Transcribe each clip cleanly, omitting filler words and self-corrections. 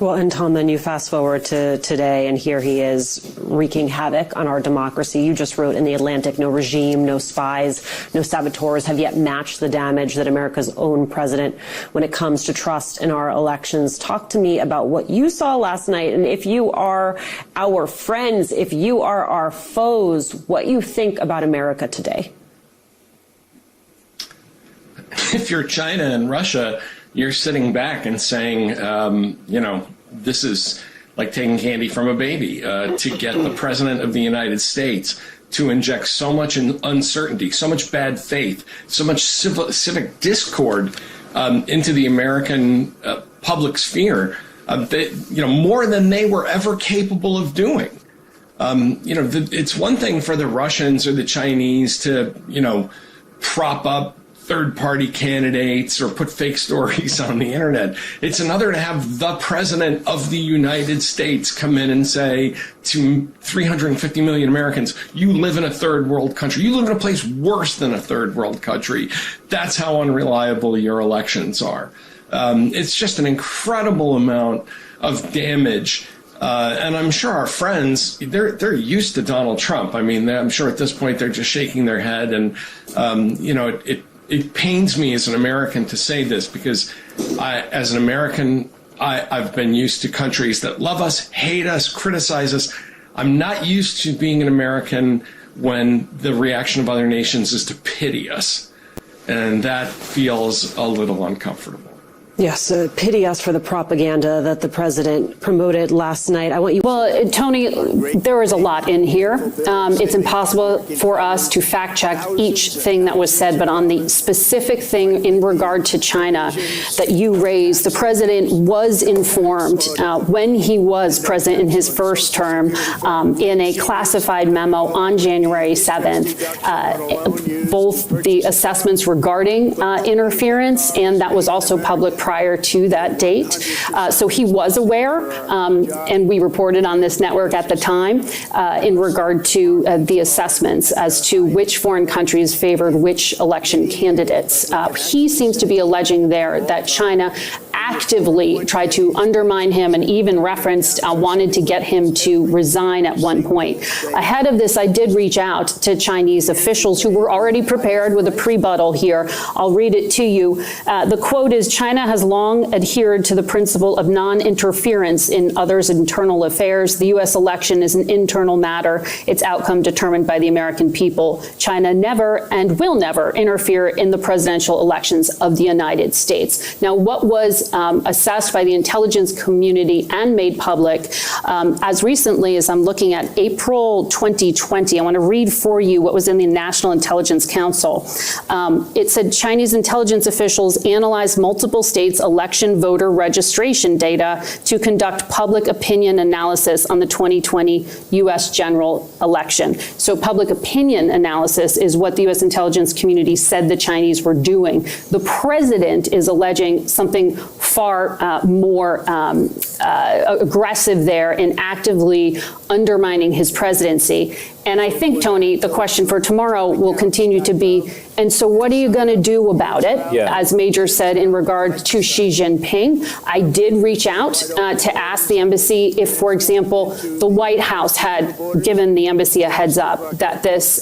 Well, and Tom, then you fast forward to today, and here he is wreaking havoc on our democracy. You just wrote in The Atlantic, no regime, no spies, no saboteurs have yet matched the damage that America's own president when it comes to trust in our elections. Talk to me about what you saw last night, and if you are our friends, if you are our foes, what you think about America today. If you're China and Russia, you're sitting back and saying, this is like taking candy from a baby, to get the president of the United States to inject so much uncertainty, so much bad faith, so much civic discord into the American public sphere, more than they were ever capable of doing. It's one thing for the Russians or the Chinese to, prop up third-party candidates or put fake stories on the internet. It's another to have the president of the United States come in and say to 350 million Americans, you live in a third world country. You live in a place worse than a third world country. That's how unreliable your elections are. It's just an incredible amount of damage. And I'm sure our friends, they're used to Donald Trump. I mean, I'm sure at this point they're just shaking their head. And, it pains me as an American to say this because as an American, I've been used to countries that love us, hate us, criticize us. I'm not used to being an American when the reaction of other nations is to pity us. And that feels a little uncomfortable. Yes, pity us for the propaganda that the president promoted last night. I want you. Well, Tony, there is a lot in here. It's impossible for us to fact check each thing that was said, but on the specific thing in regard to China that you raised, the president was informed when he was president in his first term in a classified memo on January 7th, both the assessments regarding interference, and that was also public prior to that date. So he was aware, and we reported on this network at the time in regard to the assessments as to which foreign countries favored which election candidates. He seems to be alleging there that China actively tried to undermine him and even referenced wanted to get him to resign at one point. Ahead of this, I did reach out to Chinese officials who were already prepared with a pre-buttal here. I'll read it to you. The quote is, China has long adhered to the principle of non-interference in others' internal affairs. The U.S. election is an internal matter, its outcome determined by the American people. China never and will never interfere in the presidential elections of the United States. Now, what was assessed by the intelligence community and made public as recently as I'm looking at April 2020. I want to read for you what was in the National Intelligence Council. It said Chinese intelligence officials analyzed multiple states' election voter registration data to conduct public opinion analysis on the 2020 U.S. general election. So public opinion analysis is what the U.S. intelligence community said the Chinese were doing. The president is alleging something far more aggressive there in actively undermining his presidency. And I think, Tony, the question for tomorrow will continue to be, and so what are you going to do about it? Yeah. As Major said in regard to Xi Jinping, I did reach out to ask the embassy if, for example, the White House had given the embassy a heads up that this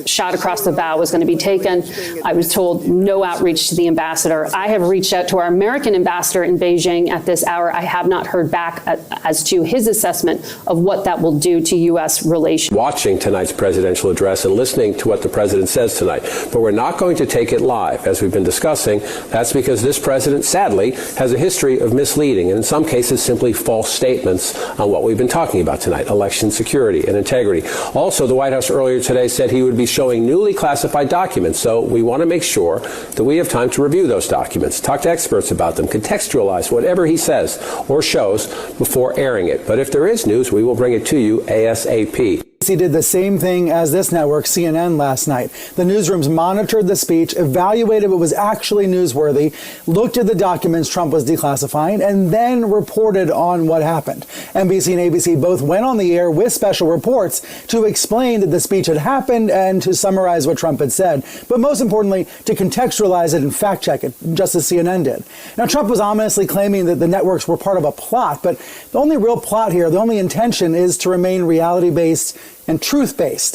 shot across the bow was going to be taken. I was told no outreach to the ambassador. I have reached out to our American ambassador in Beijing at this hour. I have not heard back as to his assessment of what that will do to U.S. relations. Watching tonight's presidential address and listening to what the president says tonight. But we're not going to take it live, as we've been discussing. That's because this president, sadly, has a history of misleading and in some cases simply false statements on what we've been talking about tonight, election security and integrity. Also, the White House earlier today said he would be showing newly classified documents, so we want to make sure that we have time to review those documents, talk to experts about them, contextualize whatever he says or shows before airing it. But if there is news, we will bring it to you ASAP. ABC did the same thing as this network, CNN, last night. The newsrooms monitored the speech, evaluated what was actually newsworthy, looked at the documents Trump was declassifying, and then reported on what happened. NBC and ABC both went on the air with special reports to explain that the speech had happened and to summarize what Trump had said, but most importantly, to contextualize it and fact check it, just as CNN did. Now, Trump was ominously claiming that the networks were part of a plot, but the only real plot here, the only intention is to remain reality-based and truth-based.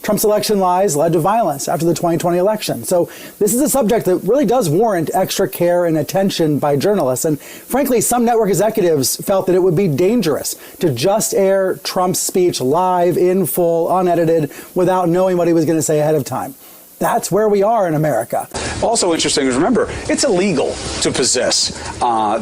Trump's election lies led to violence after the 2020 election. So this is a subject that really does warrant extra care and attention by journalists. And frankly, some network executives felt that it would be dangerous to just air Trump's speech live, in full, unedited, without knowing what he was going to say ahead of time. That's where we are in America. Also interesting is, remember, it's illegal to possess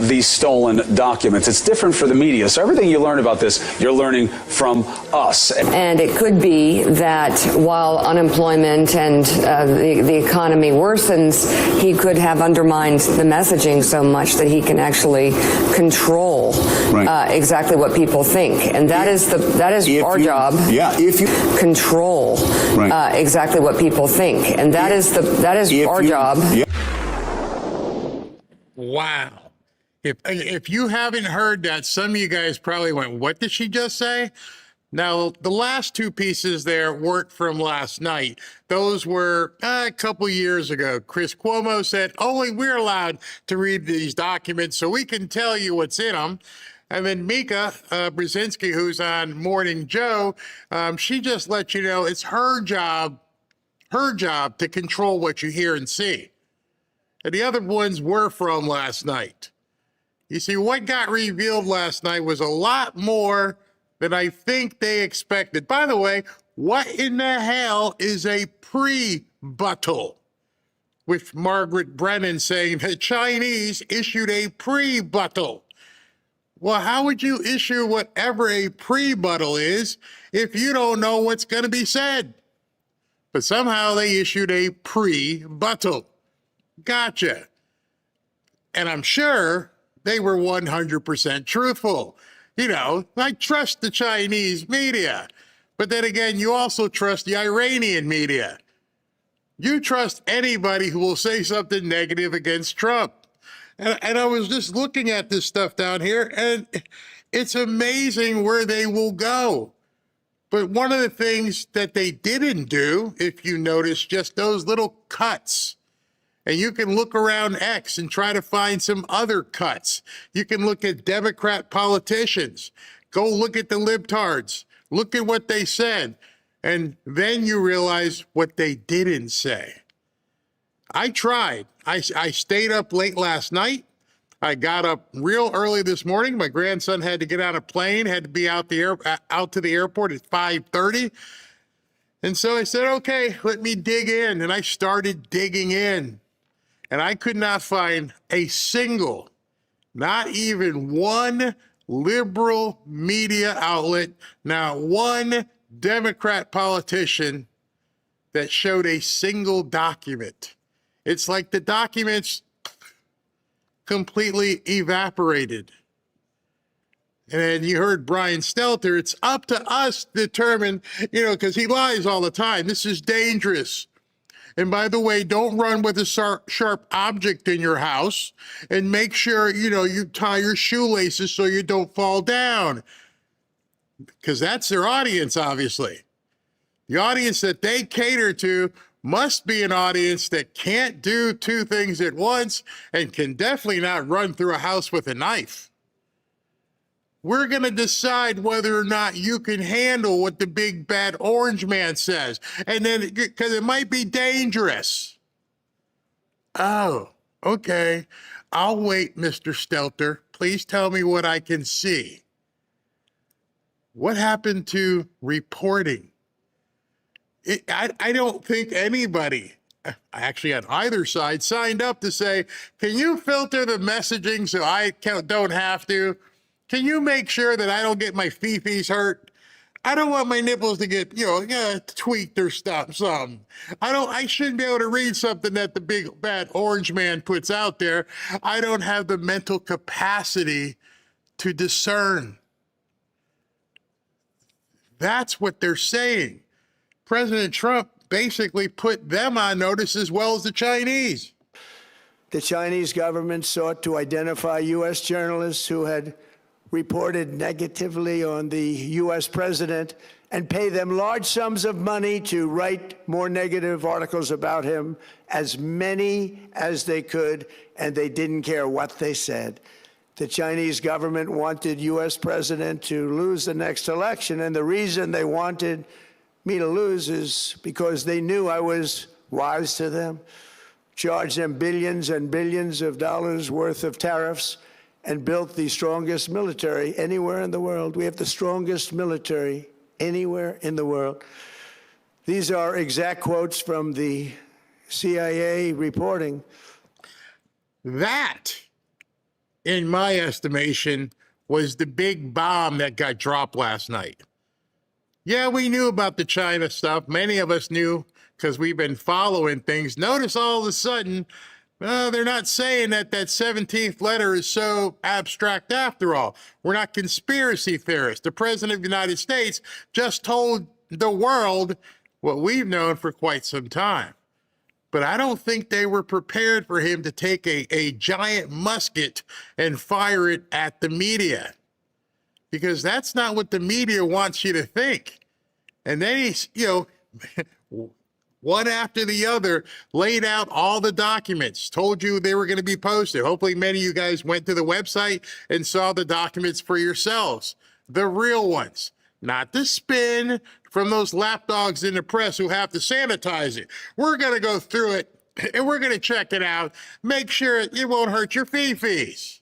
these stolen documents. It's different for the media. So everything you learn about this, you're learning from us. And it could be that while unemployment and the economy worsens, he could have undermined the messaging so much that he can actually control exactly what people think. And that is our job. Yeah, if you control exactly what people think. And that is our job. Wow. If you haven't heard that, some of you guys probably went, what did she just say? Now, the last two pieces there weren't from last night. Those were a couple years ago. Chris Cuomo said, only we're allowed to read these documents so we can tell you what's in them. And then Mika Brzezinski, who's on Morning Joe, she just let you know it's her job to control what you hear and see. And the other ones were from last night. You see, what got revealed last night was a lot more than I think they expected. By the way, what in the hell is a pre-buttal? With Margaret Brennan saying the Chinese issued a pre-buttal. Well, how would you issue whatever a pre-buttal is if you don't know what's going to be said? But somehow they issued a pre-buttal. Gotcha. And I'm sure they were 100% truthful. You know, I trust the Chinese media. But then again, you also trust the Iranian media. You trust anybody who will say something negative against Trump. And I was just looking at this stuff down here, and it's amazing where they will go. But one of the things that they didn't do, if you notice, just those little cuts. And you can look around X and try to find some other cuts. You can look at Democrat politicians. Go look at the libtards. Look at what they said. And then you realize what they didn't say. I tried. I stayed up late last night. I got up real early this morning. My grandson had to get on a plane, had to be out to the airport at 5:30. And so I said, okay, let me dig in. And I started digging in. And I could not find a single, not even one liberal media outlet, not one Democrat politician that showed a single document. It's like the documents completely evaporated. And you heard Brian Stelter, it's up to us to determine, because he lies all the time. This is dangerous. And by the way, don't run with a sharp object in your house, and make sure, you tie your shoelaces so you don't fall down. Because that's their audience, obviously. The audience that they cater to must be an audience that can't do two things at once and can definitely not run through a house with a knife. We're going to decide whether or not you can handle what the big bad orange man says. And then, because it might be dangerous. Oh, okay. I'll wait, Mr. Stelter. Please tell me what I can see. What happened to reporting? I don't think anybody, actually on either side, signed up to say, can you filter the messaging so I don't have to? Can you make sure that I don't get my fifis hurt? I don't want my nipples to get, tweaked or something. I shouldn't be able to read something that the big bad orange man puts out there. I don't have the mental capacity to discern. That's what they're saying. President Trump basically put them on notice as well as the Chinese. The Chinese government sought to identify U.S. journalists who had reported negatively on the U.S. president and pay them large sums of money to write more negative articles about him, as many as they could, and they didn't care what they said. The Chinese government wanted U.S. president to lose the next election, and the reason they wanted me to lose is because they knew I was wise to them, charged them billions and billions of dollars worth of tariffs, and built the strongest military anywhere in the world. We have the strongest military anywhere in the world. These are exact quotes from the CIA reporting. That, in my estimation, was the big bomb that got dropped last night. Yeah, we knew about the China stuff. Many of us knew because we've been following things. Notice all of a sudden, they're not saying that that 17th letter is so abstract after all. We're not conspiracy theorists. The President of the United States just told the world what we've known for quite some time. But I don't think they were prepared for him to take a giant musket and fire it at the media, because that's not what the media wants you to think. And then he's, one after the other, laid out all the documents, told you they were going to be posted. Hopefully many of you guys went to the website and saw the documents for yourselves. The real ones, not the spin from those lapdogs in the press who have to sanitize it. We're going to go through it and we're going to check it out, make sure it won't hurt your fee-fees.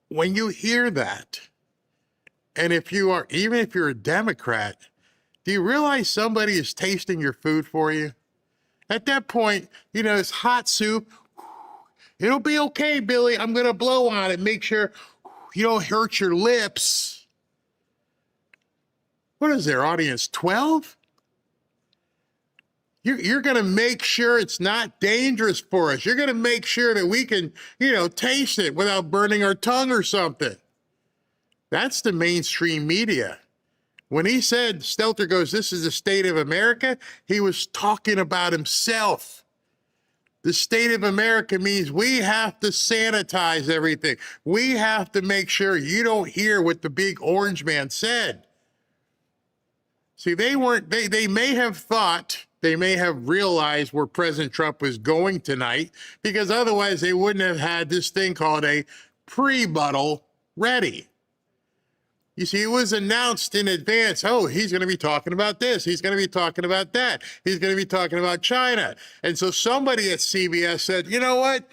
When you hear that, and even if you're a Democrat, do you realize somebody is tasting your food for you? At that point, it's hot soup. It'll be okay, Billy. I'm going to blow on it. Make sure you don't hurt your lips. What is their audience, 12? You're going to make sure it's not dangerous for us. You're going to make sure that we can, taste it without burning our tongue or something. That's the mainstream media. When he said, Stelter goes, this is the state of America, he was talking about himself. The state of America means we have to sanitize everything. We have to make sure you don't hear what the big orange man said. See, they may have thought, they may have realized where President Trump was going tonight, because otherwise they wouldn't have had this thing called a pre-buttal ready. You see, it was announced in advance, he's going to be talking about this. He's going to be talking about that. He's going to be talking about China. And so somebody at CBS said, you know what?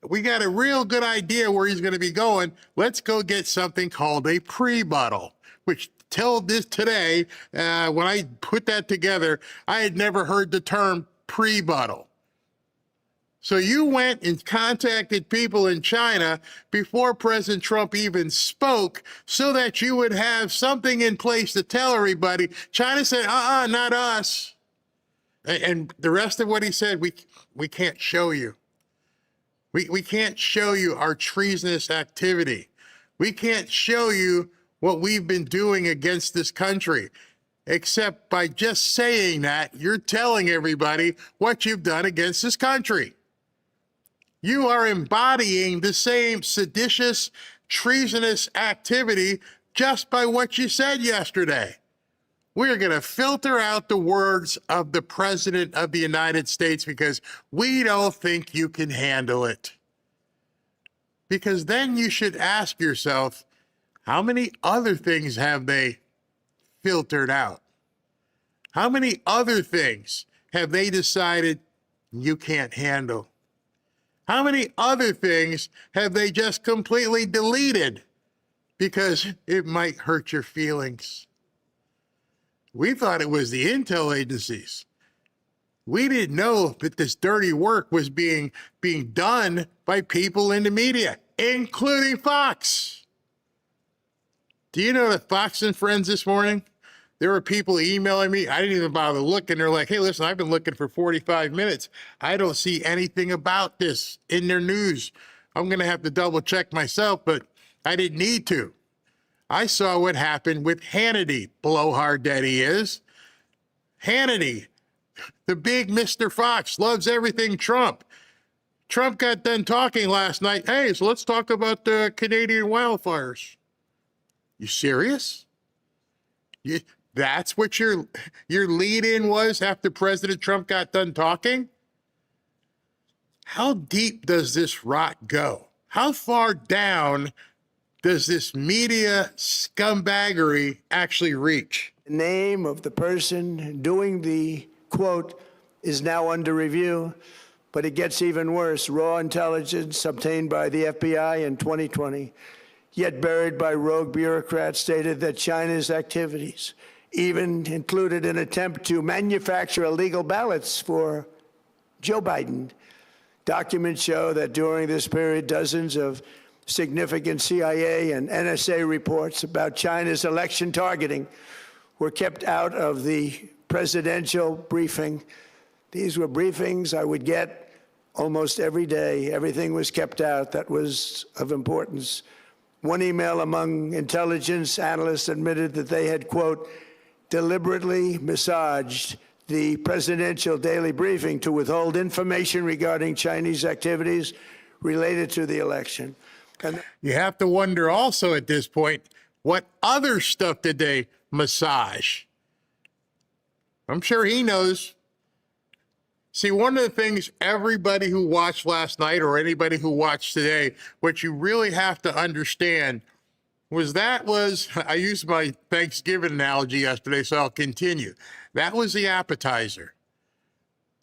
We got a real good idea where he's going to be going. Let's go get something called a pre-buttal, which till this today, when I put that together, I had never heard the term pre-buttal. So you went and contacted people in China before President Trump even spoke so that you would have something in place to tell everybody. China said, not us. And the rest of what he said, we can't show you. We can't show you our treasonous activity. We can't show you what we've been doing against this country. Except by just saying that, you're telling everybody what you've done against this country. You are embodying the same seditious, treasonous activity just by what you said yesterday. We're going to filter out the words of the President of the United States because we don't think you can handle it. Because then you should ask yourself, how many other things have they filtered out? How many other things have they decided you can't handle? How many other things have they just completely deleted because it might hurt your feelings? We thought it was the intel agencies. We didn't know that this dirty work was being done by people in the media, including Fox. Do you know that Fox and Friends this morning, there were people emailing me. I didn't even bother looking. They're like, hey, listen, I've been looking for 45 minutes. I don't see anything about this in their news. I'm going to have to double check myself, but I didn't need to. I saw what happened with Hannity, blowhard that he is. Hannity, the big Mr. Fox, loves everything Trump. Trump got done talking last night. Hey, so let's talk about the Canadian wildfires. You serious? That's what your lead-in was after President Trump got done talking? How deep does this rot go? How far down does this media scumbaggery actually reach? The name of the person doing the quote is now under review, but it gets even worse. Raw intelligence obtained by the FBI in 2020, yet buried by rogue bureaucrats, stated that China's activities even included an attempt to manufacture illegal ballots for Joe Biden. Documents show that during this period, dozens of significant CIA and NSA reports about China's election targeting were kept out of the presidential briefing. These were briefings I would get almost every day. Everything was kept out that was of importance. One email among intelligence analysts admitted that they had, quote, deliberately massaged the presidential daily briefing to withhold information regarding Chinese activities related to the election. And you have to wonder also at this point, what other stuff did they massage? I'm sure he knows. See, one of the things everybody who watched last night or anybody who watched today, what you really have to understand I used my Thanksgiving analogy yesterday, so I'll continue. That was the appetizer.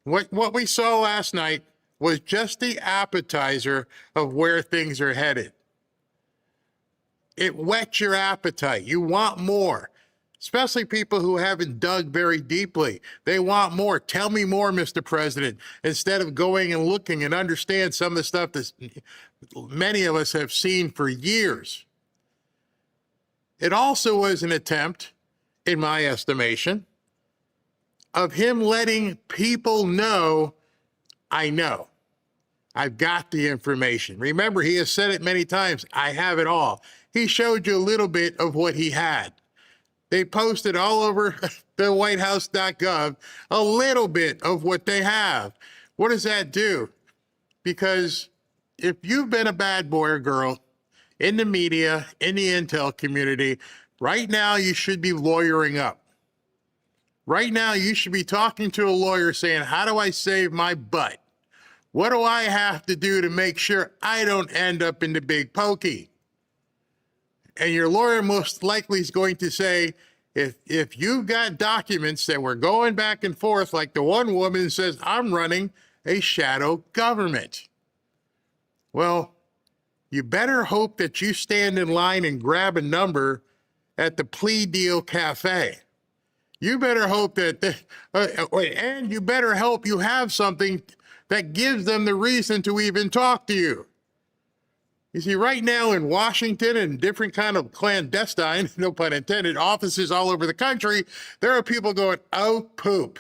What we saw last night was just the appetizer of where things are headed. It whets your appetite. You want more, especially people who haven't dug very deeply. They want more. Tell me more, Mr. President, instead of going and looking and understand some of the stuff that many of us have seen for years. It also was an attempt, in my estimation, of him letting people know, I know. I've got the information. Remember, he has said it many times, I have it all. He showed you a little bit of what he had. They posted all over the whitehouse.gov a little bit of what they have. What does that do? Because if you've been a bad boy or girl in the media, in the intel community, right now you should be lawyering up. Right now you should be talking to a lawyer saying, how do I save my butt? What do I have to do to make sure I don't end up in the big pokey? And your lawyer most likely is going to say, if you've got documents that were going back and forth, like the one woman says, I'm running a shadow government. Well, you better hope that you stand in line and grab a number at the plea deal cafe. You better hope that, and you better hope you have something that gives them the reason to even talk to you. You see, right now in Washington and different kind of clandestine, no pun intended, offices all over the country, there are people going, oh, poop.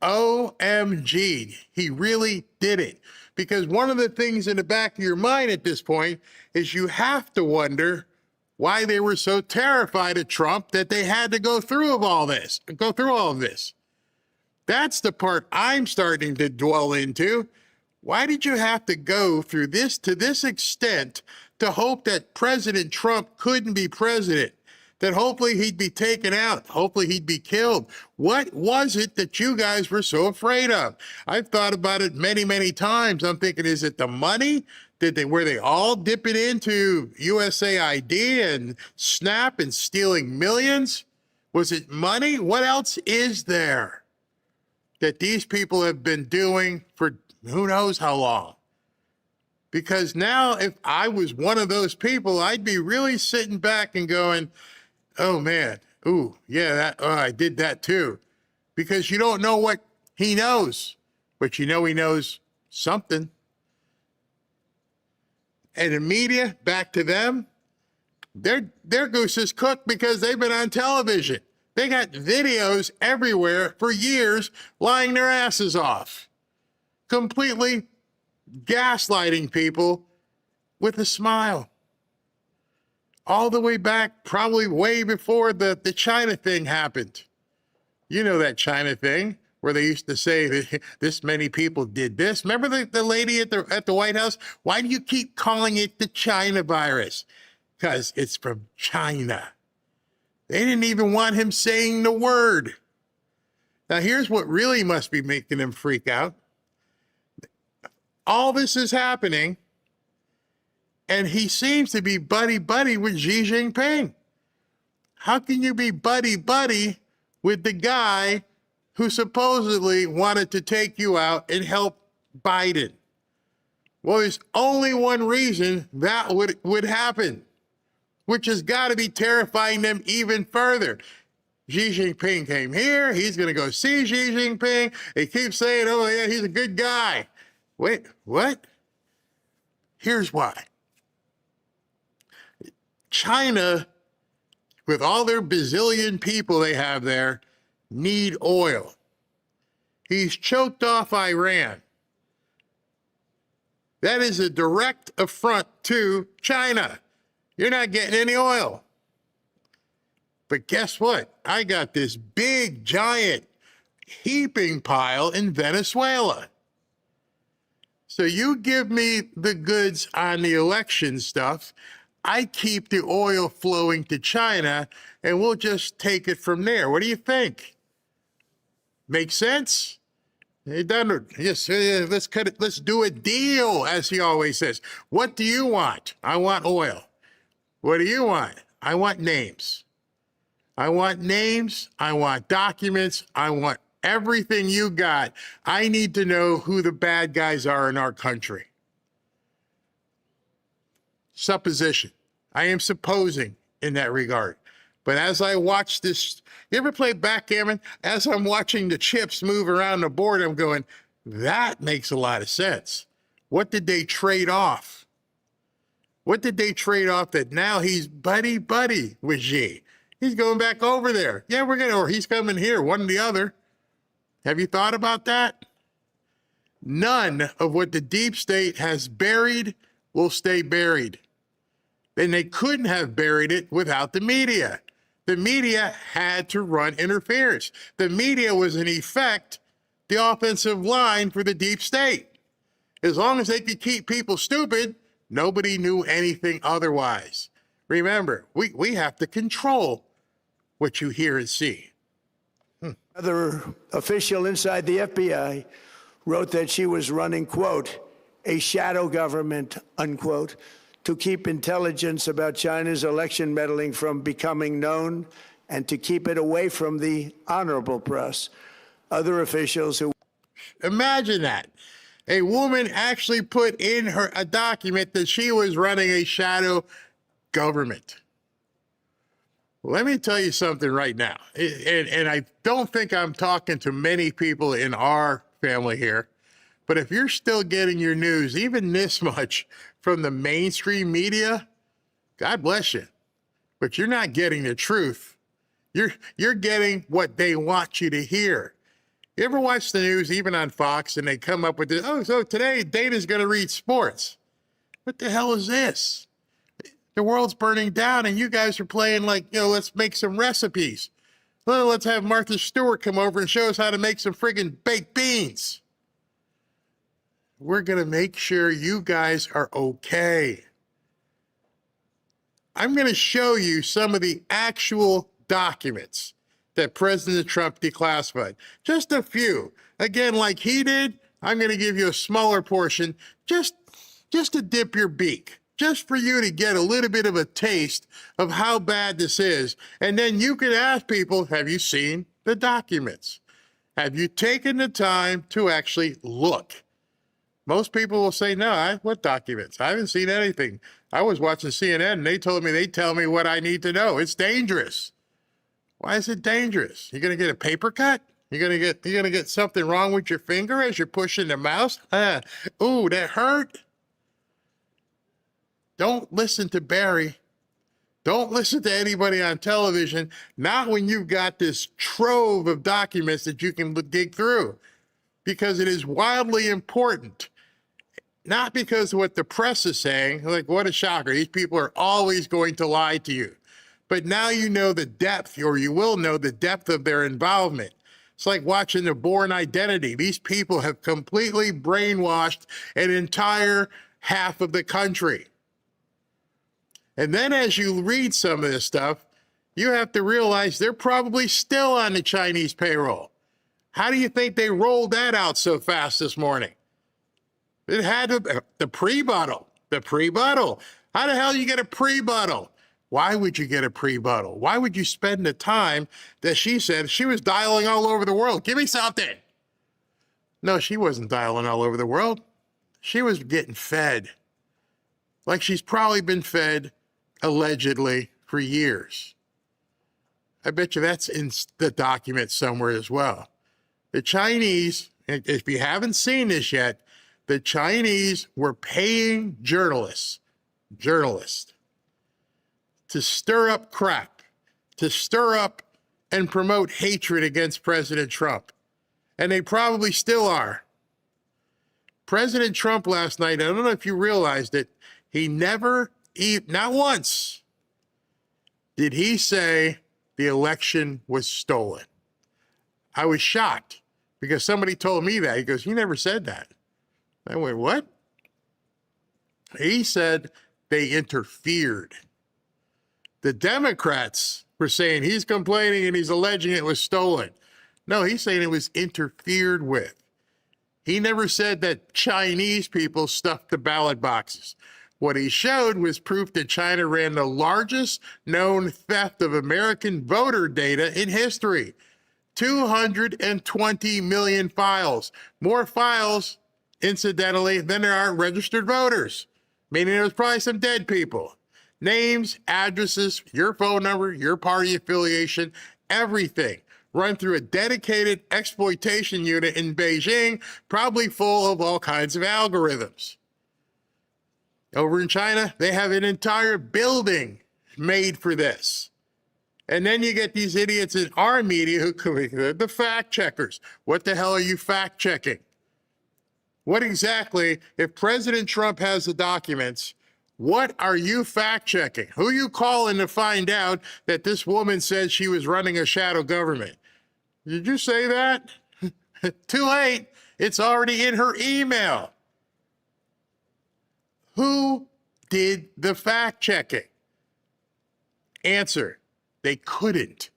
OMG, he really did it. Because one of the things in the back of your mind at this point is you have to wonder why they were so terrified of Trump that they had to go through all of this. That's the part I'm starting to dwell into. Why did you have to go through this to this extent to hope that President Trump couldn't be president? That hopefully he'd be taken out, hopefully he'd be killed. What was it that you guys were so afraid of? I've thought about it many, many times. I'm thinking, is it the money? Were they all dipping into USAID and SNAP and stealing millions? Was it money? What else is there that these people have been doing for who knows how long? Because now if I was one of those people, I'd be really sitting back and going, oh man, ooh, yeah, I did that too. Because you don't know what he knows, but you know he knows something. And the media, back to them, their goose is cooked because they've been on television. They got videos everywhere for years lying their asses off, completely gaslighting people with a smile. all the way back, probably way before the China thing happened. You know that China thing where they used to say that this many people did this. Remember the lady at the White House? Why do you keep calling it the China virus? Because it's from China. They didn't even want him saying the word. Now, here's what really must be making him freak out. All this is happening, and he seems to be buddy-buddy with Xi Jinping. How can you be buddy-buddy with the guy who supposedly wanted to take you out and help Biden? Well, there's only one reason that would happen, which has got to be terrifying them even further. Xi Jinping came here. He's going to go see Xi Jinping. They keep saying, oh, yeah, he's a good guy. Wait, what? Here's why. China, with all their bazillion people they have there, need oil. He's choked off Iran. That is a direct affront to China. You're not getting any oil. But guess what? I got this big, giant, heaping pile in Venezuela. So you give me the goods on the election stuff, I keep the oil flowing to China, and we'll just take it from there. What do you think? Make sense? He done. Yes, let's cut it. Let's do a deal, as he always says. What do you want? I want oil. What do you want? I want names. I want names. I want documents. I want everything you got. I need to know who the bad guys are in our country. Supposition. I am supposing in that regard. But as I watch this, you ever play backgammon? As I'm watching the chips move around the board, I'm going, that makes a lot of sense. What did they trade off? What did they trade off that now he's buddy-buddy with Xi? He's going back over there. Yeah, or he's coming here, one or the other. Have you thought about that? None of what the deep state has buried will stay buried. And they couldn't have buried it without the media. The media had to run interference. The media was, in effect, the offensive line for the deep state. As long as they could keep people stupid, nobody knew anything otherwise. Remember, we have to control what you hear and see. Another official inside the FBI wrote that she was running, quote, a shadow government, unquote, to keep intelligence about China's election meddling from becoming known and to keep it away from the honorable press. Other officials who... Imagine that. A woman actually put in a document that she was running a shadow government. Let me tell you something right now, and I don't think I'm talking to many people in our family here, but if you're still getting your news, even this much, from the mainstream media, God bless you, but you're not getting the truth. You're getting what they want you to hear. You ever watch the news, even on Fox, and they come up with this, oh, so today Dana's going to read sports. What the hell is this? The world's burning down, and you guys are playing like, let's make some recipes. Well, let's have Martha Stewart come over and show us how to make some friggin' baked beans. We're going to make sure you guys are okay. I'm going to show you some of the actual documents that President Trump declassified. Just a few. Again, like he did, I'm going to give you a smaller portion just to dip your beak. Just for you to get a little bit of a taste of how bad this is. And then you can ask people, have you seen the documents? Have you taken the time to actually look? Most people will say, no, what documents? I haven't seen anything. I was watching CNN and they tell me what I need to know. It's dangerous. Why is it dangerous? You're going to get a paper cut? You're going to get something wrong with your finger as you're pushing the mouse? Ooh, that hurt. Don't listen to Barry. Don't listen to anybody on television, not when you've got this trove of documents that you can dig through, because it is wildly important. not because of what the press is saying, like what a shocker. These people are always going to lie to you. But now you know the depth, or you will know the depth of their involvement. It's like watching The Bourne Identity. These people have completely brainwashed an entire half of the country. And then as you read some of this stuff, you have to realize they're probably still on the Chinese payroll. How do you think they rolled that out so fast this morning? It had the pre-buttal. How the hell do you get a pre-buttal? Why would you get a pre-buttal? Why would you spend the time that she said she was dialing all over the world? Give me something. No, she wasn't dialing all over the world. She was getting fed. Like she's probably been fed, allegedly, for years. I bet you that's in the document somewhere as well. The Chinese, if you haven't seen this yet, the Chinese were paying journalists to stir up crap, to stir up and promote hatred against President Trump. And they probably still are. President Trump last night, I don't know if you realized it, he never, not once, did he say the election was stolen. I was shocked because somebody told me that. He goes, "You never said that." I went, "What?" He said they interfered. The Democrats were saying he's complaining and he's alleging it was stolen. No, he's saying it was interfered with. He never said that Chinese people stuffed the ballot boxes. What he showed was proof that China ran the largest known theft of American voter data in history. 220 million files. More files, incidentally, than there are registered voters, meaning there was probably some dead people. Names, addresses, your phone number, your party affiliation, everything run through a dedicated exploitation unit in Beijing, probably full of all kinds of algorithms. Over in China, they have an entire building made for this. And then you get these idiots in our media who, the fact checkers. What the hell are you fact checking? What exactly, if President Trump has the documents, what are you fact checking? Who are you calling to find out that this woman said she was running a shadow government? Did you say that? Too late. It's already in her email. Who did the fact checking? Answer, they couldn't.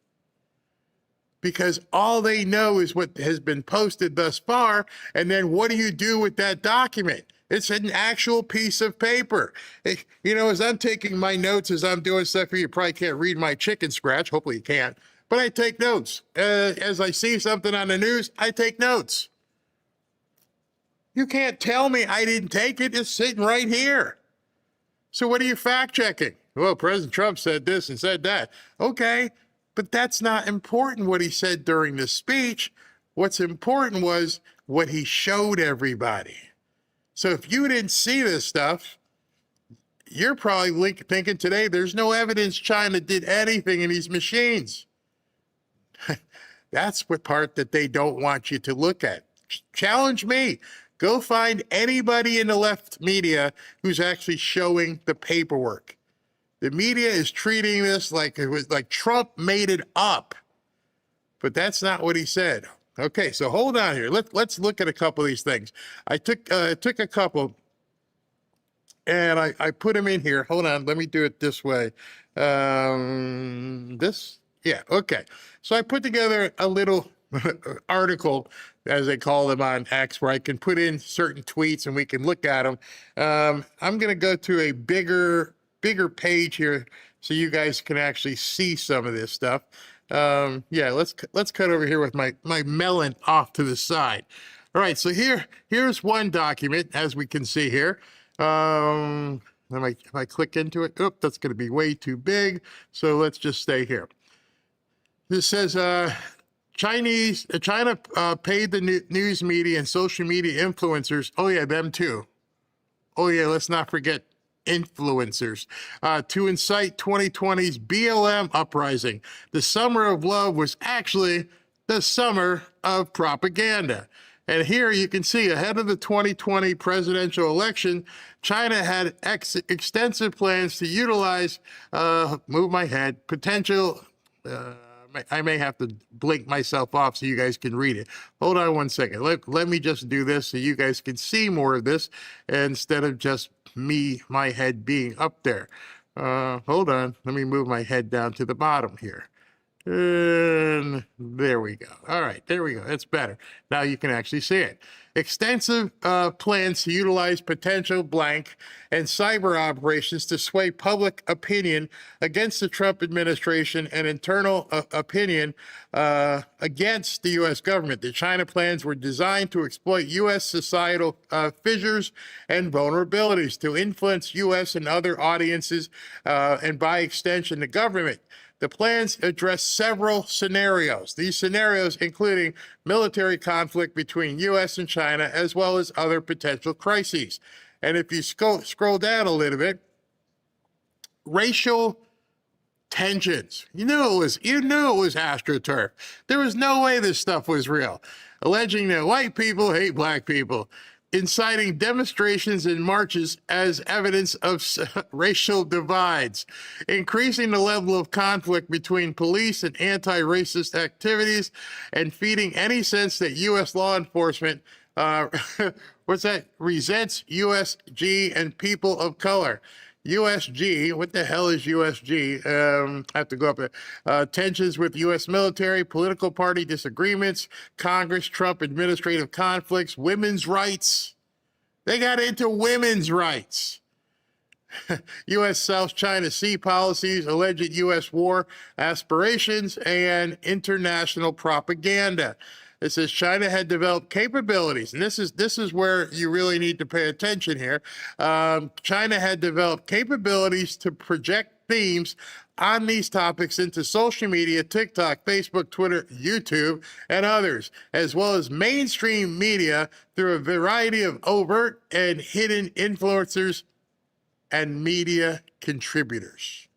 Because all they know is what has been posted thus far, and then what do you do with that document? It's an actual piece of paper. You know, as I'm taking my notes, as I'm doing stuff here, you probably can't read my chicken scratch. Hopefully you can't. But I take notes. As I see something on the news, I take notes. You can't tell me I didn't take it. It's sitting right here. So what are you fact checking? Well, President Trump said this and said that. Okay, but that's not important what he said during the speech. What's important was what he showed everybody. So if you didn't see this stuff, you're probably thinking today there's no evidence China did anything in these machines. That's the part that they don't want you to look at. Challenge me. Go find anybody in the left media who's actually showing the paperwork. The media is treating this like it was like Trump made it up. But that's not what he said. Okay, so hold on here. Let's look at a couple of these things. I took a couple and I put them in here. Hold on, let me do it this way. Yeah, okay. So I put together a little article, as they call them on X, where I can put in certain tweets and we can look at them. I'm going to go to a bigger page here so you guys can actually see some of this stuff. Yeah, let's cut over here with my melon off to the side. All right, so here's one document, as we can see here. If I click into it, that's going to be way too big. So let's just stay here. This says China paid the news media and social media influencers. Oh yeah, them too. Oh yeah, let's not forget influencers to incite 2020's BLM uprising. The summer of love was actually the summer of propaganda. And here you can see ahead of the 2020 presidential election, China had extensive plans to utilize, move my head, potential, I may have to blink myself off so you guys can read it. Hold on one second. Let me just do this so you guys can see more of this instead of just my head being up there. Hold on. Let me move my head down to the bottom here. And there we go. All right, there we go. That's better. Now you can actually see it. Extensive plans to utilize potential blank and cyber operations to sway public opinion against the Trump administration and internal opinion against the U.S. government. The China plans were designed to exploit U.S. societal fissures and vulnerabilities to influence U.S. and other audiences and by extension the government. The plans address several scenarios. These scenarios including military conflict between U.S. and China, as well as other potential crises. And if you scroll down a little bit, racial tensions. You knew it was AstroTurf. There was no way this stuff was real. Alleging that white people hate black people, inciting demonstrations and marches as evidence of racial divides, increasing the level of conflict between police and anti-racist activities, and feeding any sense that U.S. law enforcement resents USG and people of color. USG, what the hell is USG? I have to go up there. Tensions with U.S. military, political party disagreements, Congress, Trump administrative conflicts, women's rights. They got into women's rights. U.S. South China Sea policies, alleged U.S. war aspirations, and international propaganda. It says China had developed capabilities, and this is where you really need to pay attention here. China had developed capabilities to project themes on these topics into social media, TikTok, Facebook, Twitter, YouTube, and others, as well as mainstream media through a variety of overt and hidden influencers and media contributors.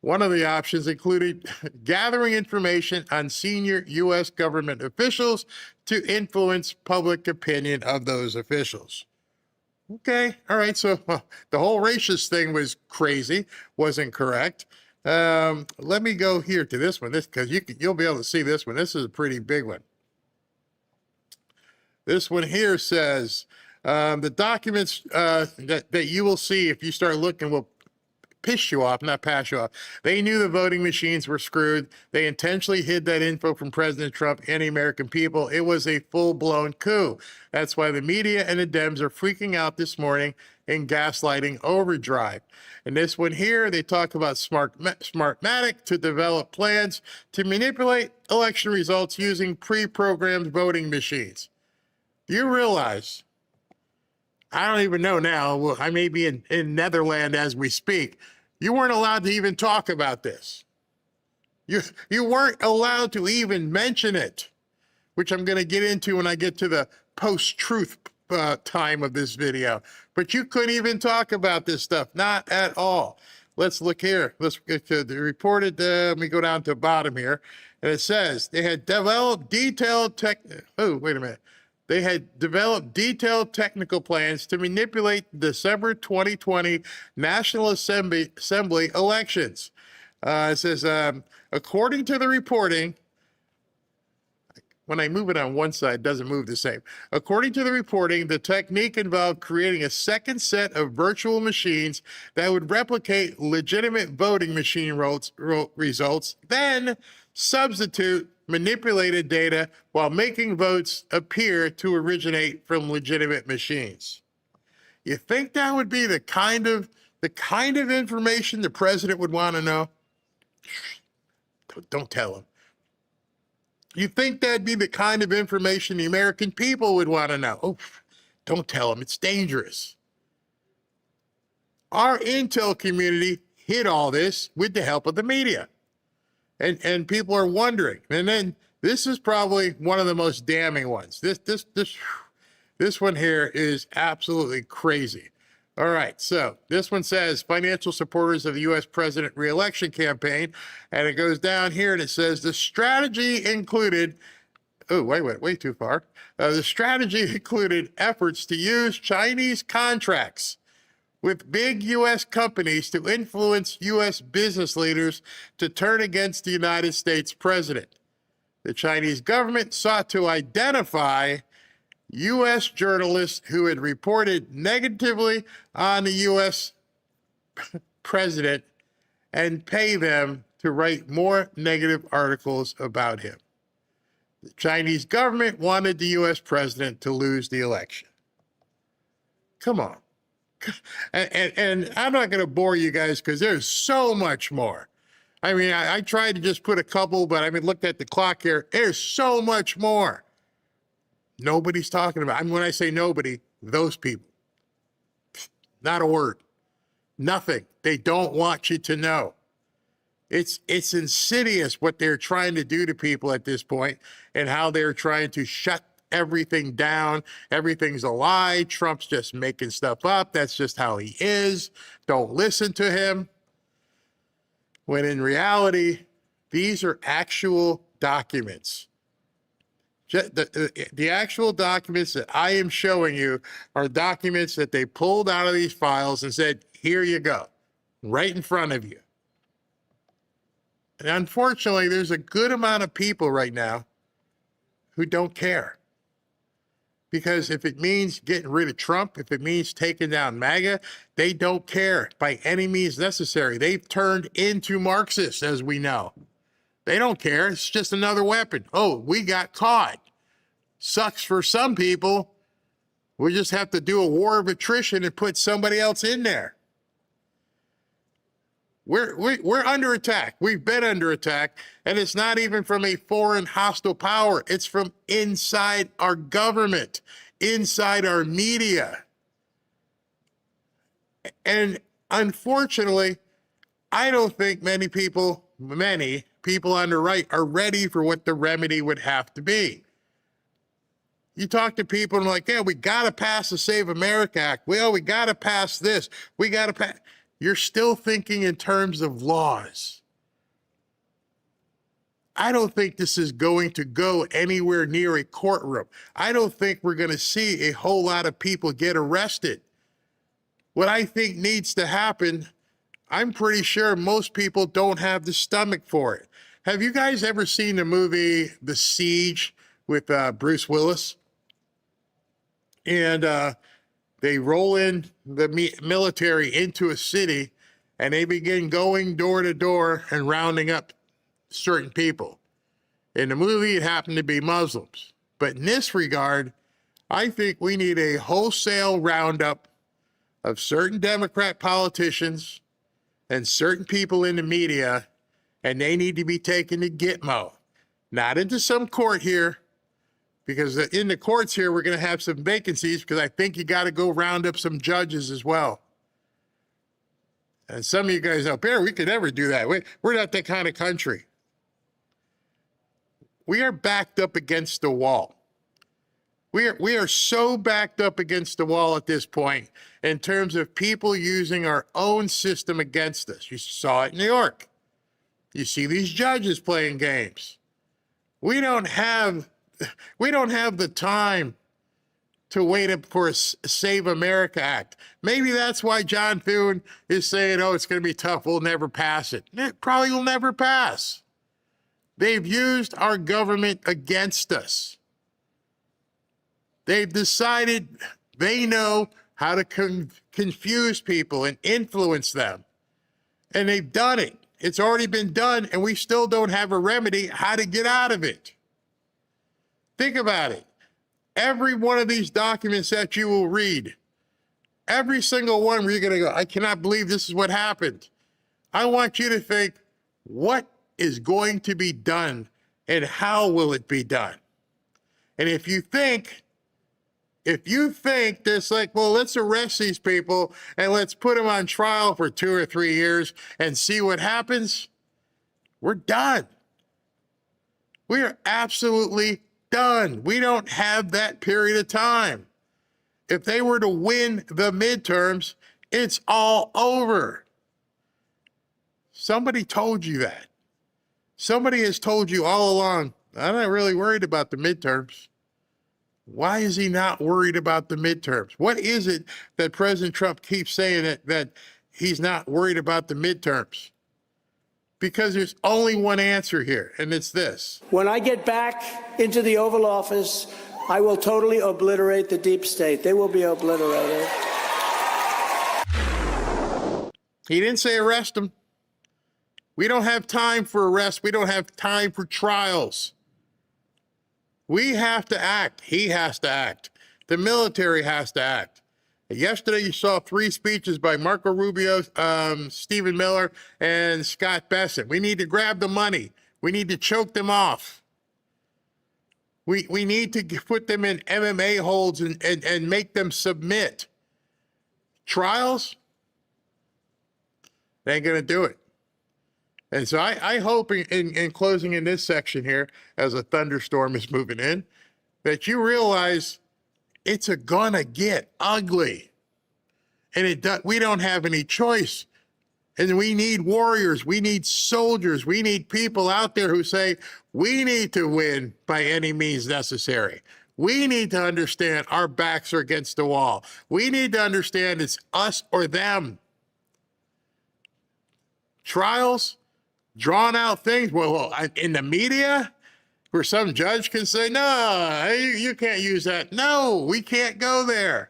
One of the options included gathering information on senior U.S. government officials to influence public opinion of those officials. Okay, all right, so the whole racist thing was crazy, wasn't correct. Let me go here to this one, because you'll be able to see this one. This is a pretty big one. This one here says, the documents that you will see if you start looking will piss you off, not pass you off. They knew the voting machines were screwed. They intentionally hid that info from President Trump and the American people. It was a full-blown coup. That's why the media and the Dems are freaking out this morning in gaslighting overdrive. And this one here, they talk about Smartmatic to develop plans to manipulate election results using pre-programmed voting machines. Do you realize, I don't even know now, well, I may be in Netherlands as we speak, you weren't allowed to even talk about this. You weren't allowed to even mention it, which I'm going to get into when I get to the post-truth time of this video. But you couldn't even talk about this stuff, not at all. Let's look here. Let's get to the reported, let me go down to the bottom here. And it says they had developed detailed They had developed detailed technical plans to manipulate December 2020 National Assembly elections. It says, according to the reporting, when I move it on one side, it doesn't move the same. According to the reporting, the technique involved creating a second set of virtual machines that would replicate legitimate voting machine results, then substitute manipulated data while making votes appear to originate from legitimate machines. You think that would be the kind of information the president would want to know? Don't tell him. You think that'd be the kind of information the American people would want to know? Oh, don't tell him. It's dangerous. Our intel community hid all this with the help of the media. And people are wondering. And then this is probably one of the most damning ones. This one here is absolutely crazy. All right, so this one says financial supporters of the U.S. president re-election campaign, and it goes down here and it says the strategy included Oh, wait, way too far. The strategy included efforts to use Chinese contracts with big U.S. companies to influence U.S. business leaders to turn against the United States president. The Chinese government sought to identify U.S. journalists who had reported negatively on the U.S. president and pay them to write more negative articles about him. The Chinese government wanted the U.S. president to lose the election. Come on. And I'm not going to bore you guys because there's so much more. I mean, I tried to just put a couple, but I mean, looked at the clock here. There's so much more. Nobody's talking about. I mean, when I say nobody, those people. Not a word. Nothing. They don't want you to know. It's insidious what they're trying to do to people at this point and how they're trying to shut everything down. Everything's a lie. Trump's just making stuff up. That's just how he is. Don't listen to him. When in reality, these are actual documents. The actual documents that I am showing you are documents that they pulled out of these files and said, here you go, right in front of you. And unfortunately, there's a good amount of people right now who don't care. Because if it means getting rid of Trump, if it means taking down MAGA, they don't care by any means necessary. They've turned into Marxists, as we know. They don't care. It's just another weapon. Oh, we got caught. Sucks for some people. We just have to do a war of attrition and put somebody else in there. We're under attack. We've been under attack, and it's not even from a foreign hostile power. It's from inside our government, inside our media. And unfortunately, I don't think many people on the right are ready for what the remedy would have to be. You talk to people and like, yeah, we got to pass the Save America Act. Well, we got to pass this. We got to pass. You're still thinking in terms of laws. I don't think this is going to go anywhere near a courtroom. I don't think we're going to see a whole lot of people get arrested. What I think needs to happen, I'm pretty sure most people don't have the stomach for it. Have you guys ever seen the movie The Siege with Bruce Willis? And they roll in the military into a city and they begin going door to door and rounding up certain people. In the movie, it happened to be Muslims. But in this regard, I think we need a wholesale roundup of certain Democrat politicians and certain people in the media, and they need to be taken to Gitmo. Not into some court here, because in the courts here, we're going to have some vacancies because I think you got to go round up some judges as well. And some of you guys out there, we could never do that. We're not that kind of country. We are backed up against the wall. We are so backed up against the wall at this point in terms of people using our own system against us. You saw it in New York. You see these judges playing games. We don't have the time to wait up for a Save America Act. Maybe that's why John Thune is saying, oh, it's going to be tough. We'll never pass it. It probably will never pass. They've used our government against us. They've decided they know how to confuse people and influence them. And they've done it. It's already been done, and we still don't have a remedy how to get out of it. Think about it. Every one of these documents that you will read, every single one where you're going to go, I cannot believe this is what happened. I want you to think, what is going to be done and how will it be done? And if you think this, like, well, let's arrest these people and let's put them on trial for 2 or 3 years and see what happens, we're done. We are absolutely done. We don't have that period of time. If they were to win the midterms, it's all over. Somebody told you that. Somebody has told you all along, I'm not really worried about the midterms. Why is he not worried about the midterms? What is it that President Trump keeps saying that he's not worried about the midterms? Because there's only one answer here, and it's this. When I get back into the Oval Office, I will totally obliterate the deep state. They will be obliterated. He didn't say arrest them. We don't have time for arrests. We don't have time for trials. We have to act. He has to act. The military has to act. Yesterday, you saw 3 speeches by Marco Rubio, Stephen Miller, and Scott Bessent. We need to grab the money. We need to choke them off. We need to put them in MMA holds and make them submit. Trials? They ain't going to do it. And so I hope in closing in this section here, as a thunderstorm is moving in, that you realize it's gonna get ugly. And we don't have any choice. And we need warriors. We need soldiers. We need people out there who say, we need to win by any means necessary. We need to understand our backs are against the wall. We need to understand it's us or them. Trials, drawn out things, well, in the media, where some judge can say, no, you can't use that. No, we can't go there.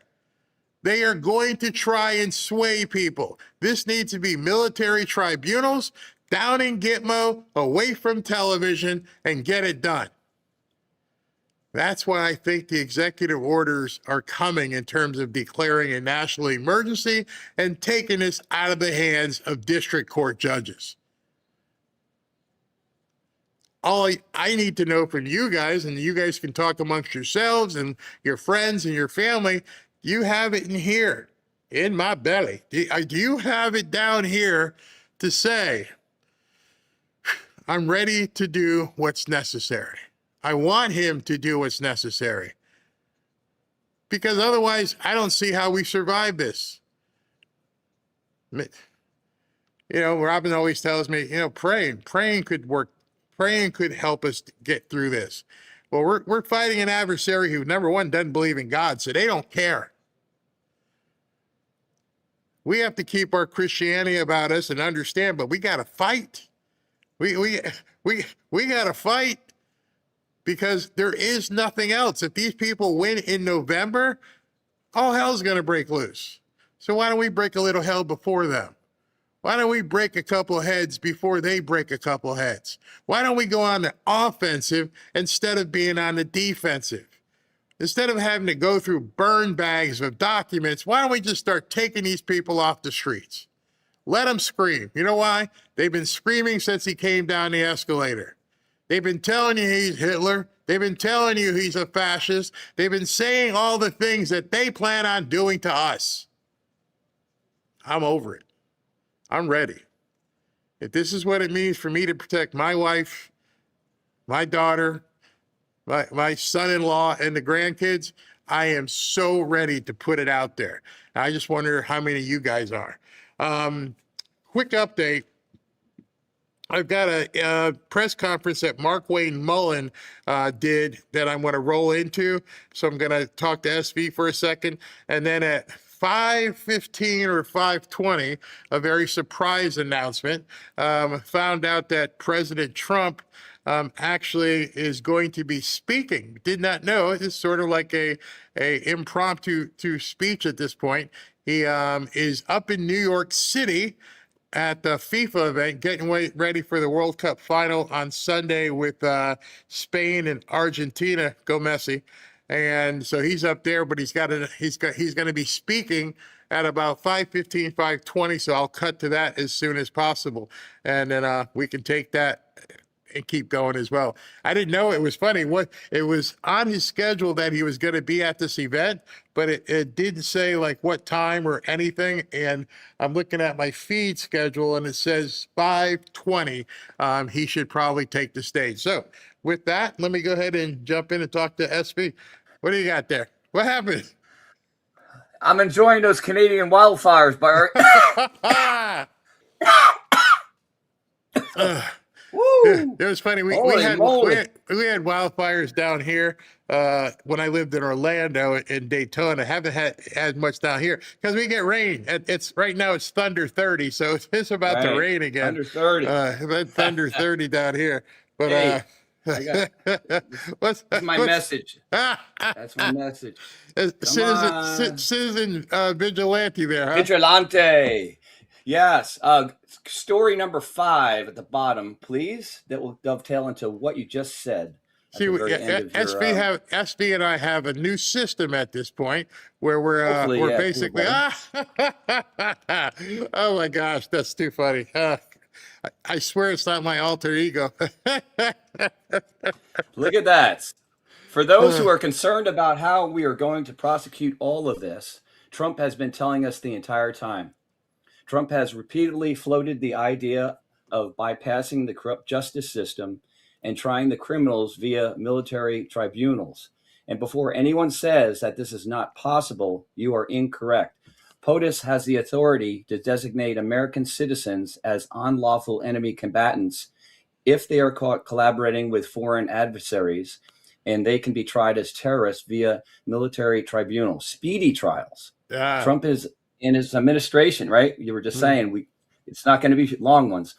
They are going to try and sway people. This needs to be military tribunals, down in Gitmo, away from television, and get it done. That's why I think the executive orders are coming in terms of declaring a national emergency and taking this out of the hands of district court judges. All I need to know from you guys, and you guys can talk amongst yourselves and your friends and your family, you have it in here, in my belly. Do you have it down here to say, I'm ready to do what's necessary? I want him to do what's necessary. Because otherwise, I don't see how we survive this. You know, Robin always tells me, praying could work. Praying could help us get through this. Well, we're fighting an adversary who, number one, doesn't believe in God, so they don't care. We have to keep our Christianity about us and understand, but we got to fight. We got to fight because there is nothing else. If these people win in November, all hell's going to break loose. So why don't we break a little hell before them? Why don't we break a couple heads before they break a couple heads? Why don't we go on the offensive instead of being on the defensive? Instead of having to go through burn bags of documents, why don't we just start taking these people off the streets? Let them scream. You know why? They've been screaming since he came down the escalator. They've been telling you he's Hitler. They've been telling you he's a fascist. They've been saying all the things that they plan on doing to us. I'm over it. I'm ready. If this is what it means for me to protect my wife, my daughter, my son-in-law, and the grandkids, I am so ready to put it out there. I just wonder how many of you guys are. Quick update. I've got a press conference that Mark Wayne Mullen did that I'm going to roll into. So I'm going to talk to SV for a second. And then at 5:15 or 5:20, a very surprise announcement. Found out that President Trump actually is going to be speaking. Did not know. It's sort of like a impromptu speech at this point. He is up in New York City at the FIFA event, getting ready for the World Cup final on Sunday with Spain and Argentina. Go Messi. And so he's up there, but he's going to be speaking at about 5:15, 5:20. So I'll cut to that as soon as possible. And then we can take that and keep going as well. I didn't know. It was funny. It was on his schedule that he was going to be at this event, but it didn't say like what time or anything. And I'm looking at my feed schedule and it says 5:20. He should probably take the stage. So with that, let me go ahead and jump in and talk to SV. What do you got there? What happened? I'm enjoying those Canadian wildfires, Bart. It was funny. We Holy had moly. we had wildfires down here when I lived in Orlando and Daytona. I haven't had as much down here because we get rain. It's right now it's thunder 30, so it's about to Right. rain again. Under 30. Thunder 30 down here. But Hey, that's my what's- message. That's my message. Citizen vigilante there, huh? Vigilante. Yes. Story number 5 at the bottom, please. That will dovetail into what you just said. See, SV and I have a new system at this point where we're basically. Oh my gosh, that's too funny. I swear it's not my alter ego. Look at that. For those who are concerned about how we are going to prosecute all of this, Trump has been telling us the entire time. Trump has repeatedly floated the idea of bypassing the corrupt justice system and trying the criminals via military tribunals. And before anyone says that this is not possible, you are incorrect. POTUS has the authority to designate American citizens as unlawful enemy combatants if they are caught collaborating with foreign adversaries, and they can be tried as terrorists via military tribunals, speedy trials. Trump is in his administration, right? You were just saying it's not going to be long ones.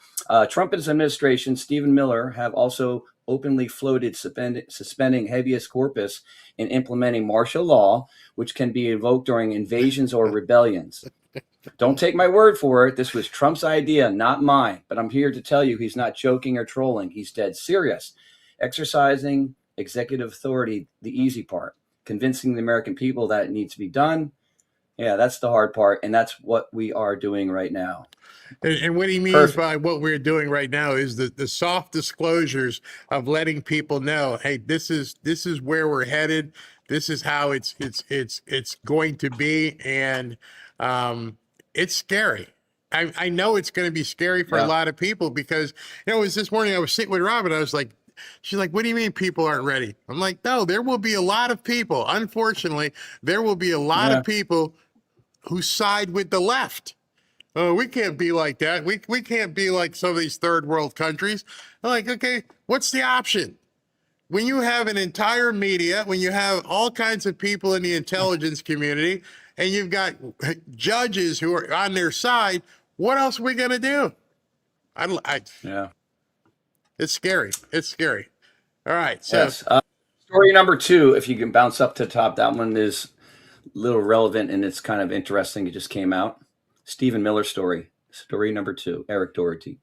Trump and his administration, Stephen Miller, have also openly floated suspending habeas corpus and implementing martial law, which can be invoked during invasions or rebellions. Don't take my word for it. This was Trump's idea, not mine. But I'm here to tell you he's not joking or trolling. He's dead serious. Exercising executive authority, the easy part. Convincing the American people that it needs to be done. Yeah, that's the hard part. And that's what we are doing right now. And what he means by what we're doing right now is the soft disclosures of letting people know, hey, this is where we're headed. This is how it's going to be, and it's scary. I know it's going to be scary for a lot of people because it was this morning I was sitting with Robin. I was like, she's like, what do you mean people aren't ready? I'm like, no, there will be a lot of people. Unfortunately, there will be a lot of people who side with the left. Oh, we can't be like that. We can't be like some of these third world countries. I'm like, okay, what's the option? When you have an entire media, when you have all kinds of people in the intelligence community, and you've got judges who are on their side, what else are we going to do? It's scary. It's scary. All right. So story number 2, if you can bounce up to the top, that one is a little relevant and it's kind of interesting. It just came out. Stephen Miller story number 2, Eric Doherty.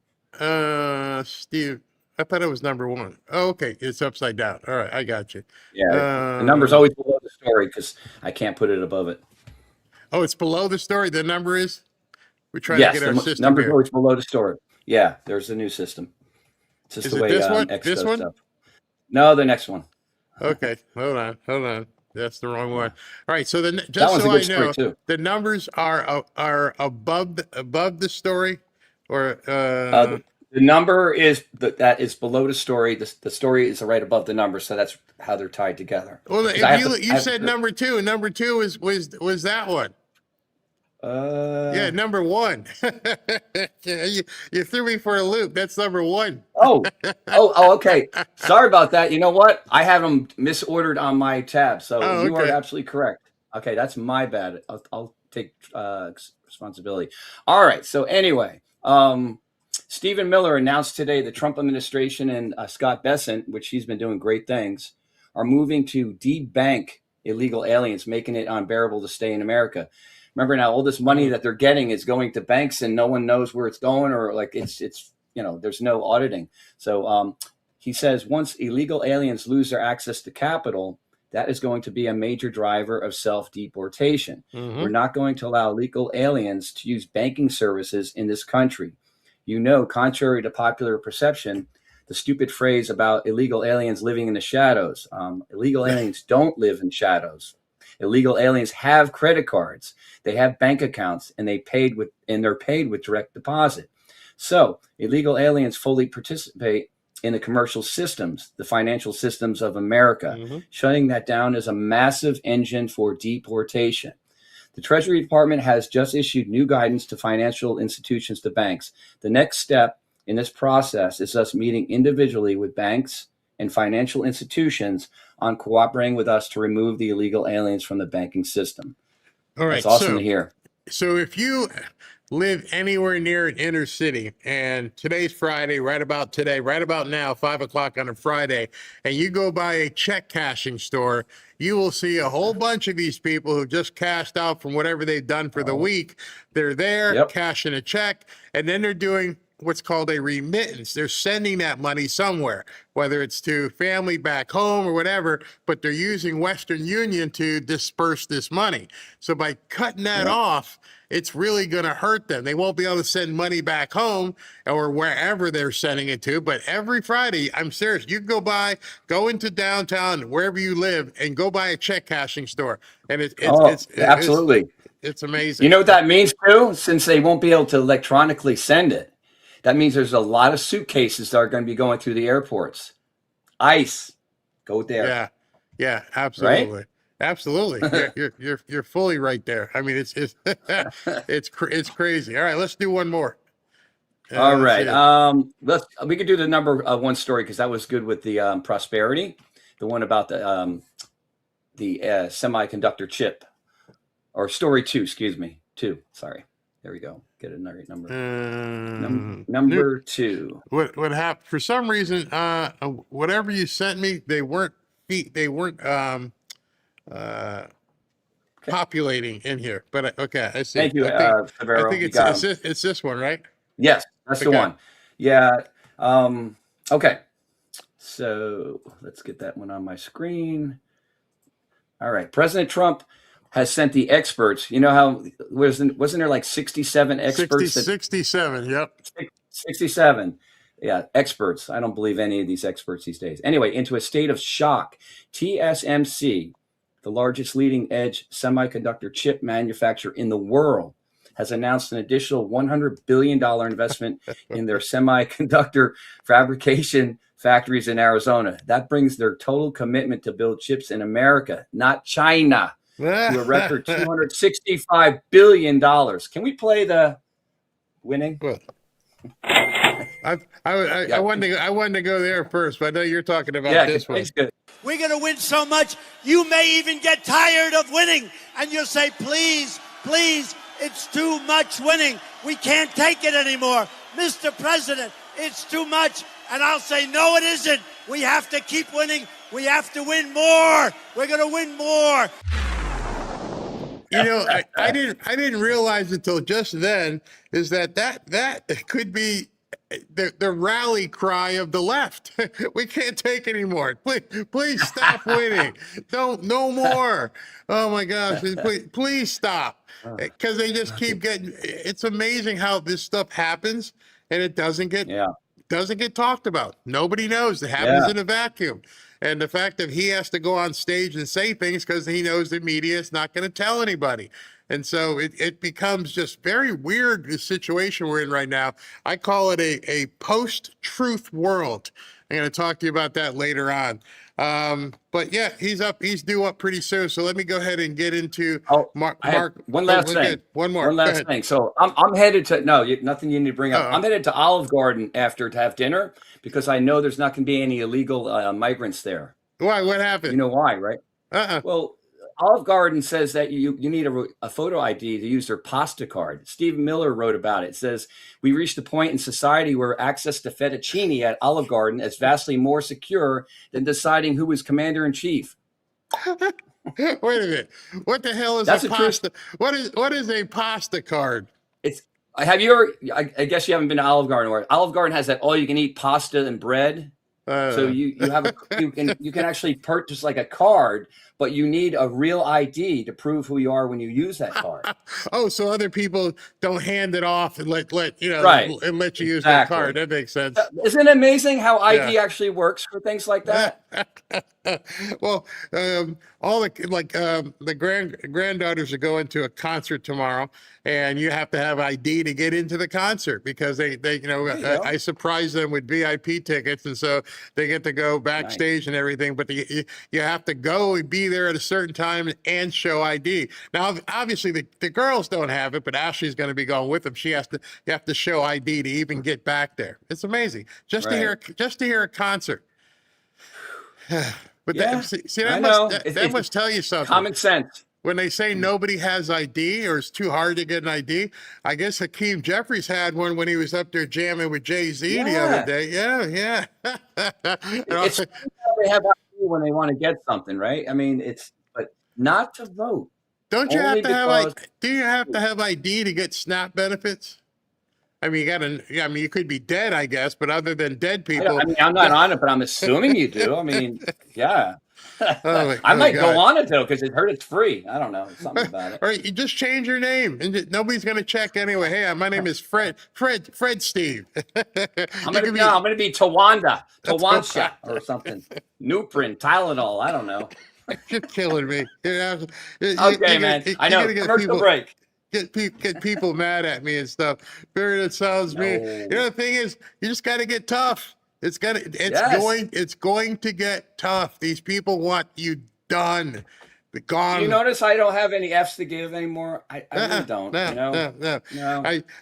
Steve, I thought it was number 1. Oh, okay. It's upside down. All right. I got you. Yeah. The number's always below the story because I can't put it above it. Oh, it's below the story. The number is? We're trying to get our system number's here. always below the story. Yeah. There's the new system. It's just is the it way this one? X This does one? stuff. No, the next one. Okay. Hold on. That's the wrong one. All right. So just That one's so a good I story, know, too. the numbers are above the story, or The number is that is below the story. The story is right above the number, so that's how they're tied together. well, you said number 2, and number 2 was that one. Yeah, number 1. You threw me for a loop. That's number 1. Oh, okay. Sorry about that. You know what? I have them misordered on my tab, so you are absolutely correct. Okay, that's my bad. I'll take responsibility. All right. So anyway, Stephen Miller announced today the Trump administration and Scott Bessent, which he's been doing great things, are moving to debank illegal aliens, making it unbearable to stay in America. Remember now, all this money that they're getting is going to banks and no one knows where it's going, or like it's there's no auditing. So he says once illegal aliens lose their access to capital, that is going to be a major driver of self-deportation. We're not going to allow illegal aliens to use banking services in this country. Contrary to popular perception, the stupid phrase about illegal aliens living in the shadows. Illegal aliens don't live in shadows. Illegal aliens have credit cards, they have bank accounts, and they're paid with direct deposit. So illegal aliens fully participate in the commercial systems, the financial systems of America. Shutting that down is a massive engine for deportation. The Treasury Department has just issued new guidance to financial institutions, to banks. The next step in this process is us meeting individually with banks and financial institutions on cooperating with us to remove the illegal aliens from the banking system. All right. That's awesome to hear. So if you live anywhere near an inner city, and today's Friday, right about now, 5 o'clock on a Friday, and you go by a check cashing store, you will see a whole bunch of these people who just cashed out from whatever they've done for the week. They're there cashing a check, and then they're doing what's called a remittance. They're sending that money somewhere, whether it's to family back home or whatever, but they're using Western Union to disperse this money. So by cutting that off, it's really going to hurt them. They won't be able to send money back home or wherever they're sending it to. But every Friday, I'm serious, you can go into downtown, wherever you live, and go by a check cashing store. And absolutely. It's amazing. You know what that means too? Since they won't be able to electronically send it, that means there's a lot of suitcases that are going to be going through the airports. ICE, go there. Yeah, absolutely. Right? Absolutely. You're fully right there. I mean, it's crazy. All right, let's do one more. All right. We could do the number one story because that was good with the prosperity. The one about the semiconductor chip, or story two. Excuse me, two. Sorry. There we go. Get another number. Number two. What happened? For some reason, whatever you sent me, they weren't populating in here. But okay, I see. Thank you, I Severo. think it's this one, right? Yes, that's the one. Yeah. Okay. So let's get that one on my screen. All right. President Trump has sent the experts. You know how wasn't there like 67 experts? 67. Yep. 67. Yeah, experts. I don't believe any of these experts these days. Anyway, into a state of shock. TSMC, the largest leading edge semiconductor chip manufacturer in the world, has announced an additional $100 billion investment in their semiconductor fabrication factories in Arizona. That brings their total commitment to build chips in America, not China, to a record $265 billion. Can we play the winning? Well, I wanted to go there first, but I know you're talking about this one. Good. We're going to win so much, you may even get tired of winning. And you'll say, please, please, it's too much winning. We can't take it anymore. Mr. President, it's too much. And I'll say, no, it isn't. We have to keep winning. We have to win more. We're going to win more. You know, I didn't realize until just then is that could be the rally cry of the left. We can't take it anymore. Please stop winning. No more. Oh my gosh! Please stop, because they just keep getting. It's amazing how this stuff happens and it doesn't get talked about. Nobody knows. It happens in a vacuum. And the fact that he has to go on stage and say things because he knows the media is not going to tell anybody. And so it becomes just very weird, the situation we're in right now. I call it a post-truth world. I'm going to talk to you about that later on. But yeah, he's due up pretty soon. So let me go ahead and get into Mark. One last thing. One more. One last thing. So I'm headed to, nothing you need to bring up. I'm headed to Olive Garden after to have dinner because I know there's not going to be any illegal migrants there. Why? What happened? You know why, right? Well, Olive Garden says that you need a photo ID to use their pasta card. Steve Miller wrote about it. It says, we reached a point in society where access to fettuccine at Olive Garden is vastly more secure than deciding who is commander-in-chief. Wait a minute. What the hell is a pasta? What is a pasta card? Have you ever, I guess you haven't been to Olive Garden, where Olive Garden has that all-you-can-eat pasta and bread. So you can actually purchase like a card, but you need a real ID to prove who you are when you use that card. So other people don't hand it off and let you use that card. That makes sense. Isn't it amazing how ID actually works for things like that? Well, all the granddaughters are going to a concert tomorrow, and you have to have ID to get into the concert because they I surprised them with VIP tickets, and so they get to go backstage and everything, but you have to go and be there at a certain time and show ID. Now, obviously, the girls don't have it, but Ashley's going to be going with them. You have to show ID to even get back there. It's amazing just to hear a concert. But Yeah, that must tell you something. Common sense. When they say nobody has ID or it's too hard to get an ID, I guess Hakeem Jeffries had one when he was up there jamming with Jay-Z the other day. Yeah. It's they have ID when they want to get something, right? I mean, but not to vote. Don't you have to have do you have to have ID to get SNAP benefits? I mean, you could be dead, I guess, but other than dead people. I mean, I'm not on it, but I'm assuming you do. I mean, yeah. I might go on it though, because it's free. I don't know, something about it. Or you just change your name, and nobody's going to check anyway. Hey, my name is Fred Steve. I'm going to be Tawansha or something. Nuprin, Tylenol. I don't know. You're killing me. Okay, man. I know. Commercial break. Get people mad at me and stuff. That sounds mean. You know, the thing is, you just got to get tough. It's going to get tough. These people want you done. Gone. You notice I don't have any F's to give anymore. I really don't. No.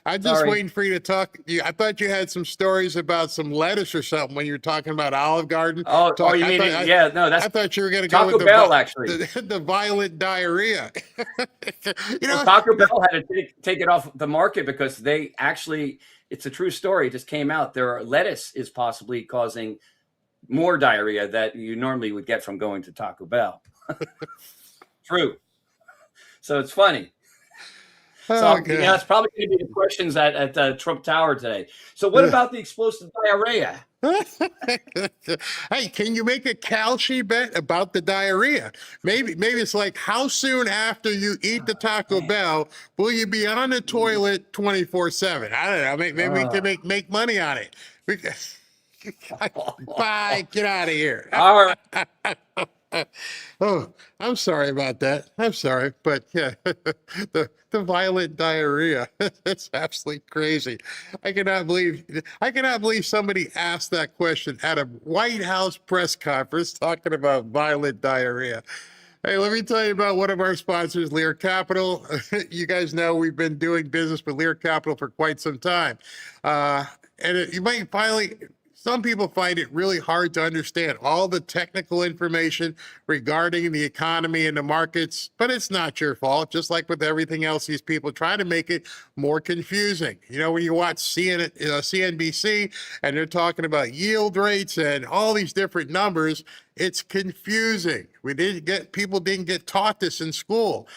I'm just waiting for you to talk. I thought you had some stories about some lettuce or something when you were talking about Olive Garden. I thought you were going to go with Taco Bell, actually. The violent diarrhea. Taco Bell had to take it off the market because they actually, it's a true story. It just came out. Their lettuce is possibly causing more diarrhea that you normally would get from going to Taco Bell. True. So it's funny. It's probably going to be the questions at Trump Tower today. So what about the explosive diarrhea? Hey, can you make a Kalshi bet about the diarrhea? Maybe it's like, how soon after you eat the Taco Bell will you be on the toilet 24/7? I don't know. Maybe we can make money on it. Bye. Get out of here. All right. Oh, I'm sorry about that. I'm sorry, but yeah, the violent diarrhea. That's absolutely crazy. I cannot believe somebody asked that question at a White House press conference talking about violent diarrhea. Hey, let me tell you about one of our sponsors, Lear Capital. You guys know we've been doing business with Lear Capital for quite some time. You might some people find it really hard to understand all the technical information regarding the economy and the markets, but it's not your fault. Just like with everything else, these people try to make it more confusing. You know, when you watch CNBC and they're talking about yield rates and all these different numbers, it's confusing. People didn't get taught this in school.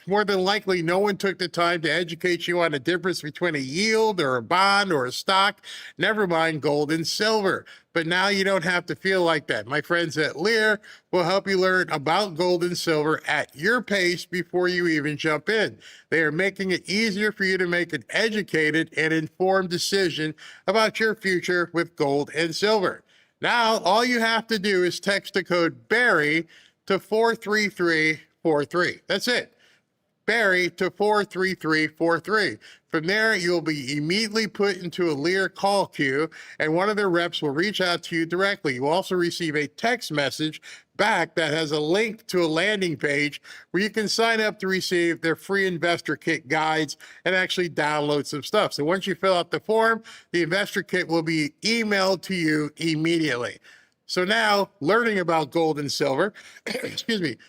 More than likely, no one took the time to educate you on the difference between a yield or a bond or a stock, never mind gold and silver. But now you don't have to feel like that. My friends at Lear will help you learn about gold and silver at your pace before you even jump in. They are making it easier for you to make an educated and informed decision about your future with gold and silver. Now, all you have to do is text the code BARRY to 43343. That's it. Barry to 43343. From there, you'll be immediately put into a Lear call queue, and one of their reps will reach out to you directly. You also receive a text message back that has a link to a landing page where you can sign up to receive their free investor kit guides and actually download some stuff. So once you fill out the form, the investor kit will be emailed to you immediately. So now learning about gold and silver,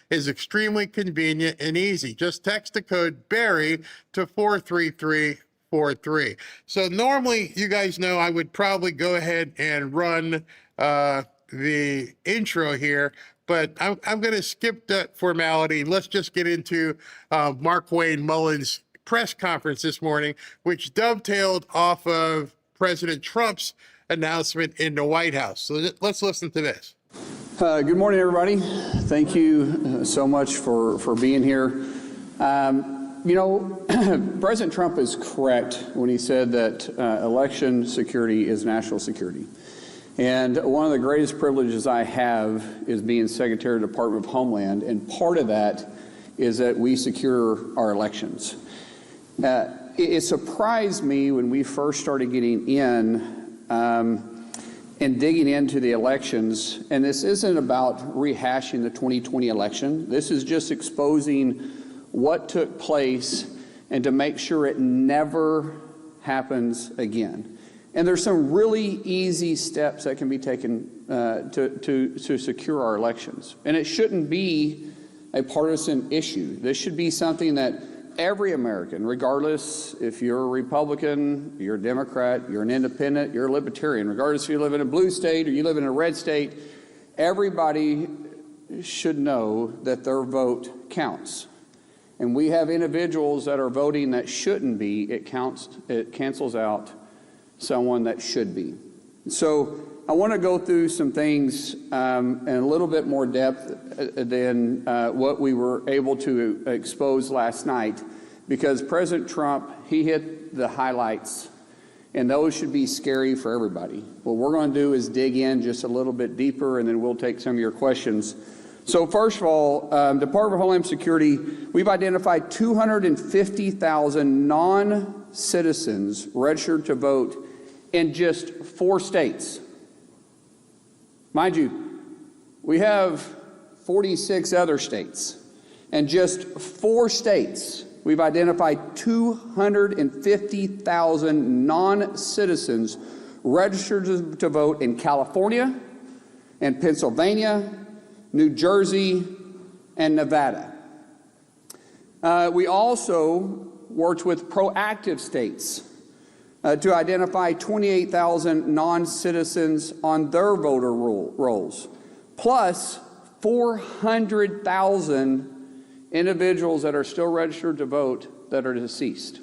is extremely convenient and easy. Just text the code BARRY to 43343. So normally, you guys know I would probably go ahead and run the intro here, but I'm going to skip that formality. Let's just get into Markwayne Mullin's press conference this morning, which dovetailed off of President Trump's announcement in the White House. So let's listen to this. Good morning, everybody. Thank you so much for being here. President Trump is correct when he said that election security is national security. And one of the greatest privileges I have is being Secretary of the Department of Homeland, and part of that is that we secure our elections. It surprised me when we first started getting in in digging into the elections, and this isn't about rehashing the 2020 election. This is just exposing what took place and to make sure it never happens again. And there's some really easy steps that can be taken to secure our elections. And it shouldn't be a partisan issue. This should be something that every American, regardless if you're a Republican, you're a Democrat, you're an independent, you're a libertarian, regardless if you live in a blue state or you live in a red state, everybody should know that their vote counts. And we have individuals that are voting that shouldn't be. It cancels out someone that should be. So I want to go through some things in a little bit more depth than what we were able to expose last night, because President Trump, he hit the highlights, and those should be scary for everybody. What we're going to do is dig in just a little bit deeper, and then we'll take some of your questions. So first of all, Department of Homeland Security, we've identified 250,000 non-citizens registered to vote in just 4 states. Mind you, we have 46 other states. And just 4 states, we've identified 250,000 non-citizens registered to vote in California, and Pennsylvania, New Jersey, and Nevada. We also worked with proactive states to identify 28,000 non-citizens on their voter rolls, plus 400,000 individuals that are still registered to vote that are deceased.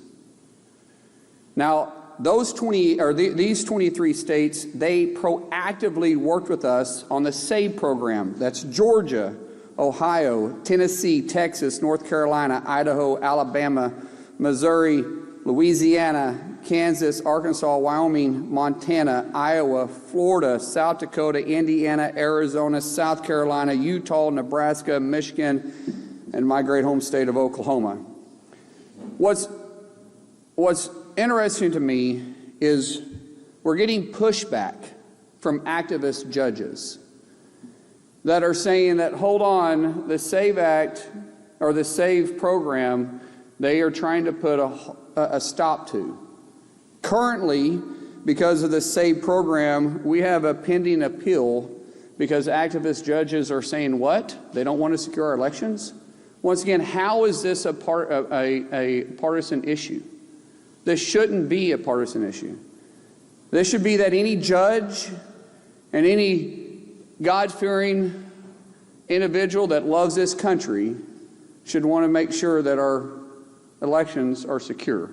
Now, these 23 states, they proactively worked with us on the SAVE program. That's Georgia, Ohio, Tennessee, Texas, North Carolina, Idaho, Alabama, Missouri, Louisiana, Kansas, Arkansas, Wyoming, Montana, Iowa, Florida, South Dakota, Indiana, Arizona, South Carolina, Utah, Nebraska, Michigan, and my great home state of Oklahoma. What's interesting to me is we're getting pushback from activist judges that are saying that, hold on, the SAVE Act or the SAVE program, they are trying to put a stop to. Currently, because of the SAVE program, we have a pending appeal because activist judges are saying what? They don't want to secure our elections? Once again, how is this a partisan issue? This shouldn't be a partisan issue. This should be that any judge and any God-fearing individual that loves this country should want to make sure that our elections are secure.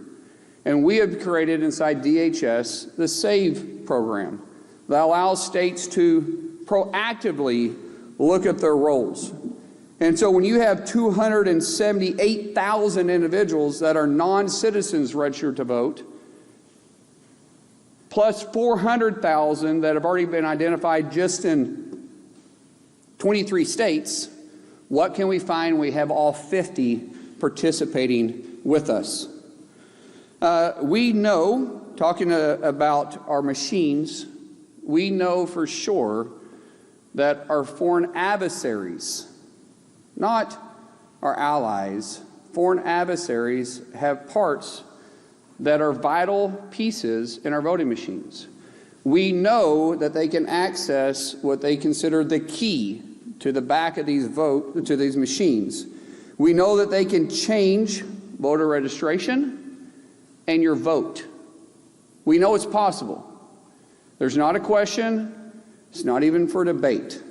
And we have created inside DHS the SAVE program that allows states to proactively look at their rolls. And so when you have 278,000 individuals that are non-citizens registered to vote, plus 400,000 that have already been identified just in 23 states, what can we find? We have all 50 participating with us. We know, talking about our machines, we know for sure that our foreign adversaries, not our allies, foreign adversaries have parts that are vital pieces in our voting machines. We know that they can access what they consider the key to the back of these machines. We know that they can change voter registration and your vote. We know it's possible. There's not a question. It's not even for debate.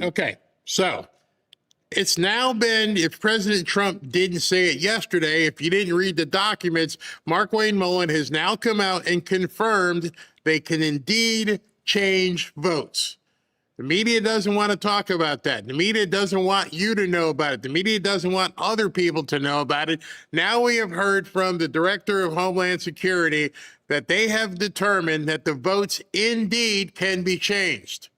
Okay, so it's now been, if President Trump didn't say it yesterday, if you didn't read the documents, Markwayne Mullin has now come out and confirmed they can indeed change votes. The media doesn't want to talk about that. The media doesn't want you to know about it. The media doesn't want other people to know about it. Now we have heard from the Director of Homeland Security that they have determined that the votes indeed can be changed.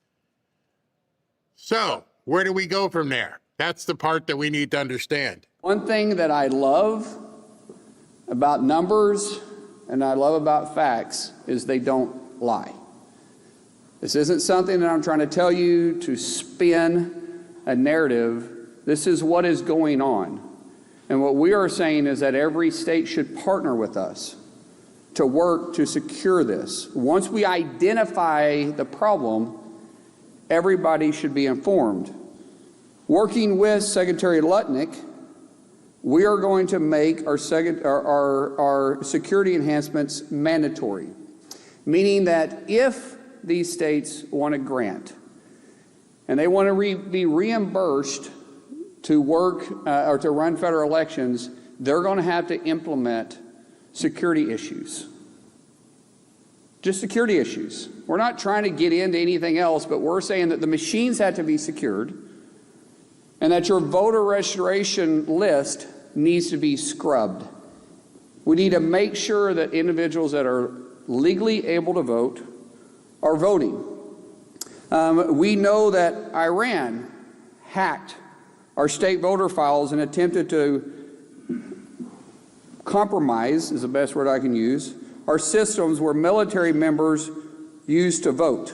So where do we go from there? That's the part that we need to understand. One thing that I love about numbers and I love about facts is they don't lie. This isn't something that I'm trying to tell you to spin a narrative. This is what is going on. And what we are saying is that every state should partner with us to work to secure this. Once we identify the problem, everybody should be informed. Working with Secretary Lutnick, we are going to make our security enhancements mandatory, meaning that if these states want a grant and they want to be reimbursed to work or to run federal elections, they're going to have to implement security issues. Just security issues. We're not trying to get into anything else, but we're saying that the machines have to be secured and that your voter registration list needs to be scrubbed. We need to make sure that individuals that are legally able to vote are voting. We know that Iran hacked our state voter files and attempted to compromise, is the best word I can use, our systems where military members used to vote.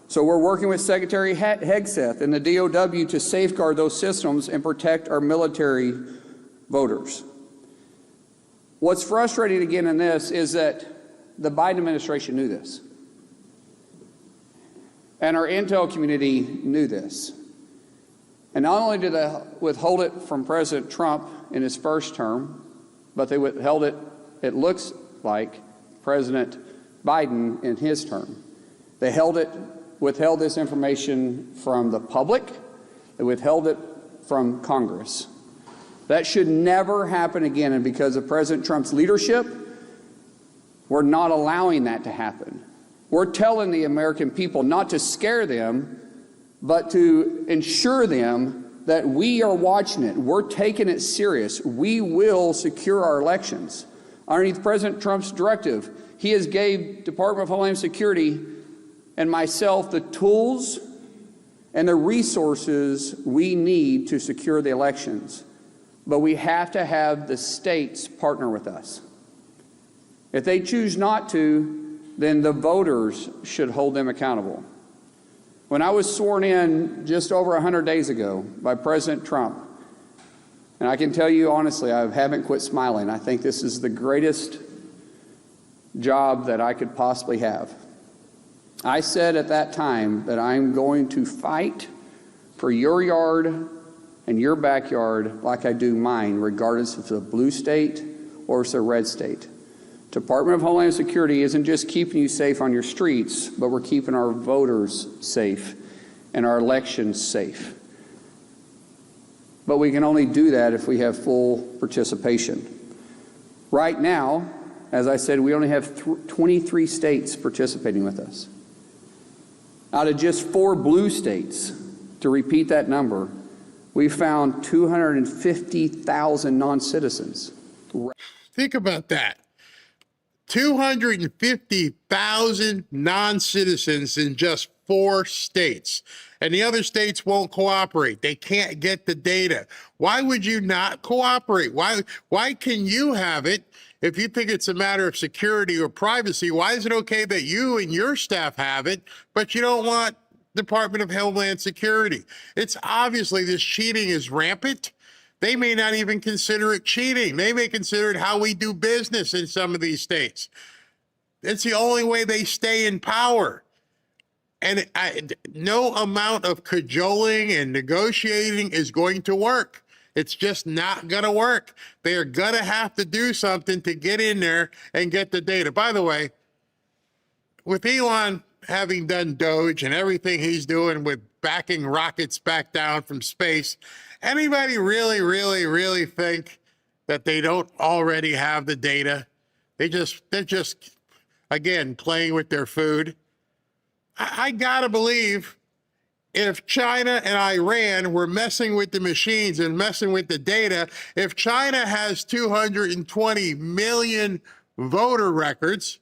So we're working with Secretary Hegseth and the DOW to safeguard those systems and protect our military voters. What's frustrating again in this is that the Biden administration knew this. And our intel community knew this. And not only did they withhold it from President Trump in his first term, but they withheld it, it looks like, President Biden in his term. They withheld this information from the public. They withheld it from Congress. That should never happen again. And because of President Trump's leadership, we're not allowing that to happen. We're telling the American people not to scare them, but to ensure them that we are watching it. We're taking it serious. We will secure our elections. Underneath President Trump's directive, he has gave Department of Homeland Security and myself the tools and the resources we need to secure the elections. But we have to have the states partner with us. If they choose not to, then the voters should hold them accountable. When I was sworn in just over 100 days ago by President Trump, and I can tell you honestly, I haven't quit smiling. I think this is the greatest job that I could possibly have. I said at that time that I'm going to fight for your yard and your backyard like I do mine, regardless if it's a blue state or it's a red state. Department of Homeland Security isn't just keeping you safe on your streets, but we're keeping our voters safe and our elections safe. But we can only do that if we have full participation. Right now, as I said, we only have 23 states participating with us. Out of just 4 blue states, to repeat that number, we found 250,000 non-citizens. Think about that. 250,000 non-citizens in just 4 states. And the other states won't cooperate. They can't get the data. Why would you not cooperate? Why can you have it if you think it's a matter of security or privacy? Why is it okay that you and your staff have it, but you don't want Department of Homeland Security? It's obviously this cheating is rampant. They may not even consider it cheating. They may consider it how we do business in some of these states. It's the only way they stay in power. And no amount of cajoling and negotiating is going to work. It's just not going to work. They're going to have to do something to get in there and get the data. By the way, with Elon having done Doge and everything he's doing with backing rockets back down from space, anybody really think that they don't already have the data? They're just, again, playing with their food. I gotta believe if China and Iran were messing with the machines and messing with the data, if China has 220 million voter records,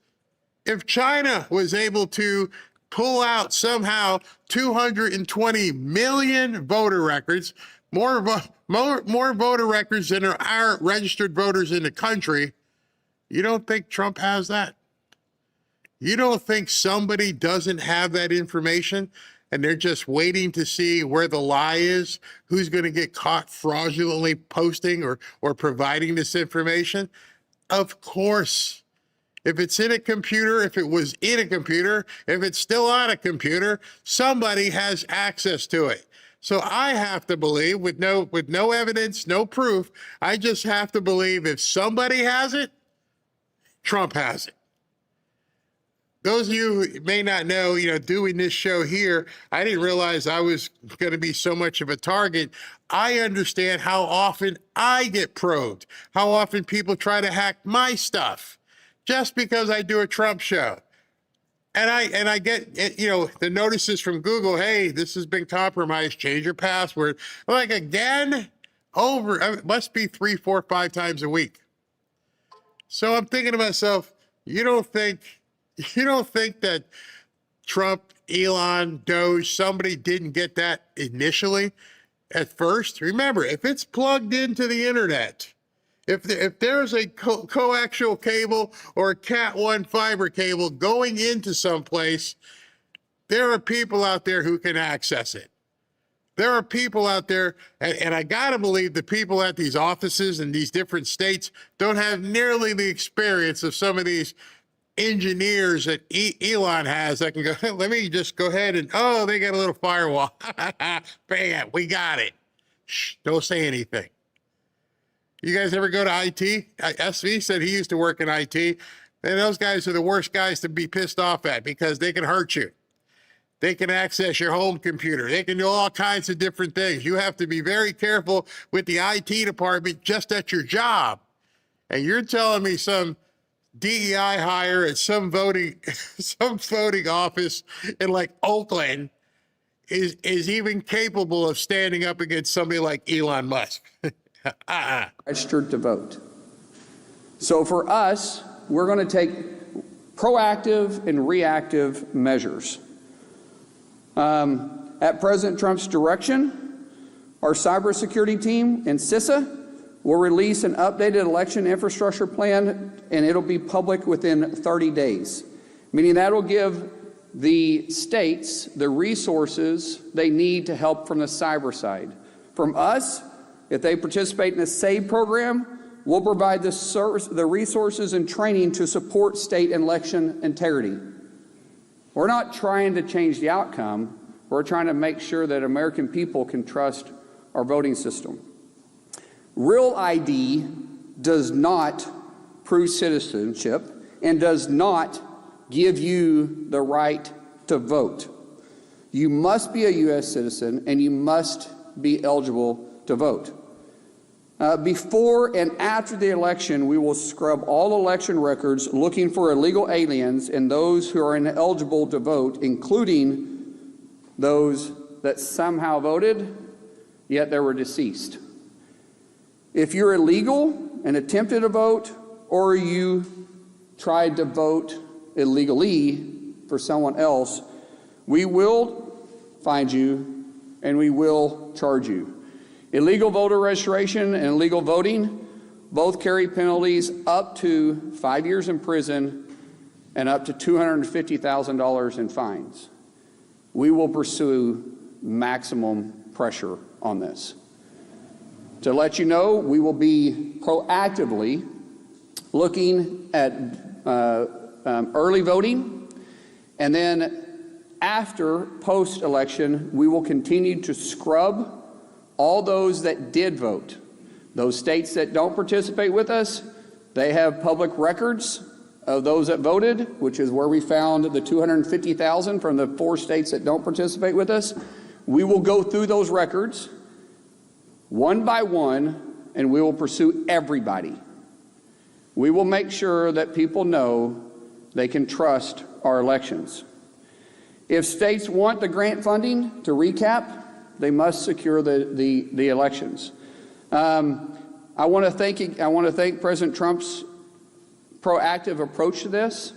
if China was able to pull out somehow 220 million voter records, more voter records than there are registered voters in the country, you don't think Trump has that? You don't think somebody doesn't have that information and they're just waiting to see where the lie is, who's going to get caught fraudulently posting or providing this information? Of course. If it's in a computer, if it was in a computer, if it's still on a computer, somebody has access to it. So I have to believe, with no evidence, no proof, I just have to believe if somebody has it, Trump has it. Those of you who may not know, doing this show here, I didn't realize I was going to be so much of a target. I understand how often I get probed, how often people try to hack my stuff just because I do a Trump show. And I get, the notices from Google, hey, this has been compromised, change your password. I'm like, again? It must be 3, 4, 5 times a week. So I'm thinking to myself, you don't think that Trump, Elon, Doge, somebody didn't get that initially at first? Remember, if it's plugged into the internet, if there's a coaxial cable or a Cat 1 fiber cable going into someplace, there are people out there who can access it. There are people out there, and I gotta believe the people at these offices in these different states don't have nearly the experience of some of these engineers that Elon has that can go, let me just go ahead and, they got a little firewall. Bam, we got it. Shh, don't say anything. You guys ever go to IT? SV said he used to work in IT. And those guys are the worst guys to be pissed off at because they can hurt you. They can access your home computer. They can do all kinds of different things. You have to be very careful with the IT department just at your job. And you're telling me some DEI hire at some voting office in like Oakland is even capable of standing up against somebody like Elon Musk. Registered to vote. So for us, we're going to take proactive and reactive measures. At President Trump's direction, our cybersecurity team and CISA will release an updated election infrastructure plan, and it'll be public within 30 days, meaning that'll give the states the resources they need to help from the cyber side. From us, if they participate in the SAVE program, we'll provide the resources and training to support state election integrity. We're not trying to change the outcome. We're trying to make sure that American people can trust our voting system. Real ID does not prove citizenship and does not give you the right to vote. You must be a U.S. citizen and you must be eligible to vote. Before and after the election, we will scrub all election records looking for illegal aliens and those who are ineligible to vote, including those that somehow voted, yet they were deceased. If you're illegal and attempted to vote, or you tried to vote illegally for someone else, we will find you and we will charge you. Illegal voter registration and illegal voting both carry penalties up to 5 years in prison and up to $250,000 in fines. We will pursue maximum pressure on this. To let you know, we will be proactively looking at early voting, and then after post-election, we will continue to scrub all those that did vote. Those states that don't participate with us, they have public records of those that voted, which is where we found the 250,000 from the 4 states that don't participate with us. We will go through those records one by one, and we will pursue everybody. We will make sure that people know they can trust our elections. If states want the grant funding, to recap, they must secure the elections. I want to thank President Trump's proactive approach to this.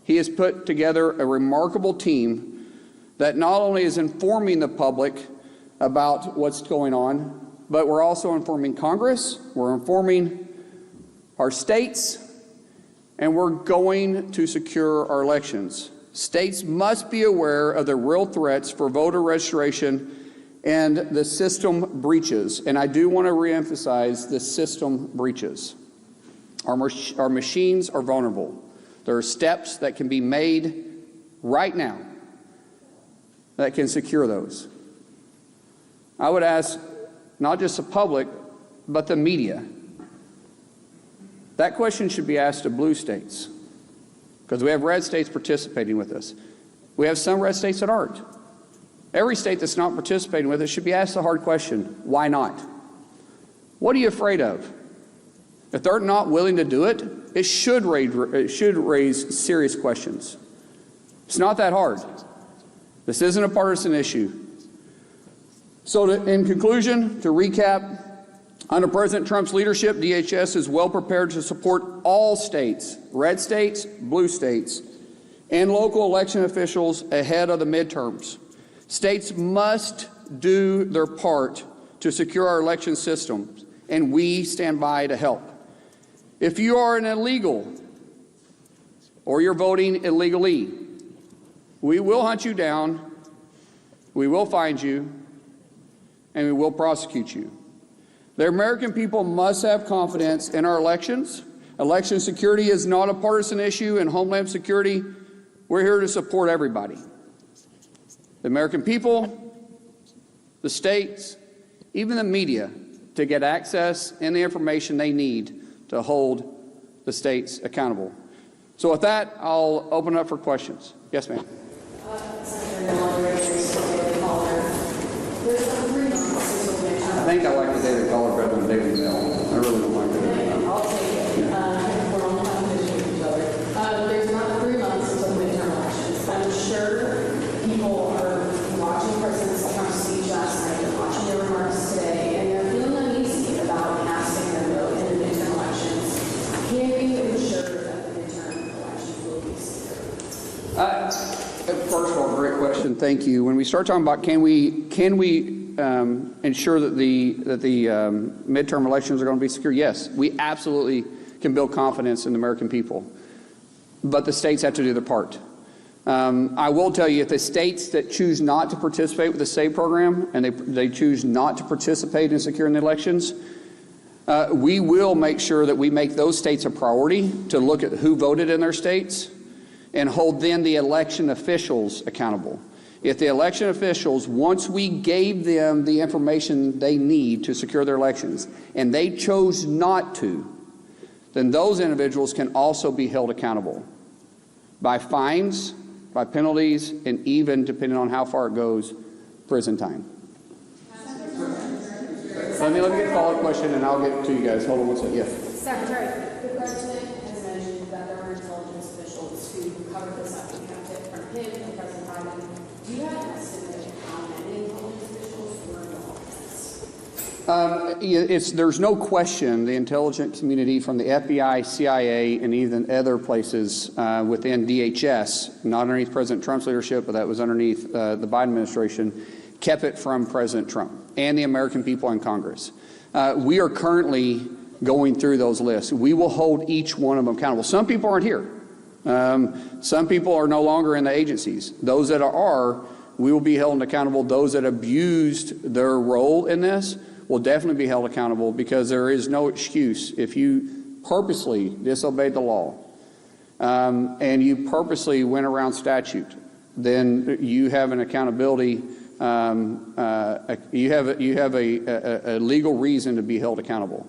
He has put together a remarkable team that not only is informing the public about what's going on, but we're also informing Congress, we're informing our states, and we're going to secure our elections. States must be aware of the real threats for voter registration and the system breaches. And I do want to reemphasize the system breaches. Our machines are vulnerable. There are steps that can be made right now that can secure those. I would ask not just the public, but the media. That question should be asked of blue states, because we have red states participating with us. We have some red states that aren't. Every state that's not participating with us should be asked the hard question, why not? What are you afraid of? If they're not willing to do it, it should raise serious questions. It's not that hard. This isn't a partisan issue. So in conclusion, to recap, under President Trump's leadership, DHS is well prepared to support all states, red states, blue states, and local election officials ahead of the midterms. States must do their part to secure our election systems, and we stand by to help. If you are an illegal or you're voting illegally, we will hunt you down, we will find you, and we will prosecute you. The American people must have confidence in our elections. Election security is not a partisan issue, and Homeland Security, we're here to support everybody. The American people, the states, even the media, to get access and the information they need to hold the states accountable. So with that, I'll open up for questions. Yes, ma'am. I think I like the Daily Caller better than Daily Mail. I really don't like it. I'll take it. We're on competition with each other. There's not 3 months until the midterm elections. I'm sure people are watching President Trump's speech last night, they're watching their remarks today, and they're feeling uneasy about casting their vote in the midterm elections. Can we ensure that the midterm elections will be secure? First of all, great question. Thank you. When we start talking about can we ensure that the midterm elections are going to be secure? Yes, we absolutely can build confidence in the American people, but the states have to do their part. I will tell you, if the states that choose not to participate with the SAVE program and they choose not to participate in securing the elections, we will make sure that we make those states a priority to look at who voted in their states and hold then the election officials accountable. If the election officials, once we gave them the information they need to secure their elections, and they chose not to, then those individuals can also be held accountable by fines, by penalties, and even, depending on how far it goes, prison time. Let me get a follow-up question, and I'll get to you guys. Hold on one second. Yes. Secretary, the President has mentioned that there were intelligence officials who covered this up and kept it from him and President Biden. Do you have an estimate of how many intelligence officials were involved in this? There's no question the intelligence community from the FBI, CIA, and even other places within DHS, not underneath President Trump's leadership, but that was underneath the Biden administration, kept it from President Trump and the American people in Congress. We are currently going through those lists. We will hold each one of them accountable. Some people aren't here. Some people are no longer in the agencies. Those that are, we will be held accountable. Those that abused their role in this will definitely be held accountable, because there is no excuse. If you purposely disobeyed the law and you purposely went around statute, then you have an accountability. You have a legal reason to be held accountable.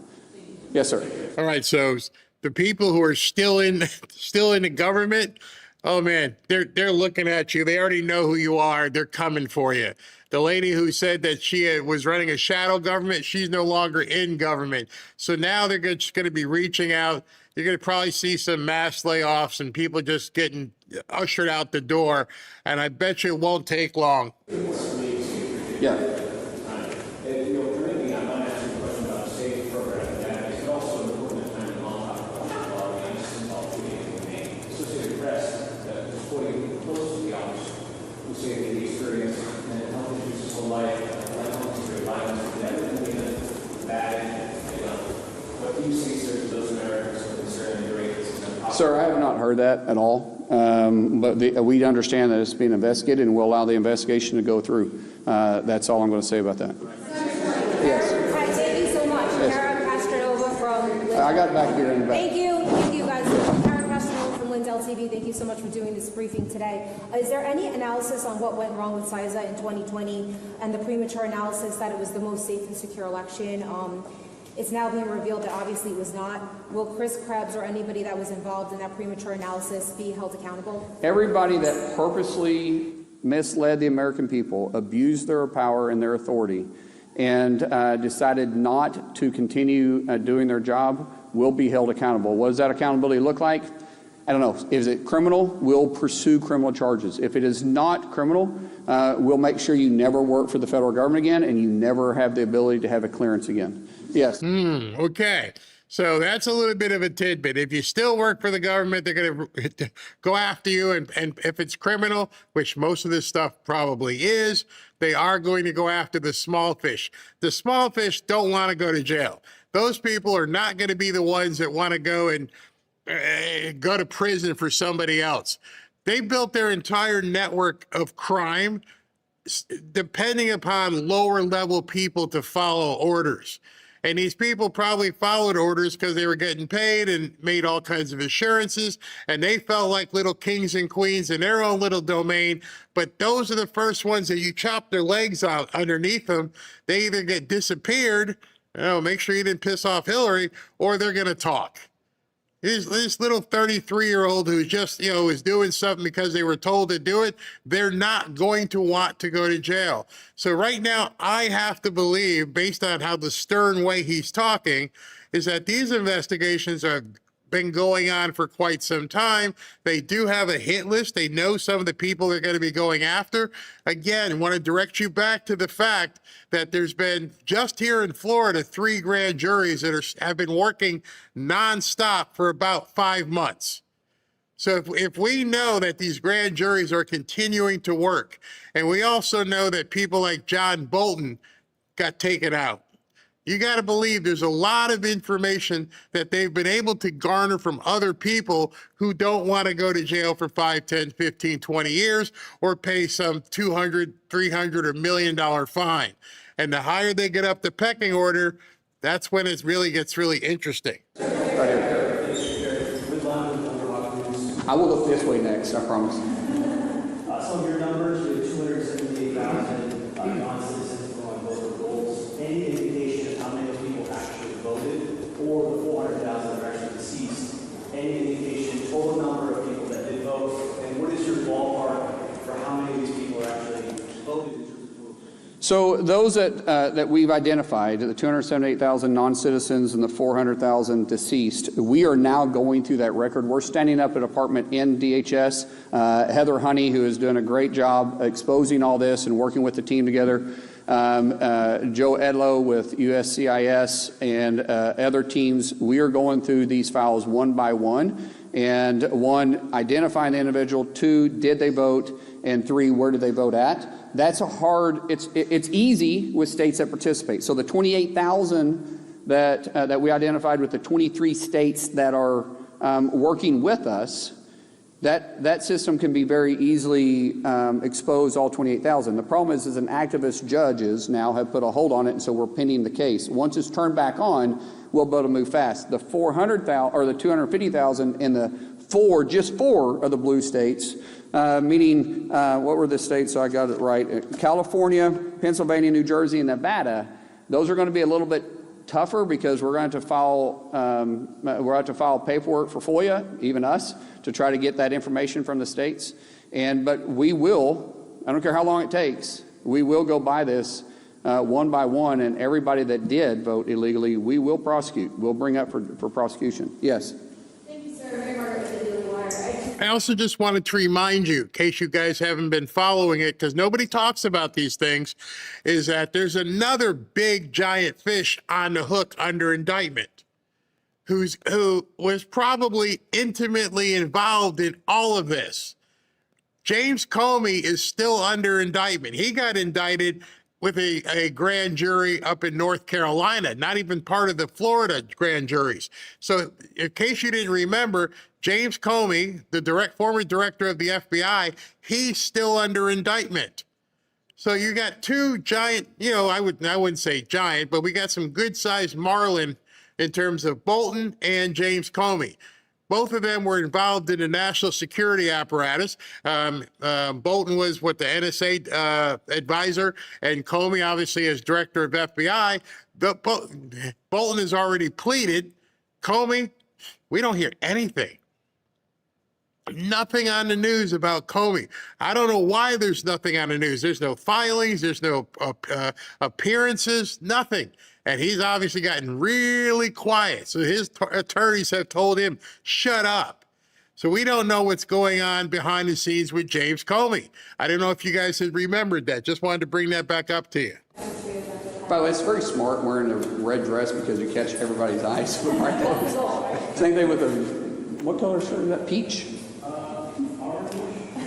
Yes, sir. All right. So the people who are still in the government, oh man, they're looking at you. They already know who you are. They're coming for you. The lady who said that she was running a shadow government, she's no longer in government. So now they're just going to be reaching out. You're going to probably see some mass layoffs and people just getting ushered out the door. And I bet you it won't take long. Yeah. Sir, I have not heard that at all, but we understand that it's being investigated, and we'll allow the investigation to go through. That's all I'm going to say about that. Yes. Hi, thank you so much. Yes. Kara Castronova from I got back here in the back. Thank you guys. Kara Castronova from Lindell TV. Thank you so much for doing this briefing today. Is there any analysis on what went wrong with CISA in 2020 and the premature analysis that it was the most safe and secure election? It's now being revealed that obviously it was not. Will Chris Krebs or anybody that was involved in that premature analysis be held accountable? Everybody that purposely misled the American people, abused their power and their authority, and decided not to continue doing their job will be held accountable. What does that accountability look like? I don't know. Is it criminal? We'll pursue criminal charges. If it is not criminal, we'll make sure you never work for the federal government again and you never have the ability to have a clearance again. Yes. Okay. So that's a little bit of a tidbit. If you still work for the government, they're going to go after you. And if it's criminal, which most of this stuff probably is, they are going to go after the small fish. The small fish don't want to go to jail. Those people are not going to be the ones that want to go and go to prison for somebody else. They built their entire network of crime depending upon lower level people to follow orders. And these people probably followed orders because they were getting paid and made all kinds of assurances, and they felt like little kings and queens in their own little domain. But those are the first ones that you chop their legs out underneath them. They either get disappeared, make sure you didn't piss off Hillary, or they're going to talk. This little 33-year-old who's just, is doing something because they were told to do it, they're not going to want to go to jail. So right now, I have to believe, based on how the stern way he's talking, is that these investigations have been going on for quite some time. They do have a hit list. They know some of the people they're going to be going after. Again, I want to direct you back to the fact that there's been, just here in Florida, 3 grand juries that have been working nonstop for about 5 months. So if we know that these grand juries are continuing to work, and we also know that people like John Bolton got taken out, you got to believe there's a lot of information that they've been able to garner from other people who don't want to go to jail for 5, 10, 15, 20 years or pay some $200, $300, or $1 million fine. And the higher they get up the pecking order, that's when it really gets really interesting. Right here. I will look this way next, I promise. Some of your numbers, you have 278,000 non-citizens going voter rolls. Any indication of how many of people actually voted, or the 400,000 that are actually deceased? Any indication, total number of people that did vote, and what is your ballpark for how many of these people are actually voted? So those that we've identified, the 278,000 non-citizens and the 400,000 deceased, we are now going through that record. We're standing up a department in DHS. Heather Honey, who is doing a great job exposing all this and working with the team together. Joe Edlow with USCIS and other teams. We are going through these files one by one. And 1, identifying the individual. 2, did they vote? And 3, where did they vote at? That's a hard, it's easy with states that participate. So the 28,000 that we identified with the 23 states that are working with us, that system can be very easily expose all 28,000. The problem is an activist judges now have put a hold on it, and so we're pinning the case. Once it's turned back on, we'll be able to move fast. The 400,000 or the 250,000 in the just four of the blue states, meaning what were the states? So I got it right: California, Pennsylvania, New Jersey, and Nevada. Those are going to be a little bit tougher because we're going to file paperwork for FOIA, even us, to try to get that information from the states. But we will. I don't care how long it takes. We will go by this one by one, and everybody that did vote illegally, we will prosecute. We'll bring up for prosecution. Yes. Thank you, sir. Mary Margaret, the Daily Wire. I also just wanted to remind you, in case you guys haven't been following it, because nobody talks about these things, is that there's another big giant fish on the hook under indictment who was probably intimately involved in all of this. James Comey is still under indictment. He got indicted with a grand jury up in North Carolina, not even part of the Florida grand juries. So in case you didn't remember, James Comey, the former director of the FBI, he's still under indictment. So you got two giant, I wouldn't say giant, but we got some good-sized marlin in terms of Bolton and James Comey. Both of them were involved in the national security apparatus. Bolton was the NSA advisor, and Comey obviously as director of FBI. Bolton has already pleaded. Comey, we don't hear anything. Nothing on the news about Comey. I don't know why there's nothing on the news. There's no filings, there's no appearances, nothing. And he's obviously gotten really quiet. So his attorneys have told him, shut up. So we don't know what's going on behind the scenes with James Comey. I don't know if you guys had remembered that. Just wanted to bring that back up to you. By the way, it's very smart wearing a red dress because you catch everybody's eyes right there. Same thing with what color shirt is that? Peach?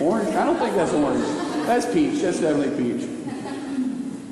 Orange? I don't think that's orange. That's peach. That's definitely peach.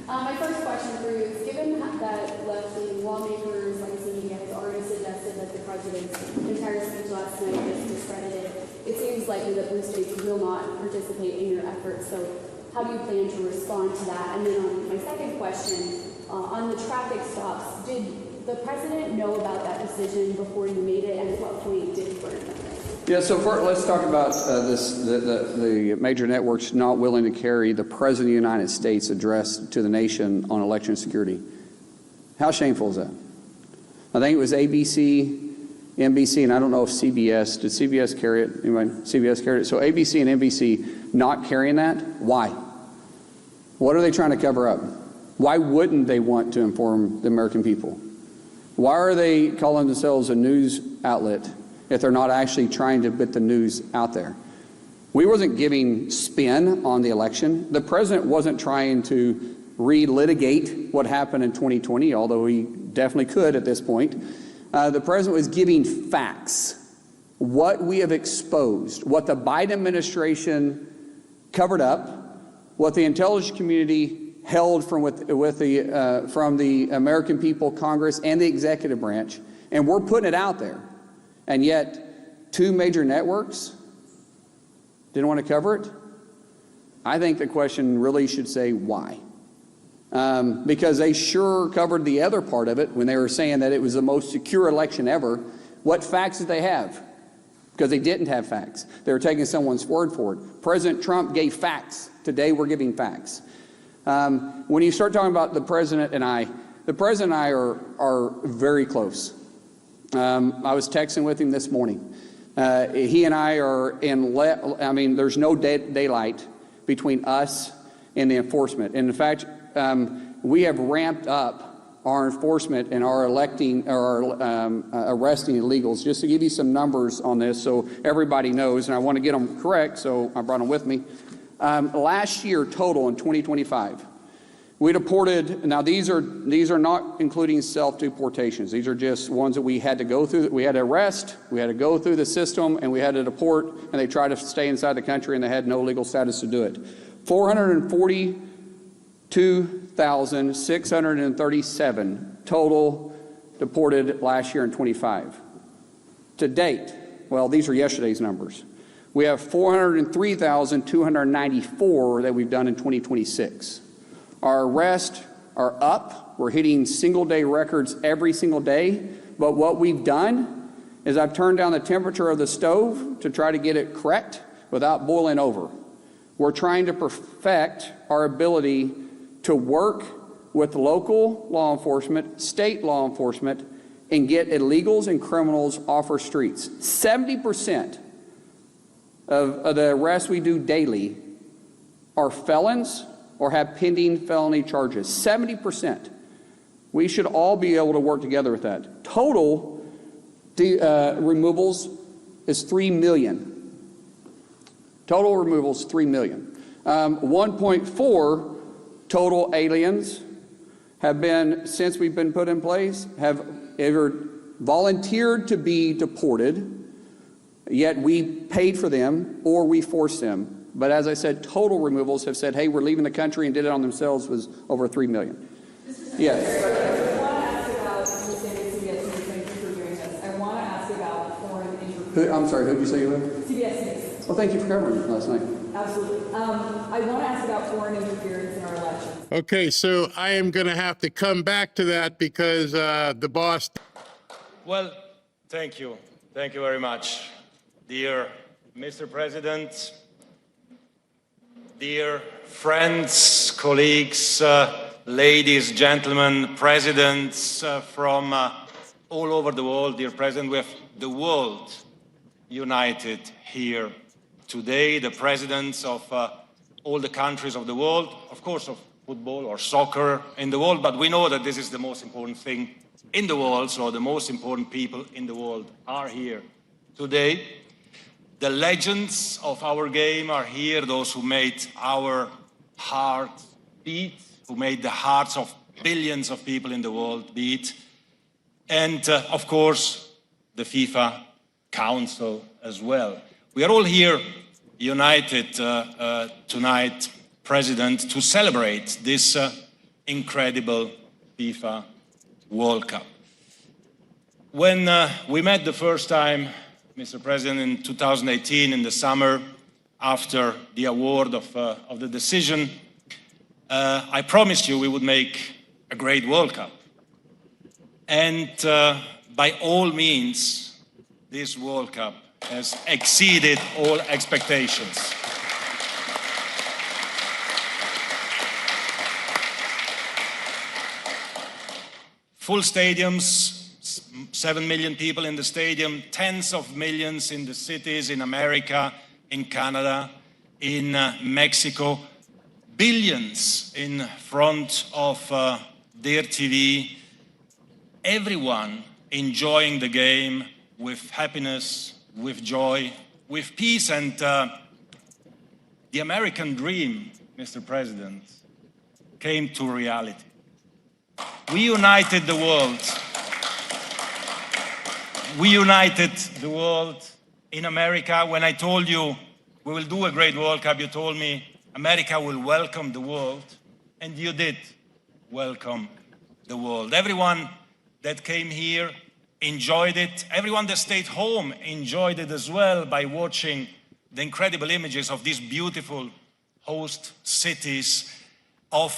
My first question for you is, given that left-wing lawmakers like the media has already suggested that the president's entire speech last night is discredited, it seems likely that blue states will not participate in your efforts. So how do you plan to respond to that? And then on my second question, on the traffic stops, did the president know about that decision before you made it, and at what point did he learn about it? Yeah, so let's talk about the major networks not willing to carry the President of the United States address to the nation on election security. How shameful is that? I think it was ABC, NBC, and I don't know if CBS. Did CBS carry it? Anybody? CBS carried it. So ABC and NBC not carrying that? Why? What are they trying to cover up? Why wouldn't they want to inform the American people? Why are they calling themselves a news outlet if they're not actually trying to put the news out there? We wasn't giving spin on the election. The president wasn't trying to relitigate what happened in 2020, although he definitely could at this point. The president was giving facts, what we have exposed, what the Biden administration covered up, what the intelligence community held from the American people, Congress, and the executive branch, and we're putting it out there. And yet, two major networks didn't want to cover it? I think the question really should say why. Because they sure covered the other part of it when they were saying that it was the most secure election ever. What facts did they have? Because they didn't have facts. They were taking someone's word for it. President Trump gave facts. Today we're giving facts. When you start talking about the president and I are very close. I was texting with him this morning. He and I are there's no daylight between us and the enforcement. And in fact, we have ramped up our enforcement and our arresting illegals. Just to give you some numbers on this so everybody knows, and I want to get them correct, so I brought them with me. Last year total in 2025, we deported, now these are not including self-deportations. These are just ones that we had to go through. We had to arrest, we had to go through the system, and we had to deport, and they tried to stay inside the country, and they had no legal status to do it. 442,637 total deported last year in 25. To date, well, these are yesterday's numbers. We have 403,294 that we've done in 2026. Our arrests are up. We're hitting single-day records every single day. But what we've done is I've turned down the temperature of the stove to try to get it correct without boiling over. We're trying to perfect our ability to work with local law enforcement, state law enforcement, and get illegals and criminals off our streets. 70% of the arrests we do daily are felons or have pending felony charges. 70%. We should all be able to work together with that. Total removals is 3 million. Total removals, 3 million. 1.4 total aliens have been, since we've been put in place, have either volunteered to be deported, yet we paid for them, or we forced them. But as I said, total removals have said, hey, we're leaving the country and did it on themselves was over 3 million. Yes. I want to ask about, thank you for doing this. I want to ask about foreign interference. I'm sorry, who did you say you with? CBS News. Well, thank you for covering it last night. Absolutely. I want to ask about foreign interference in our elections. Okay, so I am going to have to come back to that because the boss. Well, thank you. Thank you very much. Dear Mr. President, dear friends, colleagues, ladies, gentlemen, presidents from all over the world, dear President, we have the world united here today, the presidents of all the countries of the world, of course, of football or soccer in the world, but we know that this is the most important thing in the world, so the most important people in the world are here today. The legends of our game are here, those who made our hearts beat, who made the hearts of billions of people in the world beat, and of course, the FIFA Council as well. We are all here united tonight, President, to celebrate this incredible FIFA World Cup. When we met the first time, Mr. President, in 2018, in the summer, after the award of the decision, I promised you we would make a great World Cup. And by all means, this World Cup has exceeded all expectations. Full stadiums, 7 million people in the stadium, tens of millions in the cities in America, in Canada, in Mexico, billions in front of their TV, everyone enjoying the game with happiness, with joy, with peace, and the American dream, Mr. President, came to reality. We united the world. We united the world in America. When I told you we will do a great World Cup, you told me America will welcome the world, and you did welcome the world. Everyone that came here enjoyed it. Everyone that stayed home enjoyed it as well by watching the incredible images of these beautiful host cities, of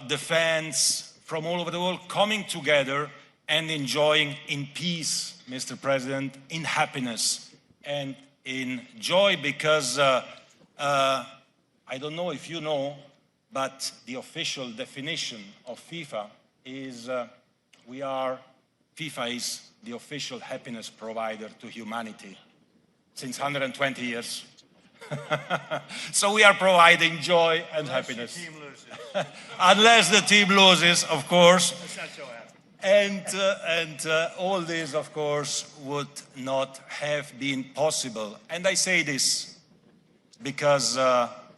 the fans from all over the world coming together and enjoying in peace, Mr. President, in happiness and in joy, because I don't know if you know, but the official definition of FIFA is FIFA is the official happiness provider to humanity since 120 years. So we are providing joy and happiness. Unless the team loses, of course. And all this, of course, would not have been possible. And I say this because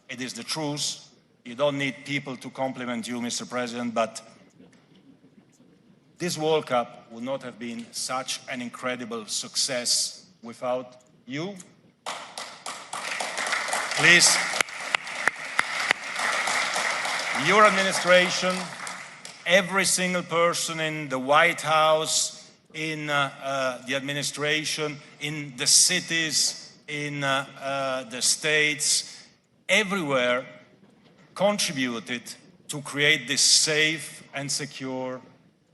it is the truth. You don't need people to compliment you, Mr. President, but this World Cup would not have been such an incredible success without you. Please, your administration, every single person in the White House, in the administration, in the cities, in the states, everywhere contributed to create this safe and secure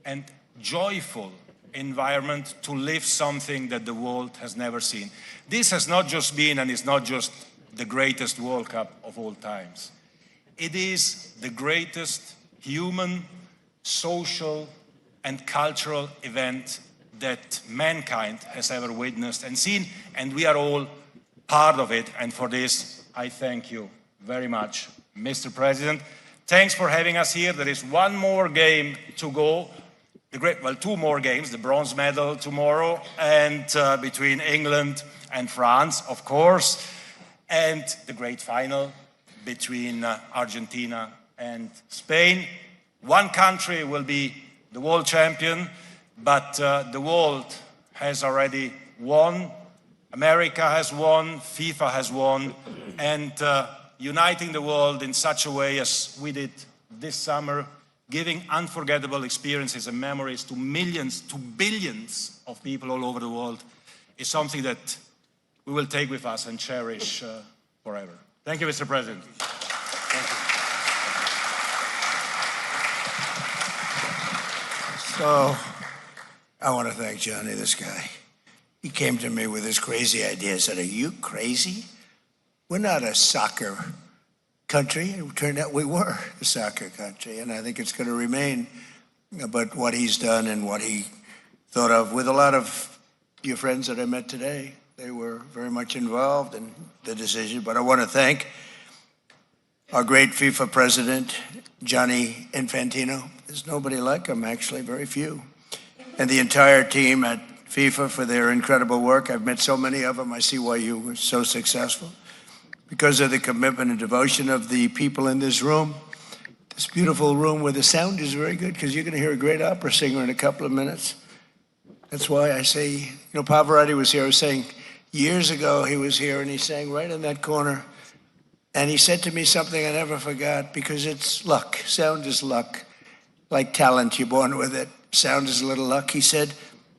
and joyful environment to live something that the world has never seen. This has not just been, and is not just the greatest World Cup of all times. It is the greatest human, social, and cultural event that mankind has ever witnessed and seen, and we are all part of it. And for this, I thank you very much, Mr. President. Thanks for having us here. There is one more game to go. Two more games, the bronze medal tomorrow, and between England and France, of course, and the great final between Argentina and Spain. One country will be the world champion, but the world has already won. America has won, FIFA has won, and uniting the world in such a way as we did this summer, giving unforgettable experiences and memories to millions, to billions of people all over the world, is something that we will take with us and cherish forever. Thank you, Mr. President. Thank you. So, I want to thank Johnny, this guy. He came to me with this crazy idea. I said, are you crazy? We're not a soccer country. It turned out we were a soccer country, and I think it's going to remain. But what he's done and what he thought of, with a lot of your friends that I met today, they were very much involved in the decision. But I want to thank our great FIFA president, Gianni Infantino. There's nobody like him, actually, very few. And the entire team at FIFA for their incredible work. I've met so many of them. I see why you were so successful. Because of the commitment and devotion of the people in this room, this beautiful room where the sound is very good, because you're going to hear a great opera singer in a couple of minutes. That's why I say, you know, Pavarotti was here. I was saying years ago he was here and he sang right in that corner. And he said to me something I never forgot, because it's luck. Sound is luck. Like talent, you're born with it. Sound is a little luck. He said,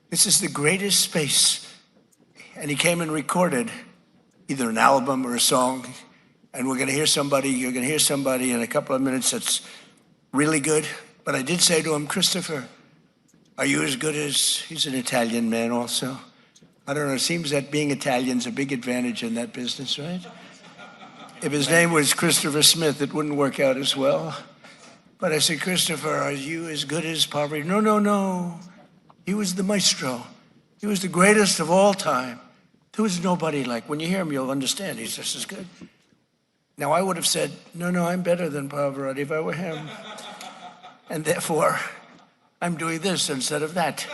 this is the greatest space. And he came and recorded either an album or a song, and we're going to hear somebody, you're going to hear somebody in a couple of minutes that's really good. But I did say to him, Christopher, are you as good as, he's an Italian man also. I don't know, it seems that being Italian's a big advantage in that business, right? If his name was Christopher Smith, it wouldn't work out as well. But I said, Christopher, are you as good as Pavarotti? No, no, no. He was the maestro. He was the greatest of all time. There was nobody like, when you hear him, you'll understand he's just as good. Now, I would have said, no, no, I'm better than Pavarotti if I were him. And therefore, I'm doing this instead of that.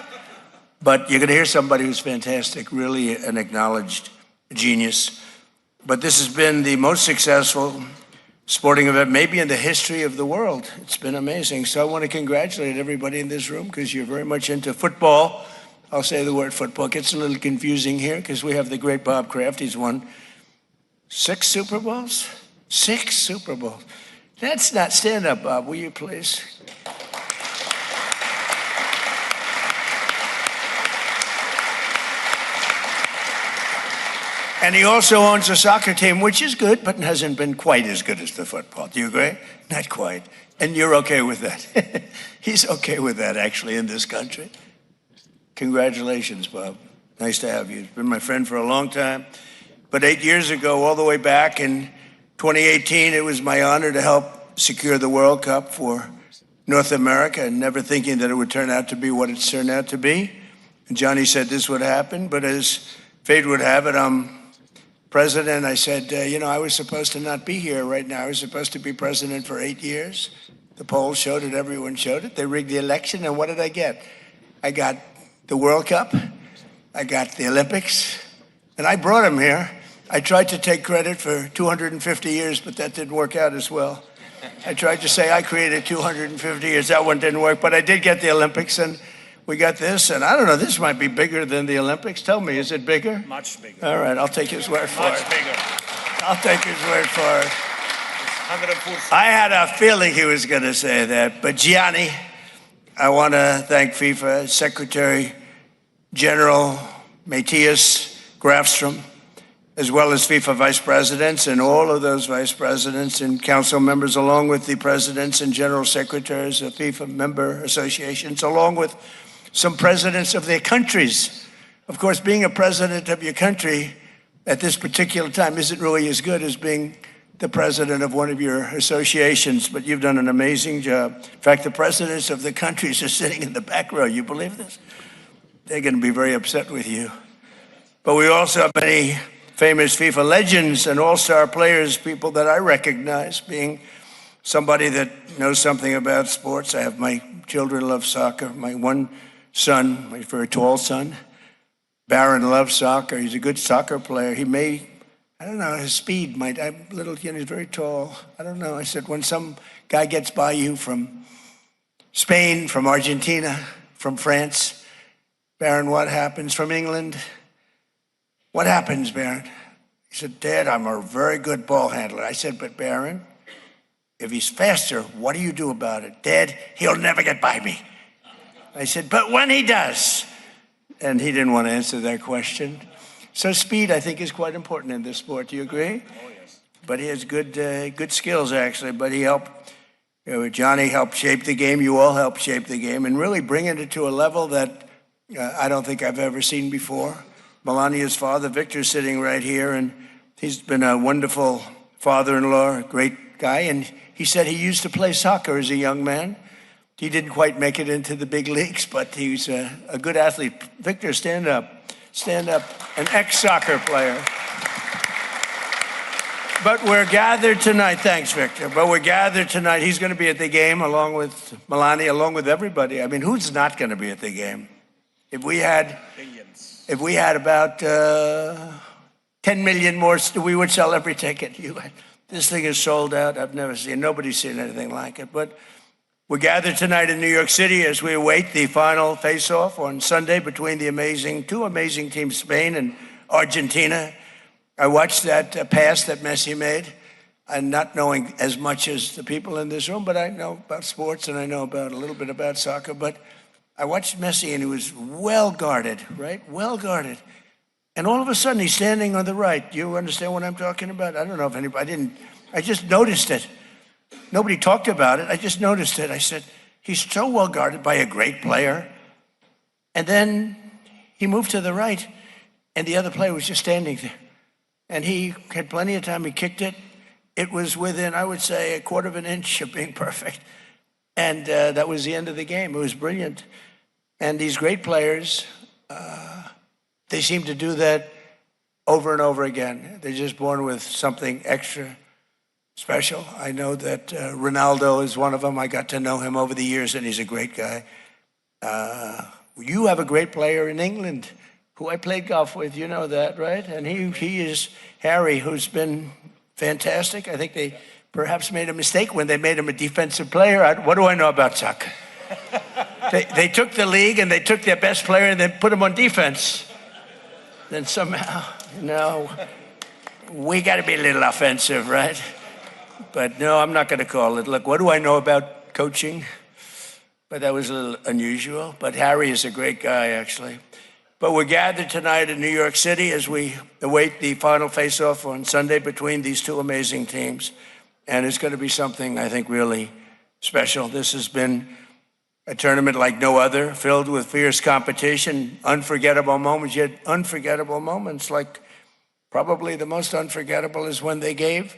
But you're going to hear somebody who's fantastic, really an acknowledged genius. But this has been the most successful sporting event maybe in the history of the world. It's been amazing. So I want to congratulate everybody in this room, because you're very much into football. I'll say the word football. It gets a little confusing here because we have the great Bob Kraft. He's won 6 Super Bowls? 6 Super Bowls. That's not, stand up, Bob, will you please? And he also owns a soccer team, which is good, but hasn't been quite as good as the football. Do you agree? Not quite. And you're okay with that. He's okay with that, actually, in this country. Congratulations, Bob. Nice to have you. You've been my friend for a long time. But 8 years ago, all the way back in 2018, it was my honor to help secure the World Cup for North America, and never thinking that it would turn out to be what it's turned out to be. And Johnny said this would happen, but as fate would have it, I'm president. I said, you know, I was supposed to not be here right now. I was supposed to be president for 8 years. The polls showed it, everyone showed it. They rigged the election, and what did I get? I got the World Cup, I got the Olympics, and I brought him here. I tried to take credit for 250 years, but that didn't work out as well. I tried to say I created 250 years. That one didn't work, but I did get the Olympics, and we got this, and I don't know, this might be bigger than the Olympics. Tell me, is it bigger? Much bigger. All right, I'll take his word for it. Much bigger. I'll take his word for it. 140. I had a feeling he was going to say that, but Gianni, I want to thank FIFA Secretary General Matthias Grafstrom, as well as FIFA vice presidents and all of those vice presidents and council members, along with the presidents and general secretaries of FIFA member associations, along with some presidents of their countries. Of course, being a president of your country at this particular time isn't really as good as being the president of one of your associations, but you've done an amazing job. In fact, the presidents of the countries are sitting in the back row. You believe this? They're going to be very upset with you. But we also have many famous FIFA legends and all-star players, people that I recognize, being somebody that knows something about sports. I have my children love soccer. My one son, my very tall son, Barron, loves soccer. He's a good soccer player. He may, I don't know, his speed might, I'm little, you know, he's very tall. I don't know. I said, when some guy gets by you from Spain, from Argentina, from France, Barron, what happens? From England, what happens, Barron? He said, Dad, I'm a very good ball handler. I said, but Barron, if he's faster, what do you do about it? Dad, he'll never get by me. I said, but when he does. And he didn't want to answer that question. So speed, I think, is quite important in this sport. Do you agree? Oh, yes. But he has good skills, actually. But he helped, Johnny helped shape the game. You all helped shape the game and really bringing it to a level that I don't think I've ever seen before. Melania's father, Victor's sitting right here, and he's been a wonderful father-in-law, a great guy. And he said he used to play soccer as a young man. He didn't quite make it into the big leagues, but he's a good athlete. Victor, stand up. Stand up. An ex-soccer player. But we're gathered tonight. Thanks, Victor. But we're gathered tonight. He's going to be at the game along with Melania, along with everybody. I mean, who's not going to be at the game? If we had about 10 million more, we would sell every ticket. This thing is sold out. I've never seen, nobody's seen anything like it. But we're gathered tonight in New York City as we await the final face-off on Sunday between the two amazing teams, Spain and Argentina. I watched that pass that Messi made, and not knowing as much as the people in this room, but I know about sports and I know about a little bit about soccer. But I watched Messi and he was well guarded, right? Well guarded. And all of a sudden he's standing on the right. You understand what I'm talking about? I don't know if anybody, I just noticed it. Nobody talked about it. I just noticed it. I said, he's so well guarded by a great player. And then he moved to the right, and the other player was just standing there. And he had plenty of time. He kicked it. It was within, I would say, a quarter of an inch of being perfect. And that was the end of the game. It was brilliant. And these great players, they seem to do that over and over again. They're just born with something extra special. I know that Ronaldo is one of them. I got to know him over the years, and he's a great guy. You have a great player in England who I played golf with. You know that, right? And he is Harry, who's been fantastic. I think they perhaps made a mistake when they made him a defensive player. What do I know about soccer? They took the league and they took their best player and they put him on defense. Then somehow, we got to be a little offensive, right? But no, I'm not going to call it. Look, what do I know about coaching? But that was a little unusual. But Harry is a great guy, actually. But we're gathered tonight in New York City as we await the final face-off on Sunday between these two amazing teams. And it's going to be something, I think, really special. This has been a tournament like no other, filled with fierce competition, unforgettable moments, yet unforgettable moments. Like probably the most unforgettable is when they gave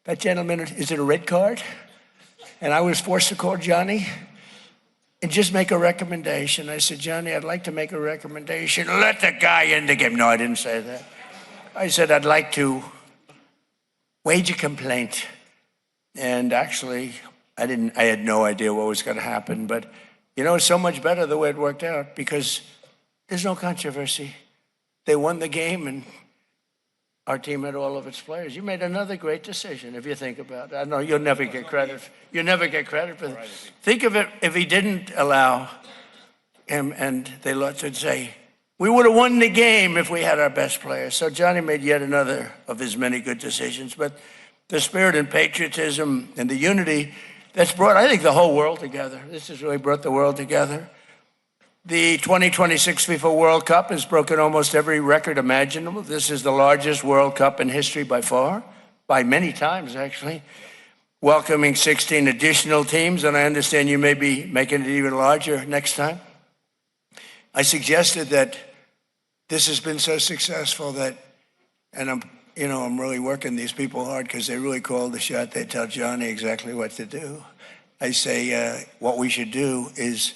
that gentleman, is it a red card? And I was forced to call Johnny and just make a recommendation. I said, Johnny, I'd like to make a recommendation. Let the guy in the game. No, I didn't say that. I said, I'd like to wage a complaint. And actually, I had no idea what was going to happen. But, it's so much better the way it worked out because there's no controversy. They won the game, and our team had all of its players. You made another great decision, if you think about it. I know you'll never get credit. You never get credit for that. Think of it if he didn't allow him, and they would say, we would have won the game if we had our best players. So Johnny made yet another of his many good decisions. But the spirit and patriotism and the unity that's brought, I think, the whole world together. This has really brought the world together. The 2026 FIFA World Cup has broken almost every record imaginable. This is the largest World Cup in history by far, by many times, actually. Welcoming 16 additional teams, and I understand you may be making it even larger next time. I suggested that this has been so successful that, and I'm really working these people hard because they really call the shot. They tell Johnny exactly what to do. I say what we should do is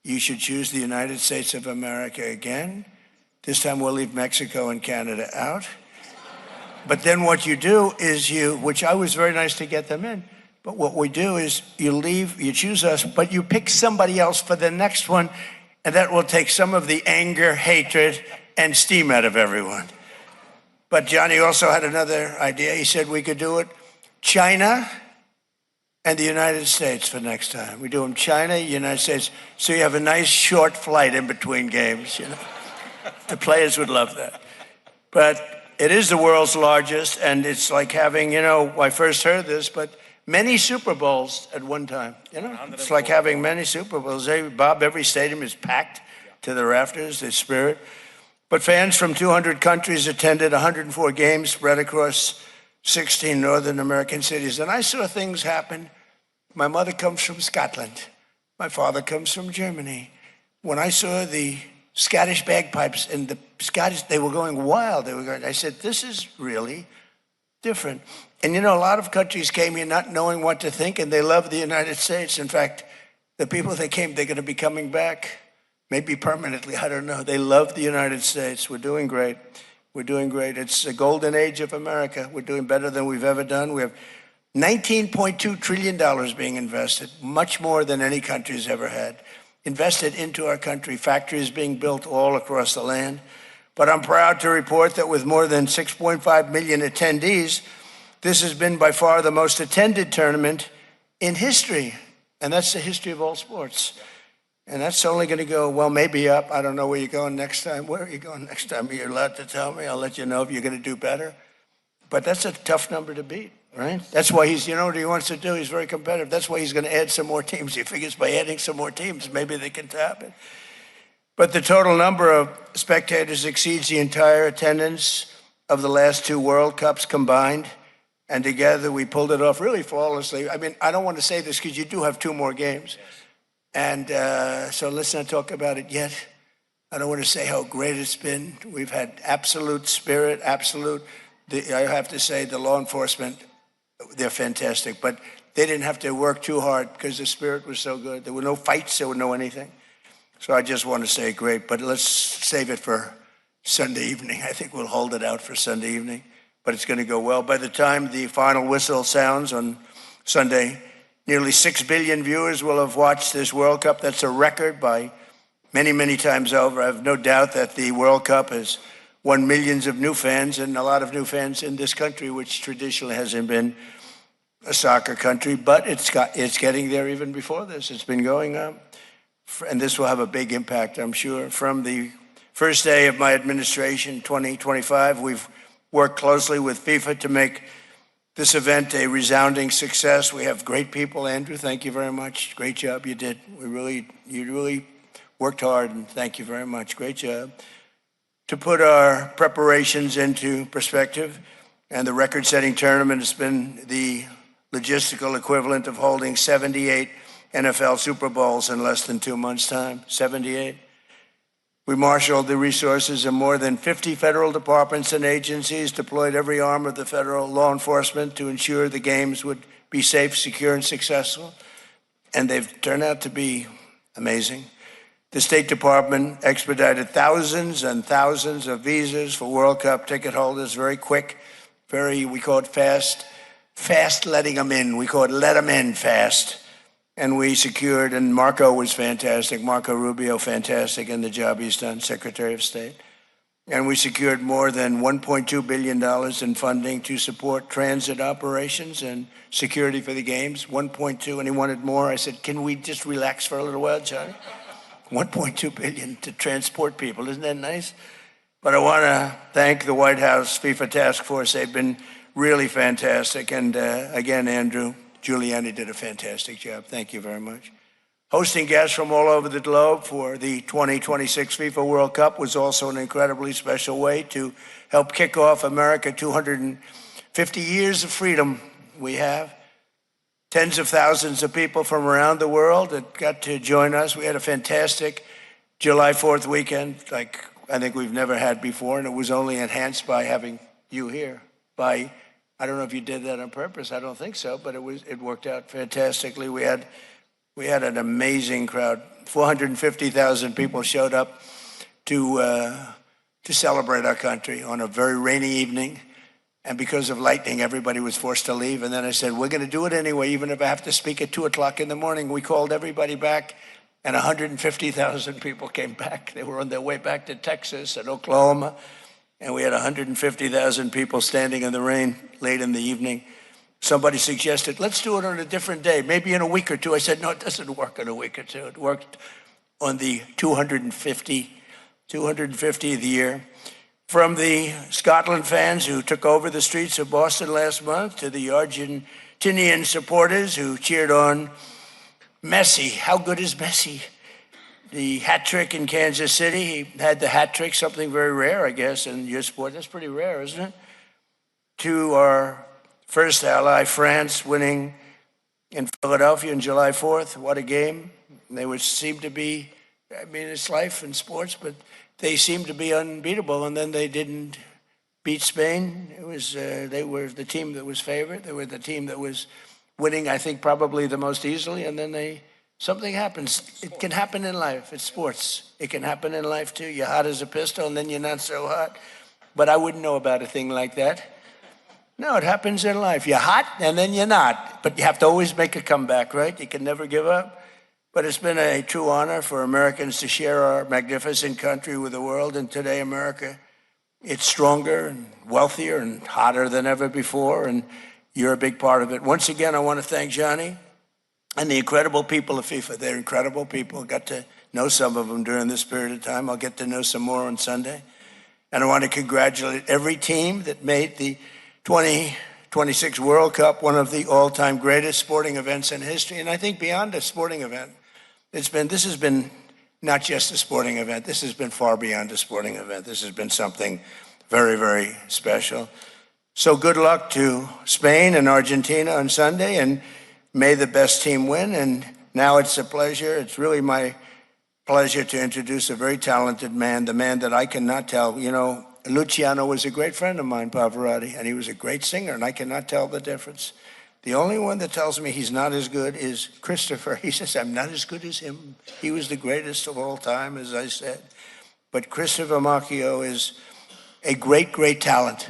you should choose the United States of America again. This time we'll leave Mexico and Canada out. But then what you do is which I was very nice to get them in, but what we do is you choose us, but you pick somebody else for the next one, and that will take some of the anger, hatred, and steam out of everyone. But Johnny also had another idea. He said we could do it China and the United States for next time. We do them China, United States, so you have a nice short flight in between games. The players would love that. But It is the world's largest, and it's like having, I first heard this, but many Super Bowls at one time. It's like having many Super Bowls. Bob, every stadium is packed to the rafters, the spirit. But fans from 200 countries attended 104 games spread across 16 Northern American cities. And I saw things happen. My mother comes from Scotland. My father comes from Germany. When I saw the Scottish bagpipes and the Scottish, they were going wild. I said, this is really different. And a lot of countries came here not knowing what to think, and they love the United States. In fact, the people that came, they're going to be coming back, maybe permanently, I don't know. They love the United States. We're doing great. We're doing great. It's a golden age of America. We're doing better than we've ever done. We have $19.2 trillion being invested, much more than any country's ever had, invested into our country, factories being built all across the land. But I'm proud to report that with more than 6.5 million attendees, this has been by far the most attended tournament in history. And that's the history of all sports. And that's only going to go, well, maybe up. I don't know where you're going next time. Where are you going next time? You're allowed to tell me. I'll let you know if you're going to do better. But that's a tough number to beat, right? That's why he's, what he wants to do? He's very competitive. That's why he's going to add some more teams. He figures by adding some more teams, maybe they can tap it. But the total number of spectators exceeds the entire attendance of the last two World Cups combined. And together we pulled it off really flawlessly. I mean, I don't want to say this because you do have two more games. And so let's not talk about it yet. I don't want to say how great it's been. We've had absolute spirit, I have to say the law enforcement, they're fantastic. But they didn't have to work too hard because the spirit was so good. There were no fights, there were no anything. So I just want to say great, but let's save it for Sunday evening. I think we'll hold it out for Sunday evening, but it's going to go well. By the time the final whistle sounds on Sunday, nearly 6 billion viewers will have watched this World Cup. That's a record by many, many times over. I have no doubt that the World Cup has won millions of new fans and a lot of new fans in this country, which traditionally hasn't been a soccer country, but it's getting there even before this. It's been going up. And this will have a big impact, I'm sure. From the first day of my administration, 2025, we've worked closely with FIFA to make this event a resounding success. We have great people. Andrew, thank you very much. Great job you did. You really worked hard, and thank you very much. Great job. To put our preparations into perspective, and the record-setting tournament has been the logistical equivalent of holding 78 NFL Super Bowls in less than 2 months' time, 78. We marshaled the resources of more than 50 federal departments and agencies, deployed every arm of the federal law enforcement to ensure the games would be safe, secure, and successful. And they've turned out to be amazing. The State Department expedited thousands and thousands of visas for World Cup ticket holders, very quick, we call it fast letting them in. We call it let them in fast. And we secured, and Marco was fantastic, Marco Rubio, fantastic in the job he's done, Secretary of State. And we secured more than $1.2 billion in funding to support transit operations and security for the games, 1.2, and he wanted more. I said, can we just relax for a little while, Johnny? 1.2 billion to transport people, isn't that nice? But I want to thank the White House FIFA Task Force. They've been really fantastic. And again, Andrew Giuliani did a fantastic job. Thank you very much. Hosting guests from all over the globe for the 2026 FIFA World Cup was also an incredibly special way to help kick off America 250 years of freedom we have. Tens of thousands of people from around the world that got to join us. We had a fantastic July 4th weekend, like I think we've never had before, and it was only enhanced by having you here. I don't know if you did that on purpose. I don't think so, but it worked out fantastically. We had an amazing crowd. 450,000 people showed up to celebrate our country on a very rainy evening. And because of lightning, everybody was forced to leave. And then I said, we're going to do it anyway, even if I have to speak at 2 o'clock in the morning. We called everybody back, and 150,000 people came back. They were on their way back to Texas and Oklahoma. And we had 150,000 people standing in the rain late in the evening. Somebody suggested, let's do it on a different day, maybe in a week or two. I said, no, it doesn't work in a week or two. It worked on the 250th year. From the Scotland fans who took over the streets of Boston last month to the Argentinian supporters who cheered on Messi. How good is Messi? The hat trick in Kansas City. He had the hat trick, something very rare, I guess, in your sport. That's pretty rare, isn't it? To our first ally, France, winning in Philadelphia on July 4th. What a game. They would seem to be, I mean, it's life in sports, but they seemed to be unbeatable, and then they didn't beat Spain. It was they were the team that was favored. They were the team that was winning, I think, probably the most easily, and then something happens. It can happen in life. It's sports. It can happen in life, too. You're hot as a pistol, and then you're not so hot. But I wouldn't know about a thing like that. No, it happens in life. You're hot, and then you're not. But you have to always make a comeback, right? You can never give up. But it's been a true honor for Americans to share our magnificent country with the world. And today, America, it's stronger and wealthier and hotter than ever before. And you're a big part of it. Once again, I want to thank Johnny and the incredible people of FIFA. They're incredible people. Got to know some of them during this period of time. I'll get to know some more on Sunday. And I want to congratulate every team that made the 2026 World Cup one of the all-time greatest sporting events in history. And I think beyond a sporting event, this has been not just a sporting event. This has been far beyond a sporting event. This has been something very, very special. So good luck to Spain and Argentina on Sunday, and may the best team win. And now it's a pleasure. It's really my pleasure to introduce a very talented man, the man that I cannot tell. You know, Luciano was a great friend of mine, Pavarotti, and he was a great singer, and I cannot tell the difference. The only one that tells me he's not as good is Christopher. He says, I'm not as good as him. He was the greatest of all time, as I said. But Christopher Macchio is a great, great talent,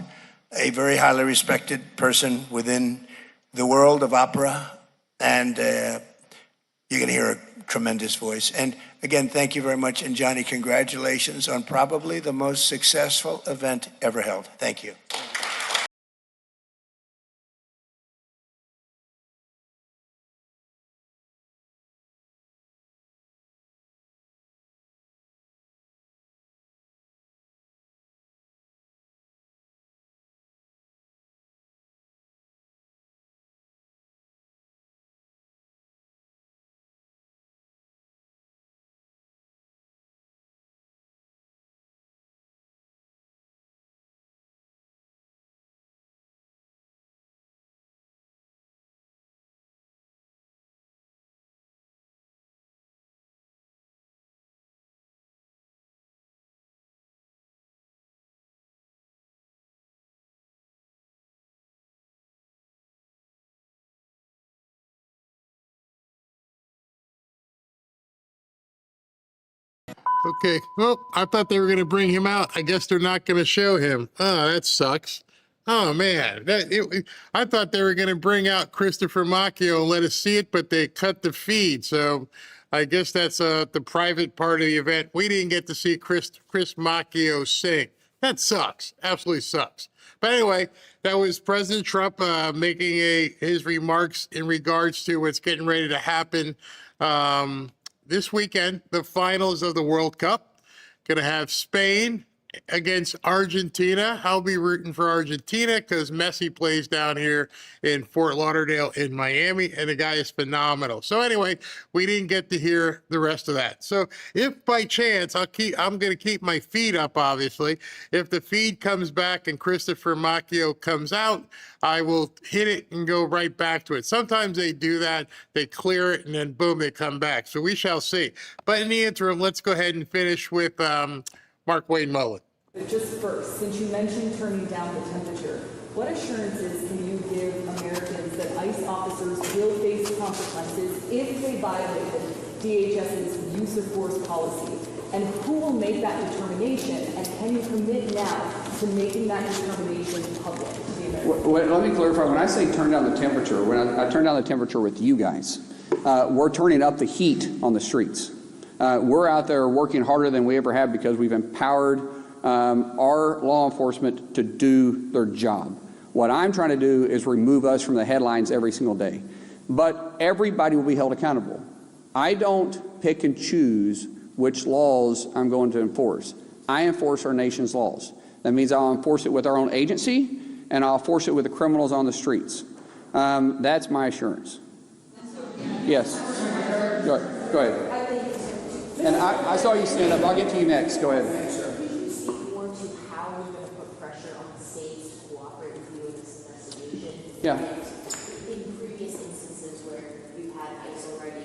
a very highly respected person within the world of opera. And you're going to hear a tremendous voice. And again, thank you very much. And Johnny, congratulations on probably the most successful event ever held. Thank you. Okay. Well, I thought they were going to bring him out. I guess they're not going to show him. Oh, that sucks. Oh, man. I thought they were going to bring out Christopher Macchio and let us see it, but they cut the feed. So I guess that's the private part of the event. We didn't get to see Chris Macchio sing. That sucks. Absolutely sucks. But anyway, that was President Trump making his remarks in regards to what's getting ready to happen this weekend, the finals of the World Cup. Going to have Spain against Argentina. I'll be rooting for Argentina because Messi plays down here in Fort Lauderdale in Miami, and the guy is phenomenal. So anyway, we didn't get to hear the rest of that. So if by chance, I'm going to keep my feed up, obviously. If the feed comes back and Christopher Macchio comes out, I will hit it and go right back to it. Sometimes they do that. They clear it, and then boom, they come back. So we shall see. But in the interim, let's go ahead and finish with Mark Wayne Mullen. Just first, since you mentioned turning down the temperature, what assurances can you give Americans that ICE officers will face consequences if they violate the DHS's use of force policy? And who will make that determination? And can you commit now to making that determination public to the Americans? Well, let me clarify. When I say turn down the temperature, when I turn down the temperature with you guys, we're turning up the heat on the streets. We're out there working harder than we ever have because we've empowered our law enforcement to do their job. What I'm trying to do is remove us from the headlines every single day. But everybody will be held accountable. I don't pick and choose which laws I'm going to enforce. I enforce our nation's laws. That means I'll enforce it with our own agency, and I'll enforce it with the criminals on the streets. That's my assurance. Yes. Go ahead. And I saw you stand up. I'll get to you next. Go ahead. Could you speak more to how you're going to put pressure on the states to cooperate with you in this investigation? Yeah. And in previous instances where you've had ICE already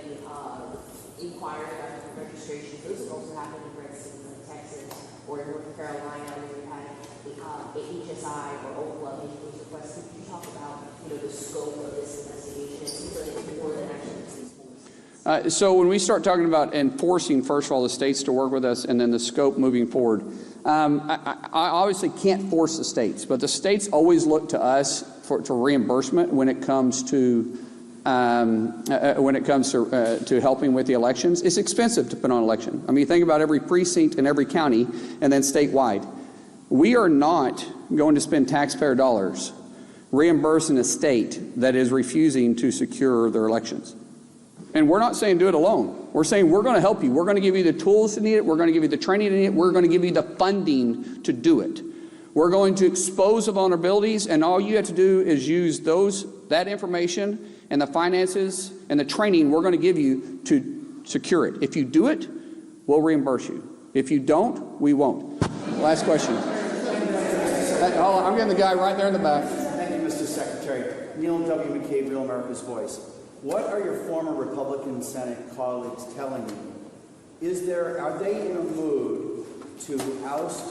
inquired about the registration, those have also happened, for instance, in Texas or in North Carolina, where you had HSI or Oklahoma making those requests. Could you talk about the scope of this investigation? It seems like it's more than actually police force. So when we start talking about enforcing, first of all, the states to work with us, and then the scope moving forward, I obviously can't force the states, but the states always look to us for reimbursement when it comes to helping with the elections. It's expensive to put on an election. I mean, think about every precinct in every county, and then statewide. We are not going to spend taxpayer dollars reimbursing a state that is refusing to secure their elections. And we're not saying do it alone. We're saying we're going to help you. We're going to give you the tools to need it. We're going to give you the training to need it. We're going to give you the funding to do it. We're going to expose the vulnerabilities, and all you have to do is use that information and the finances and the training we're going to give you to secure it. If you do it, we'll reimburse you. If you don't, we won't. Last question. I'm getting the guy right there in the back. Thank you, Mr. Secretary. Neil W. McCabe, Real America's Voice. What are your former Republican Senate colleagues telling you? Are they in a mood to oust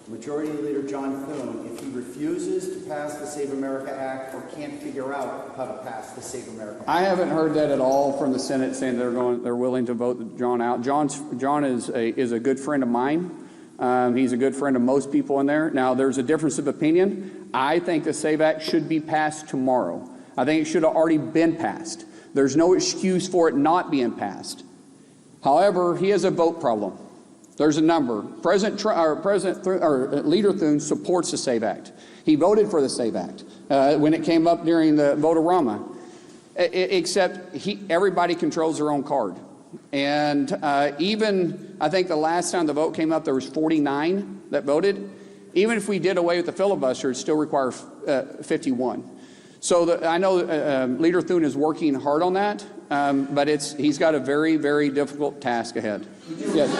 Majority Leader John Thune if he refuses to pass the Save America Act or can't figure out how to pass the Save America Act? I haven't heard that at all from the Senate saying they're willing to vote John out. John is a good friend of mine. He's a good friend of most people in there. Now, there's a difference of opinion. I think the SAVE Act should be passed tomorrow. I think it should have already been passed. There's no excuse for it not being passed. However, he has a vote problem. There's a number. Leader Thune supports the SAVE Act. He voted for the SAVE Act when it came up during the vote-a-rama. Except everybody controls their own card. And even, I think the last time the vote came up, there was 49 that voted. Even if we did away with the filibuster, it still requires 51. So I know Leader Thune is working hard on that, but he's got a very, very difficult task ahead. Yes.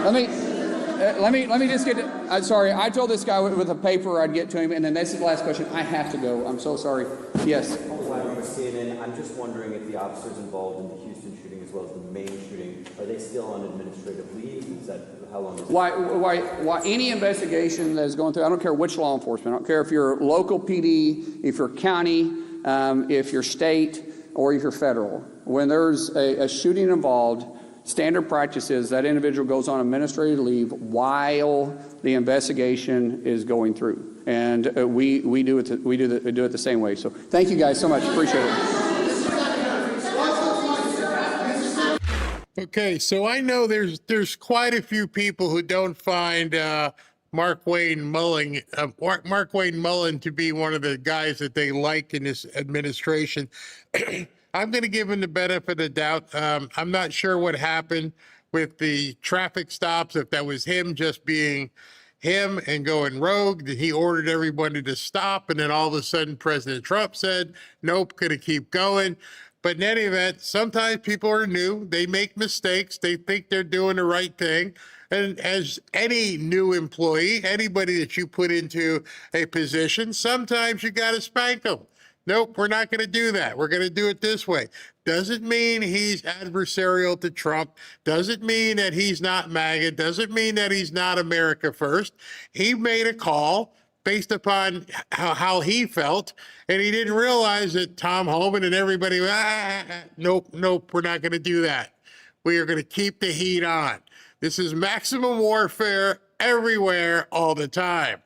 Let me just get. I'm sorry. I told this guy with a paper I'd get to him, and then this is the last question. I have to go. I'm so sorry. Yes. CNN. I'm just wondering if the officers involved in the Houston shooting as well as the Maine shooting, are they still on administrative leave? Is that how long? Why any investigation that is going through? I don't care which law enforcement. I don't care if you're local PD, if you're county, if you're state, or if you're federal. When there's a shooting involved, standard practice is that individual goes on administrative leave while the investigation is going through. And we do it the same way. So thank you guys so much. Appreciate it. Okay, so I know there's quite a few people who don't find Mark Wayne Mullen to be one of the guys that they like in this administration. I'm going to give him the benefit of the doubt. I'm not sure what happened with the traffic stops, if that was him just being him and going rogue, that he ordered everybody to stop, and then all of a sudden President Trump said, nope, gonna keep going. But in any event, sometimes people are new, they make mistakes, they think they're doing the right thing. And as any new employee, anybody that you put into a position, sometimes you gotta spank them. Nope, we're not going to do that. We're going to do it this way. Doesn't mean he's adversarial to Trump. Doesn't mean that he's not MAGA. Doesn't mean that he's not America first. He made a call based upon how he felt, and he didn't realize that Tom Homan and everybody, nope, we're not going to do that. We are going to keep the heat on. This is maximum warfare everywhere, all the time.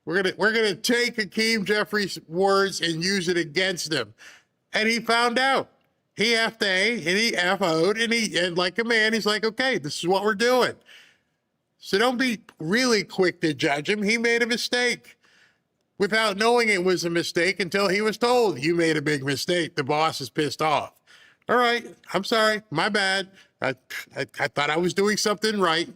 We're gonna take Hakeem Jeffries' words and use it against him. And he found out. He effed A and he FO'd, and like a man, he's like, okay, this is what we're doing. So don't be really quick to judge him. He made a mistake without knowing it was a mistake until he was told, you made a big mistake. The boss is pissed off. All right, I'm sorry, my bad. I thought I was doing something right.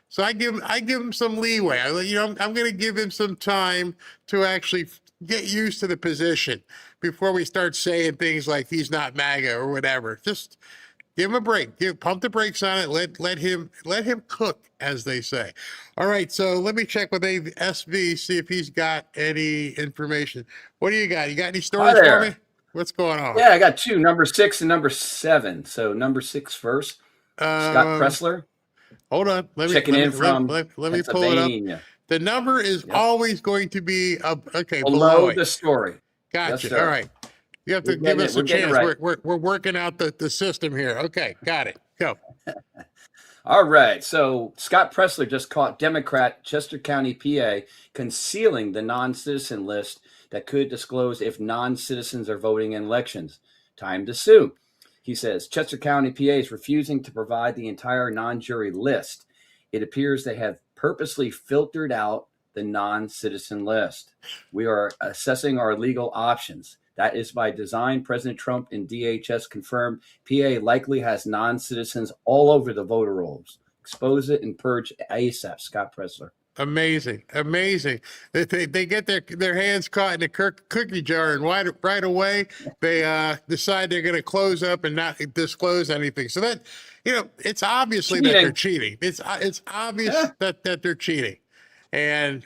So I give him some leeway. I'm going to give him some time to actually get used to the position before we start saying things like he's not MAGA or whatever. Just give him a break. Pump the brakes on it. Let him cook, as they say. All right. So let me check with SV, see if he's got any information. What do you got? You got any stories for me? What's going on? Yeah, I got two, number 6 and number 7. So number 6 first. Scott Pressler. Hold on. Let me pull it up. The number is always going to be below the story. Gotcha. Yes, all right. You have to give us a chance. Right. We're working out the system here. Okay, got it. Go. All right. So Scott Pressler just caught Democrat Chester County, PA, concealing the non-citizen list that could disclose if non-citizens are voting in elections. Time to sue. He says Chester County, PA is refusing to provide the entire non-jury list. It appears they have purposely filtered out the non-citizen list. We are assessing our legal options. That is by design. President Trump and DHS confirmed PA likely has non-citizens all over the voter rolls. Expose it and purge ASAP, Scott Pressler. Amazing. They get their hands caught in a cookie jar, and right away they decide they're going to close up and not disclose anything. So that, it's obviously that they're cheating. It's obvious that they're cheating, and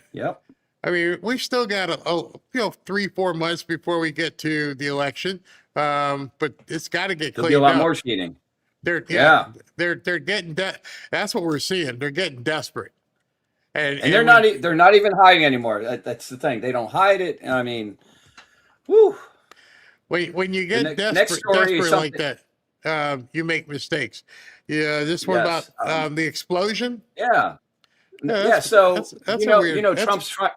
I mean, we still got 3-4 months before we get to the election, but it's got to get cleaned up. There'll be a lot more cheating. They're getting that's what we're seeing. They're getting desperate. And they're not even hiding anymore. That's the thing. They don't hide it. I mean, whew. When you get desperate like that, you make mistakes. Yeah, this one about the explosion. Yeah. So that's Trump's trying.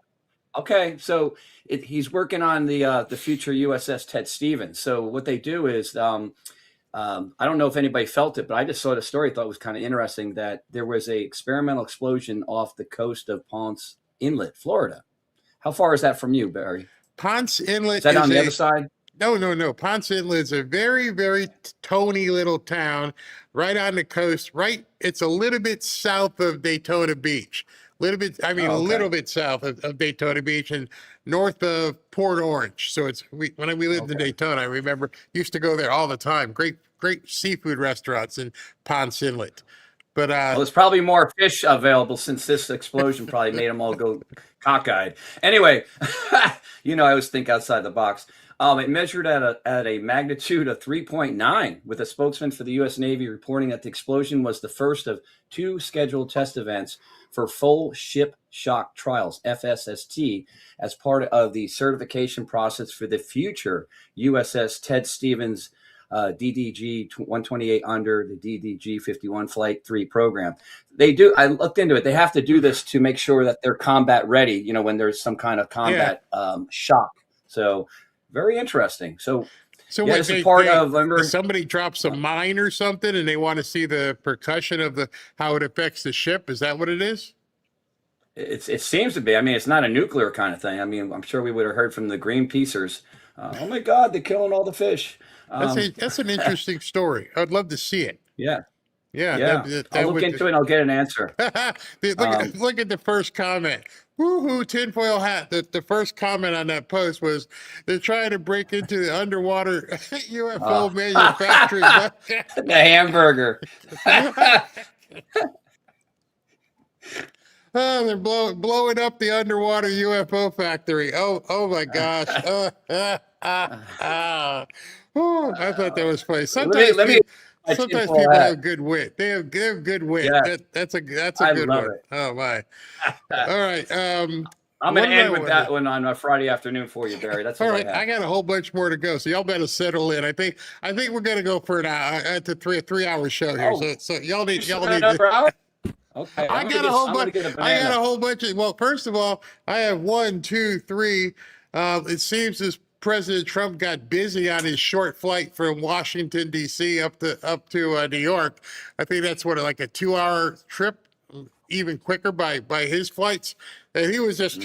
Okay, so he's working on the future USS Ted Stevens. So what they do is. I don't know if anybody felt it, but I just saw the story. I thought it was kind of interesting that there was a experimental explosion off the coast of Ponce Inlet, Florida. How far is that from you, Barry? Ponce Inlet is that on the other side? No. Ponce Inlet is a very, very tony little town right on the coast. Right, it's a little bit south of Daytona Beach. A little bit south of Daytona Beach and north of Port Orange. So when we lived in Daytona, I remember used to go there all the time. Great seafood restaurants in Ponce Inlet. But there's probably more fish available since this explosion probably made them all go cockeyed. Anyway, I always think outside the box. It measured at a magnitude of 3.9, with a spokesman for the U.S. Navy reporting that the explosion was the first of 2 scheduled test events for full ship shock trials, FSST, as part of the certification process for the future USS Ted Stevens DDG 128 under the DDG 51 Flight 3 program. I looked into it. They have to do this to make sure that they're combat ready, when there's some kind of combat shock. So very interesting. So this is part of. Remember, somebody drops a mine or something, and they want to see the percussion of how it affects the ship. Is that what it is? It seems to be. I mean, it's not a nuclear kind of thing. I mean, I'm sure we would have heard from the Greenpeacers. Oh my God, they're killing all the fish. That's an interesting story. I'd love to see it. Yeah. I'll look into it and I'll get an answer. Look at the first comment. Woohoo, tinfoil hat. The first comment on that post was they're trying to break into the underwater UFO manufacturing. The hamburger. Oh, they're blowing up the underwater UFO factory. Oh my gosh. I thought that was funny. Sometimes people have good wit. They have good wit. Yeah. That's a good one. It. Oh my. All right. I'm going to end with that one on a Friday afternoon for you, Barry. That's all right. I got a whole bunch more to go, so y'all better settle in. I think we're going to go for an hour. It's a 3-hour show here. So y'all need. Okay. I got a whole bunch of. Well, first of all, I have 1, 2, 3. It seems this President Trump got busy on his short flight from Washington D.C. up to New York. I think that's like a 2-hour trip, even quicker by his flights. And he was just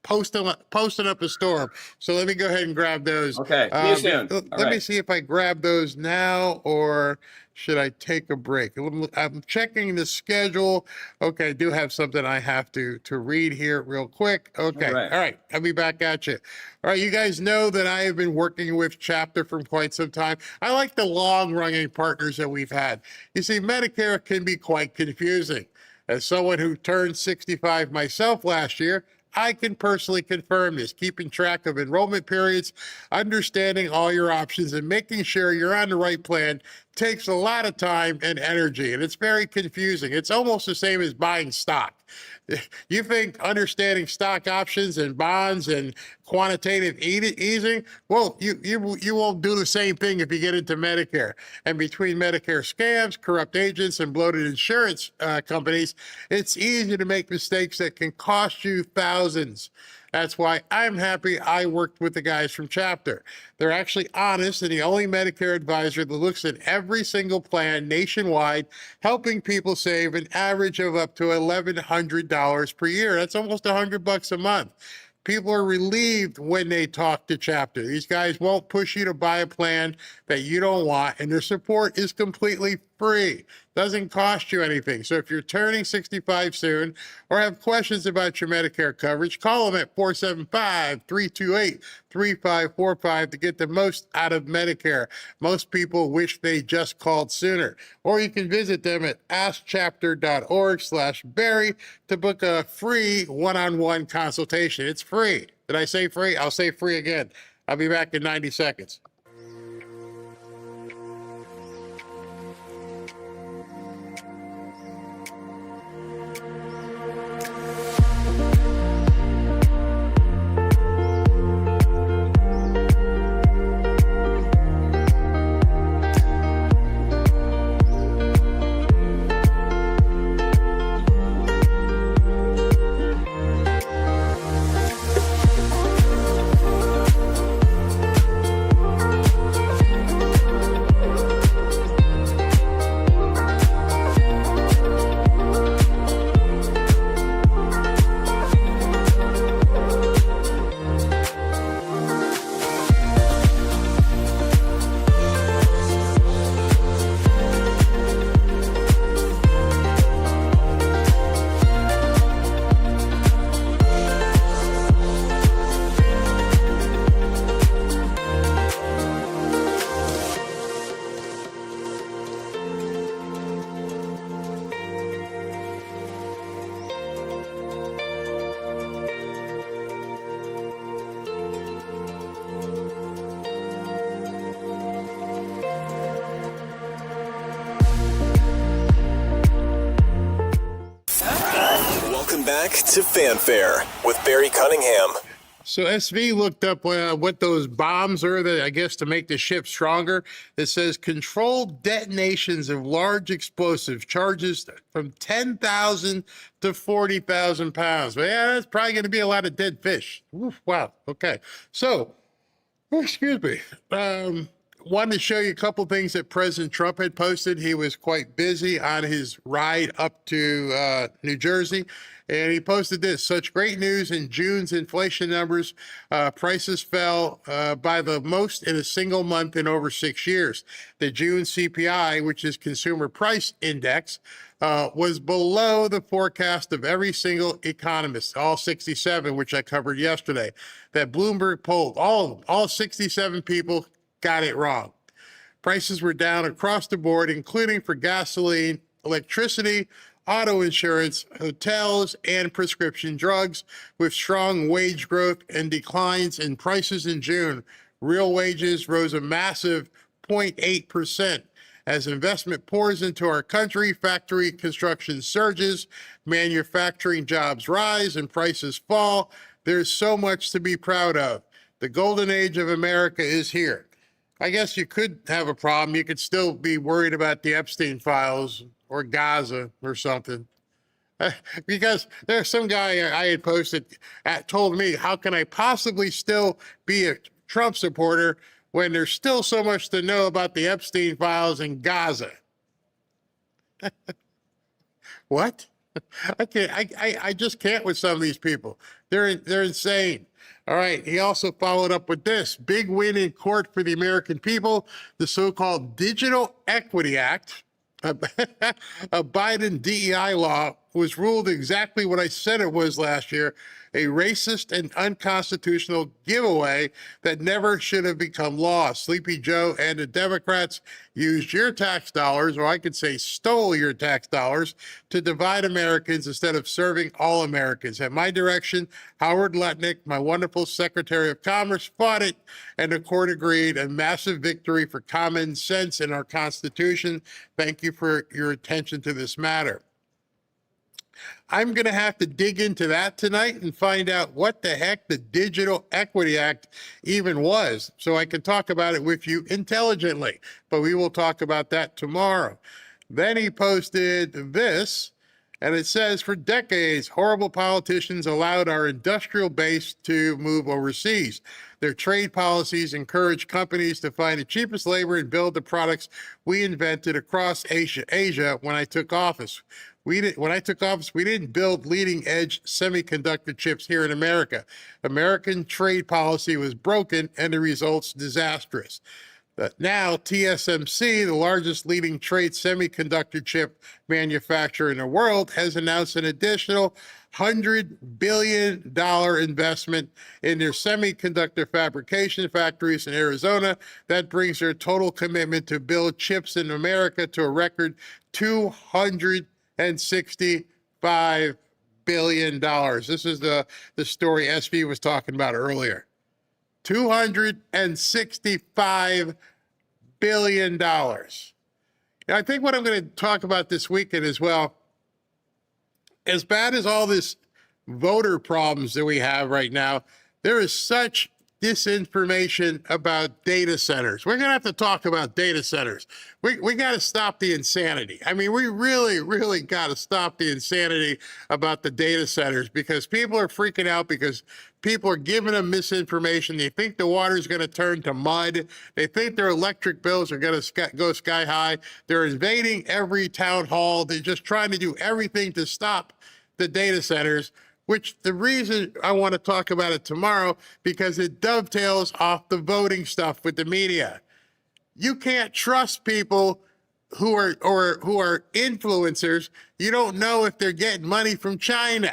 posting up a storm. So let me go ahead and grab those. Okay. See you soon. Let me see if I grab those now or should I take a break? I'm checking the schedule. Okay, I do have something I have to read here real quick. Okay, all right, I'll be back at you. All right, you guys know that I have been working with Chapter for quite some time. I like the long-running partners that we've had. You see, Medicare can be quite confusing. As someone who turned 65 myself last year, I can personally confirm this. Keeping track of enrollment periods, understanding all your options, and making sure you're on the right plan takes a lot of time and energy, and it's very confusing. It's almost the same as buying stock. You think understanding stock options and bonds and quantitative easing? Well, you won't do the same thing if you get into Medicare. And between Medicare scams, corrupt agents, and bloated insurance companies, it's easy to make mistakes that can cost you thousands. That's why I'm happy I worked with the guys from Chapter. They're actually honest and the only Medicare advisor that looks at every single plan nationwide, helping people save an average of up to $1,100 per year. That's almost $100 a month. People are relieved when they talk to Chapter. These guys won't push you to buy a plan that you don't want, and their support is completely free. Doesn't cost you anything. So if you're turning 65 soon or have questions about your Medicare coverage, call them at 475-328-3545 to get the most out of Medicare. Most people wish they just called sooner. Or you can visit them at askchapter.org/Barry to book a free one-on-one consultation. It's free. Did I say free? I'll say free again. I'll be back in 90 seconds. Back to Fanfare with Barry Cunningham. So SV looked up what those bombs are that I guess to make the ship stronger. It says controlled detonations of large explosives charges from 10,000 to 40,000 pounds. But yeah, that's probably going to be a lot of dead fish. Oof, wow. Okay. So, excuse me. Wanted to show you a couple things that President Trump had posted. He was quite busy on his ride up to New Jersey. And he posted this: such great news in June's inflation numbers. Prices fell by the most in a single month in over 6 years. The June CPI, which is Consumer Price Index, was below the forecast of every single economist, all 67, which I covered yesterday. That Bloomberg polled, all 67 people got it wrong. Prices were down across the board, including for gasoline, electricity, auto insurance, hotels, and prescription drugs, with strong wage growth and declines in prices in June. Real wages rose a massive 0.8%. As investment pours into our country, factory construction surges, manufacturing jobs rise, and prices fall. There's so much to be proud of. The golden age of America is here. I guess you could have a problem. You could still be worried about the Epstein files or Gaza or something. Because there's some guy I had posted told me, how can I possibly still be a Trump supporter when there's still so much to know about the Epstein files in Gaza? What? I can't. I just can't with some of these people. They're insane. All right. He also followed up with this big win in court for the American people, the so-called Digital Equity Act. A Biden DEI law was ruled exactly what I said it was last year, a racist and unconstitutional giveaway that never should have become law. Sleepy Joe and the Democrats used your tax dollars, or I could say stole your tax dollars, to divide Americans instead of serving all Americans. At my direction, Howard Lutnick, my wonderful Secretary of Commerce, fought it, and the court agreed. A massive victory for common sense in our Constitution. Thank you for your attention to this matter. I'm going to have to dig into that tonight and find out what the heck the Digital Equity Act even was, so I can talk about it with you intelligently. But we will talk about that tomorrow. Then he posted this, and it says, for decades, horrible politicians allowed our industrial base to move overseas. Their trade policies encourage companies to find the cheapest labor and build the products we invented across Asia when I took office. When I took office, we didn't build leading-edge semiconductor chips here in America. American trade policy was broken, and the results disastrous. But now, TSMC, the largest leading trade semiconductor chip manufacturer in the world, has announced an additional $100 billion investment in their semiconductor fabrication factories in Arizona. That brings their total commitment to build chips in America to a record $265 billion. This is the story SV was talking about earlier. $265 billion. Now, I think what I'm going to talk about this weekend as well, as bad as all this voter problems that we have right now, there is such disinformation about data centers. We're going to have to talk about data centers. We got to stop the insanity. I mean, we really got to stop the insanity about the data centers, because people are freaking out because people are giving them misinformation. They think the water is going to turn to mud. They think their electric bills are going to go sky high. They're invading every town hall. They're just trying to do everything to stop the data centers, which the reason I want to talk about it tomorrow, because it dovetails off the voting stuff with the media. You can't trust people who are influencers. You don't know if they're getting money from China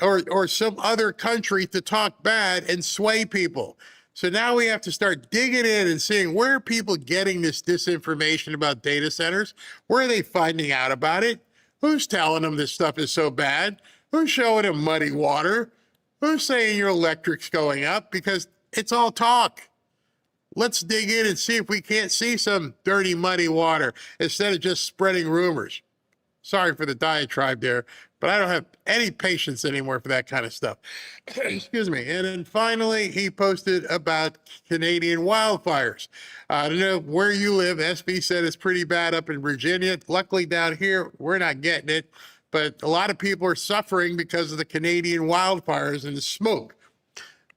or some other country to talk bad and sway people. So now we have to start digging in and seeing, where are people getting this disinformation about data centers? Where are they finding out about it? Who's telling them this stuff is so bad? Who's showing them muddy water? Who's saying your electric's going up? Because it's all talk. Let's dig in and see if we can't see some dirty, muddy water instead of just spreading rumors. Sorry for the diatribe there, but I don't have any patience anymore for that kind of stuff. Excuse me. And then finally, he posted about Canadian wildfires. I don't know where you live. SB said it's pretty bad up in Virginia. Luckily down here, we're not getting it. But a lot of people are suffering because of the Canadian wildfires and the smoke.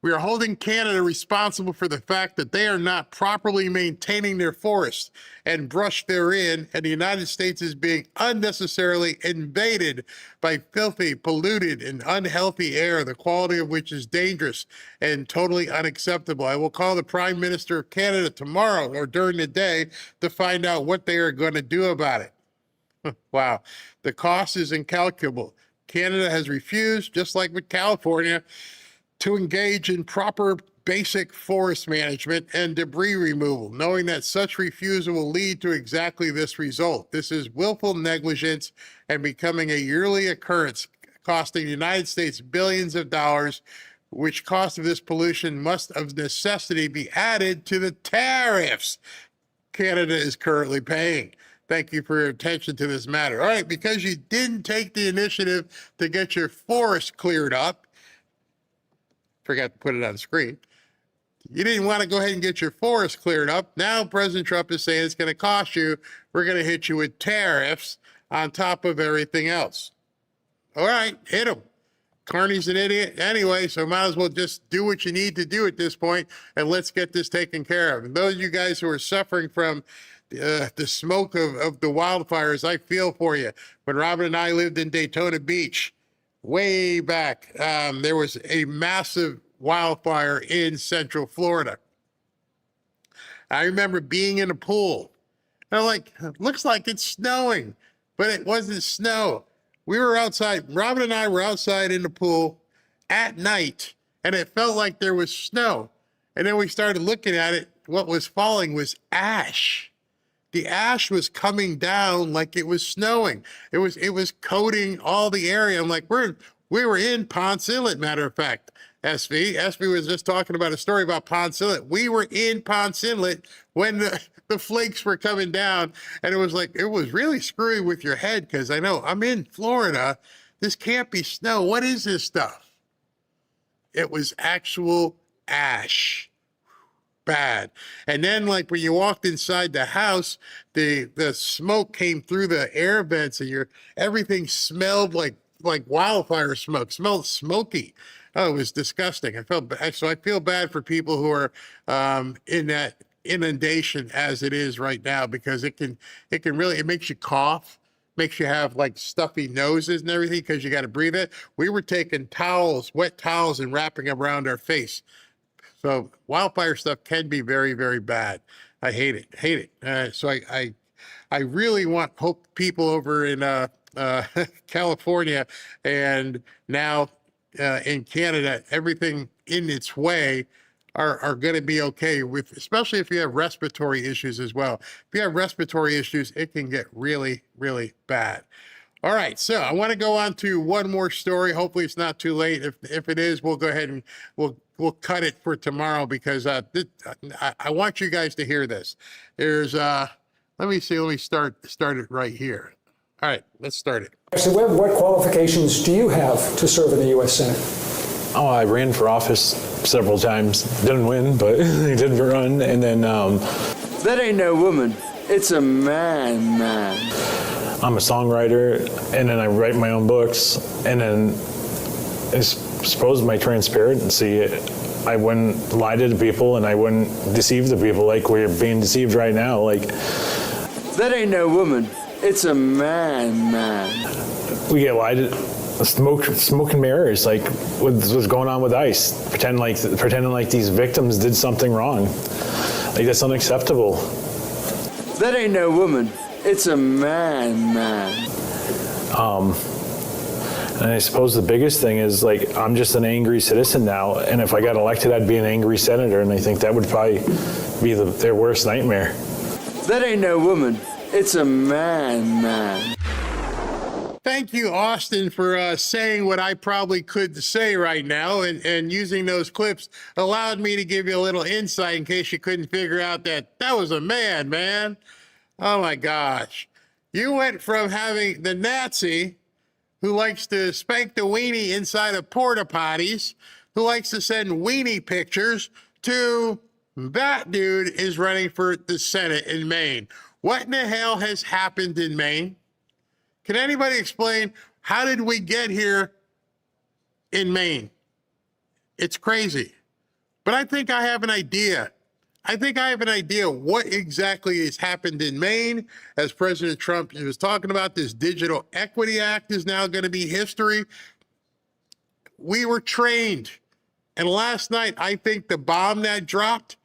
We are holding Canada responsible for the fact that they are not properly maintaining their forests and brush therein, and the United States is being unnecessarily invaded by filthy, polluted, and unhealthy air, the quality of which is dangerous and totally unacceptable. I will call the Prime Minister of Canada tomorrow or during the day to find out what they are going to do about it. Wow, the cost is incalculable. Canada has refused, just like with California, to engage in proper basic forest management and debris removal, knowing that such refusal will lead to exactly this result. This is willful negligence and becoming a yearly occurrence, costing the United States billions of dollars, which cost of this pollution must of necessity be added to the tariffs Canada is currently paying. Thank you for your attention to this matter. All right, because you didn't take the initiative to get your forest cleared up, forgot to put it on the screen. You didn't want to go ahead and get your forest cleared up. Now President Trump is saying it's going to cost you. We're going to hit you with tariffs on top of everything else. All right, hit him. Carney's an idiot anyway, so might as well just do what you need to do at this point, and let's get this taken care of. And those of you guys who are suffering from the smoke of the wildfires, I feel for you. When Robin and I lived in Daytona Beach, way back, there was a massive wildfire in Central Florida. I remember being in a pool. And I'm like, looks like it's snowing, but it wasn't snow. We were outside, Robin and I were outside in the pool at night, and it felt like there was snow. And then we started looking at it. What was falling was ash. The ash was coming down like it was snowing. It was coating all the area. I'm like, we were in Ponce Inlet, matter of fact. SV was just talking about a story about Ponce Inlet. We were in Ponce Inlet when the flakes were coming down, and it was like, it was really screwy with your head, because I know I'm in Florida. This can't be snow. What is this stuff? It was actual ash. Bad. And then, like, when you walked inside the house, the smoke came through the air vents, and everything smelled like wildfire smoke. Smelled smoky. Oh, it was disgusting. I felt bad. So I feel bad for people who are in that inundation as it is right now, because it can really, it makes you cough, makes you have like stuffy noses and everything, because you got to breathe it. We were taking towels, wet towels, and wrapping them around our face. So wildfire stuff can be very, very bad. I hate it. So I really hope people over in California and now in Canada, everything in its way are going to be okay, with, especially if you have respiratory issues as well. If you have respiratory issues, it can get really, really bad. All right, so I want to go on to one more story. Hopefully it's not too late. If it is, we'll go ahead and we'll cut it for tomorrow, because I want you guys to hear this. There's let me start it right here. All right, let's start it. So what qualifications do you have to serve in the U.S. Senate? Oh, I ran for office several times. Didn't win, but I did run. And then that ain't no woman. It's a man. I'm a songwriter, and then I write my own books, and then I suppose my transparency, I wouldn't lie to the people, and I wouldn't deceive the people like we're being deceived right now. Like, that ain't no woman. It's a man. We get lied to, smoke and mirrors, like what's going on with ICE, pretending like these victims did something wrong. Like, that's unacceptable. That ain't no woman. It's a man. And I suppose the biggest thing is, like, I'm just an angry citizen now, and if I got elected, I'd be an angry senator, and I think that would probably be their worst nightmare. That ain't no woman. It's a man. Thank you, Austin, for saying what I probably could say right now, and using those clips allowed me to give you a little insight in case you couldn't figure out that was a man. Oh my gosh. You went from having the Nazi who likes to spank the weenie inside of porta potties, who likes to send weenie pictures, to that dude is running for the Senate in Maine. What in the hell has happened in Maine? Can anybody explain, how did we get here in Maine? It's crazy. But I think I have an idea. What exactly has happened in Maine. As President Trump was talking about, this Digital Equity Act is now going to be history. We were trained. And last night, I think the bomb that dropped,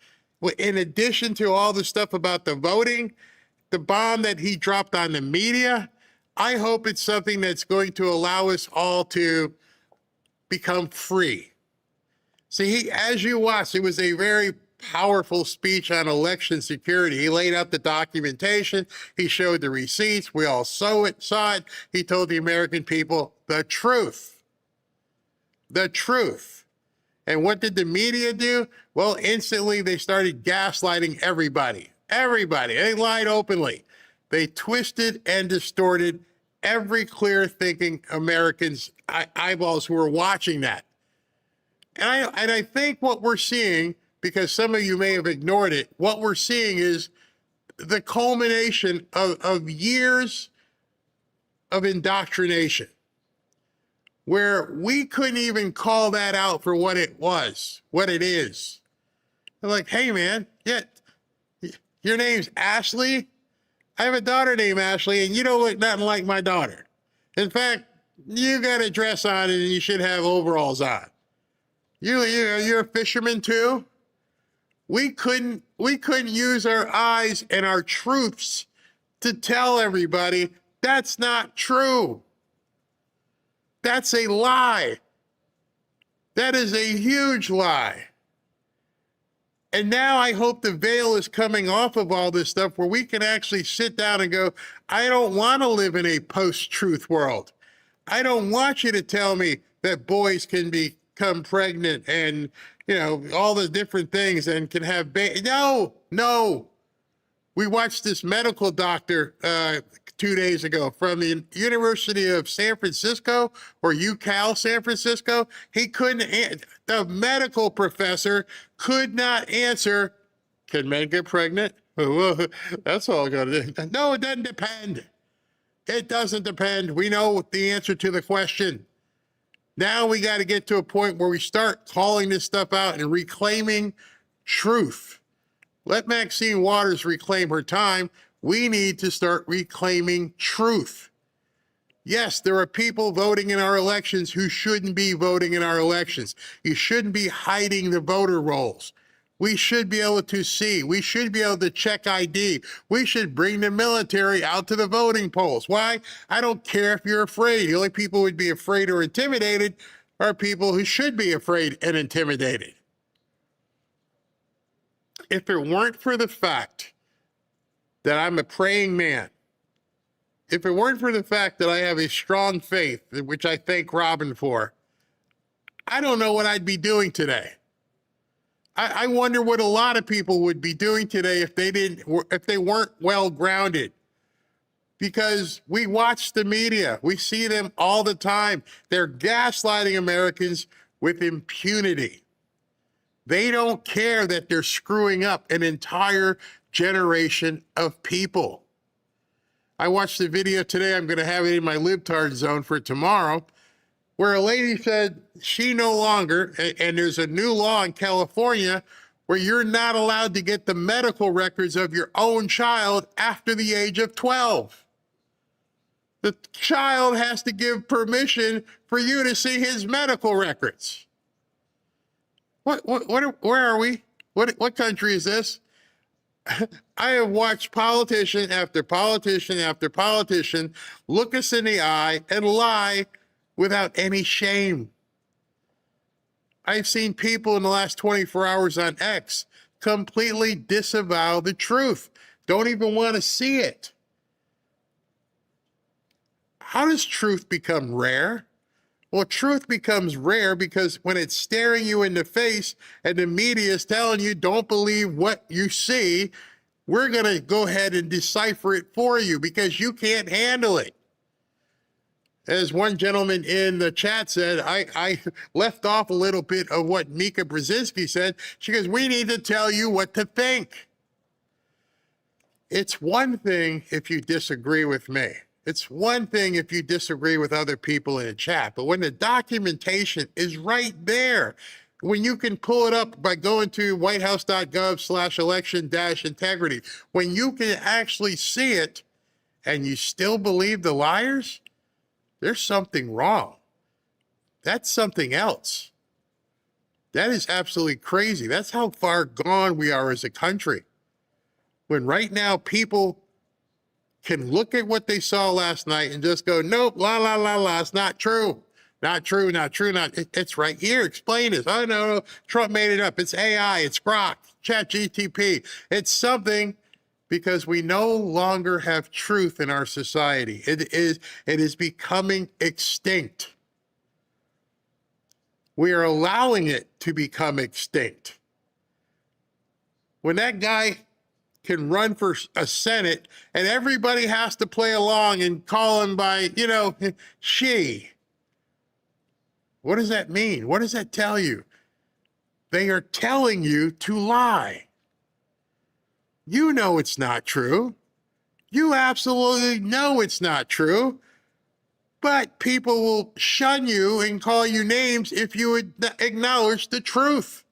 in addition to all the stuff about the voting, the bomb that he dropped on the media, I hope it's something that's going to allow us all to become free. See, as you watched, it was a very powerful speech on election security. He laid out the documentation. He showed the receipts. We all saw it. He told the American people the truth. The truth. And what did the media do? Well, instantly they started gaslighting everybody. They lied openly. They twisted and distorted every clear-thinking American's eyeballs who were watching that. And I think what we're seeing, because some of you may have ignored it, what we're seeing is the culmination of years of indoctrination, where we couldn't even call that out for what it was, what it is. They're like, hey man, your name's Ashley? I have a daughter named Ashley, and you don't look nothing like my daughter. In fact, you got a dress on and you should have overalls on. You're a fisherman too? We couldn't use our eyes and our truths to tell everybody that's not true. That's a lie. That is a huge lie. And now I hope the veil is coming off of all this stuff where we can actually sit down and go, I don't want to live in a post-truth world. I don't want you to tell me that boys can become pregnant and, all the different things and can have babies. No. We watched this medical doctor 2 days ago from the University of San Francisco or UCal San Francisco. He couldn't, the medical professor could not answer, can men get pregnant? That's all going to do. No, it doesn't depend. It doesn't depend. We know the answer to the question. Now we got to get to a point where we start calling this stuff out and reclaiming truth. Let Maxine Waters reclaim her time. We need to start reclaiming truth. Yes, there are people voting in our elections who shouldn't be voting in our elections. You shouldn't be hiding the voter rolls. We should be able to see. We should be able to check ID. We should bring the military out to the voting polls. Why? I don't care if you're afraid. The only people who would be afraid or intimidated are people who should be afraid and intimidated. If it weren't for the fact that I'm a praying man, if it weren't for the fact that I have a strong faith, which I thank Robin for, I don't know what I'd be doing today. I wonder what a lot of people would be doing today if they weren't well grounded. Because we watch the media, we see them all the time. They're gaslighting Americans with impunity. They don't care that they're screwing up an entire generation of people. I watched the video today. I'm going to have it in my libtard zone for tomorrow, where a lady said she no longer, and there's a new law in California where you're not allowed to get the medical records of your own child after the age of 12. The child has to give permission for you to see his medical records. Where are we? What country is this? I have watched politician after politician after politician look us in the eye and lie without any shame. I've seen people in the last 24 hours on X completely disavow the truth. Don't even want to see it. How does truth become rare? Well, truth becomes rare because when it's staring you in the face and the media is telling you don't believe what you see, we're going to go ahead and decipher it for you because you can't handle it. As one gentleman in the chat said, I left off a little bit of what Mika Brzezinski said. She goes, we need to tell you what to think. It's one thing if you disagree with me. It's one thing if you disagree with other people in a chat, but when the documentation is right there, when you can pull it up by going to whitehouse.gov/election-integrity, when you can actually see it and you still believe the liars, there's something wrong. That's something else. That is absolutely crazy. That's how far gone we are as a country. When right now people can look at what they saw last night and just go, nope, la, la, la, la, it's not true. Not true, not true, it's right here. Explain this. Oh, no, Trump made it up. It's AI, it's Grok, ChatGTP. It's something because we no longer have truth in our society. It is becoming extinct. We are allowing it to become extinct. When that guy can run for a Senate and everybody has to play along and call him by, she. What does that mean? What does that tell you? They are telling you to lie. You know it's not true. You absolutely know it's not true. But people will shun you and call you names if you would acknowledge the truth.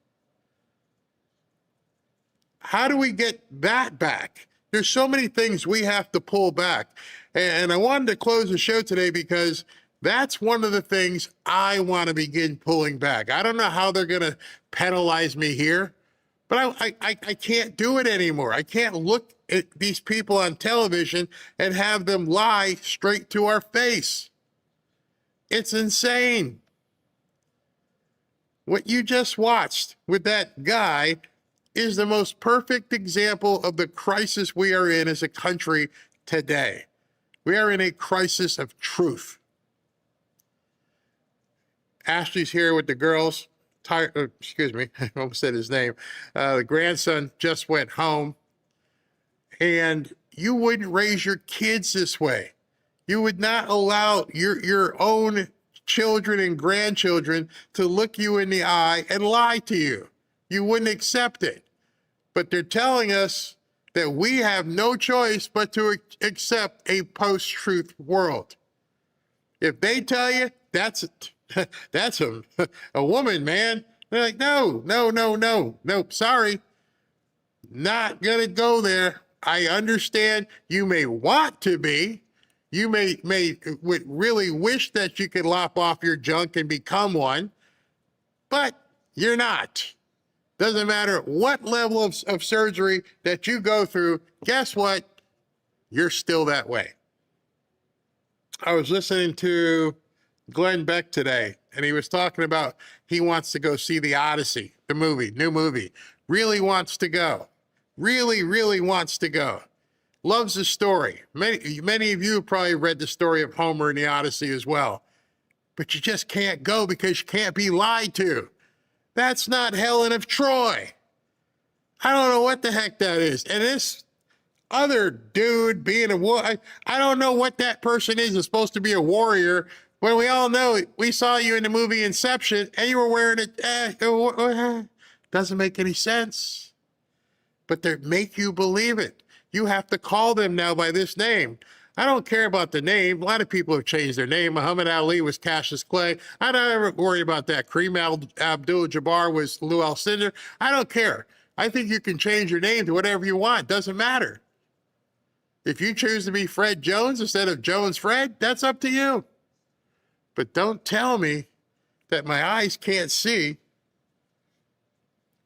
How do we get that back? There's so many things we have to pull back. And I wanted to close the show today because That's one of the things I want to begin pulling back. I don't know how they're going to penalize me here, but I can't do it anymore. I can't look at these people on television and have them lie straight to our face. It's insane. What you just watched with that guy is the most perfect example of the crisis we are in as a country today. We are in a crisis of truth. Ashley's here with the girls. Excuse me, I almost said his name. The grandson just went home. And you wouldn't raise your kids this way. You would not allow your own children and grandchildren to look you in the eye and lie to you. You wouldn't accept it. But they're telling us that we have no choice but to accept a post-truth world. If they tell you that's a woman, man, they're like, no, sorry, not gonna go there. I understand you may want to be, you would really wish that you could lop off your junk and become one, but you're not. Doesn't matter what level of surgery that you go through, guess what? You're still that way. I was listening to Glenn Beck today, and he was talking about he wants to go see The Odyssey, the movie, new movie. Really wants to go. Really wants to go. Loves the story. Many of you have probably read the story of Homer in The Odyssey as well. But you just can't go because you can't be lied to. That's not Helen of Troy. I don't know what the heck that is. And this other dude being a warrior, I don't know what that person is. It's supposed to be a warrior. When we all know, we saw you in the movie Inception and you were wearing it. Doesn't make any sense. But they make you believe it. You have to call them now by this name. I don't care about the name. A lot of people have changed their name. Muhammad Ali was Cassius Clay. I don't ever worry about that. Kareem Abdul-Jabbar was Lou Alcindor. I don't care. I think you can change your name to whatever you want. Doesn't matter. If you choose to be Fred Jones instead of Jones Fred, that's up to you. But don't tell me that my eyes can't see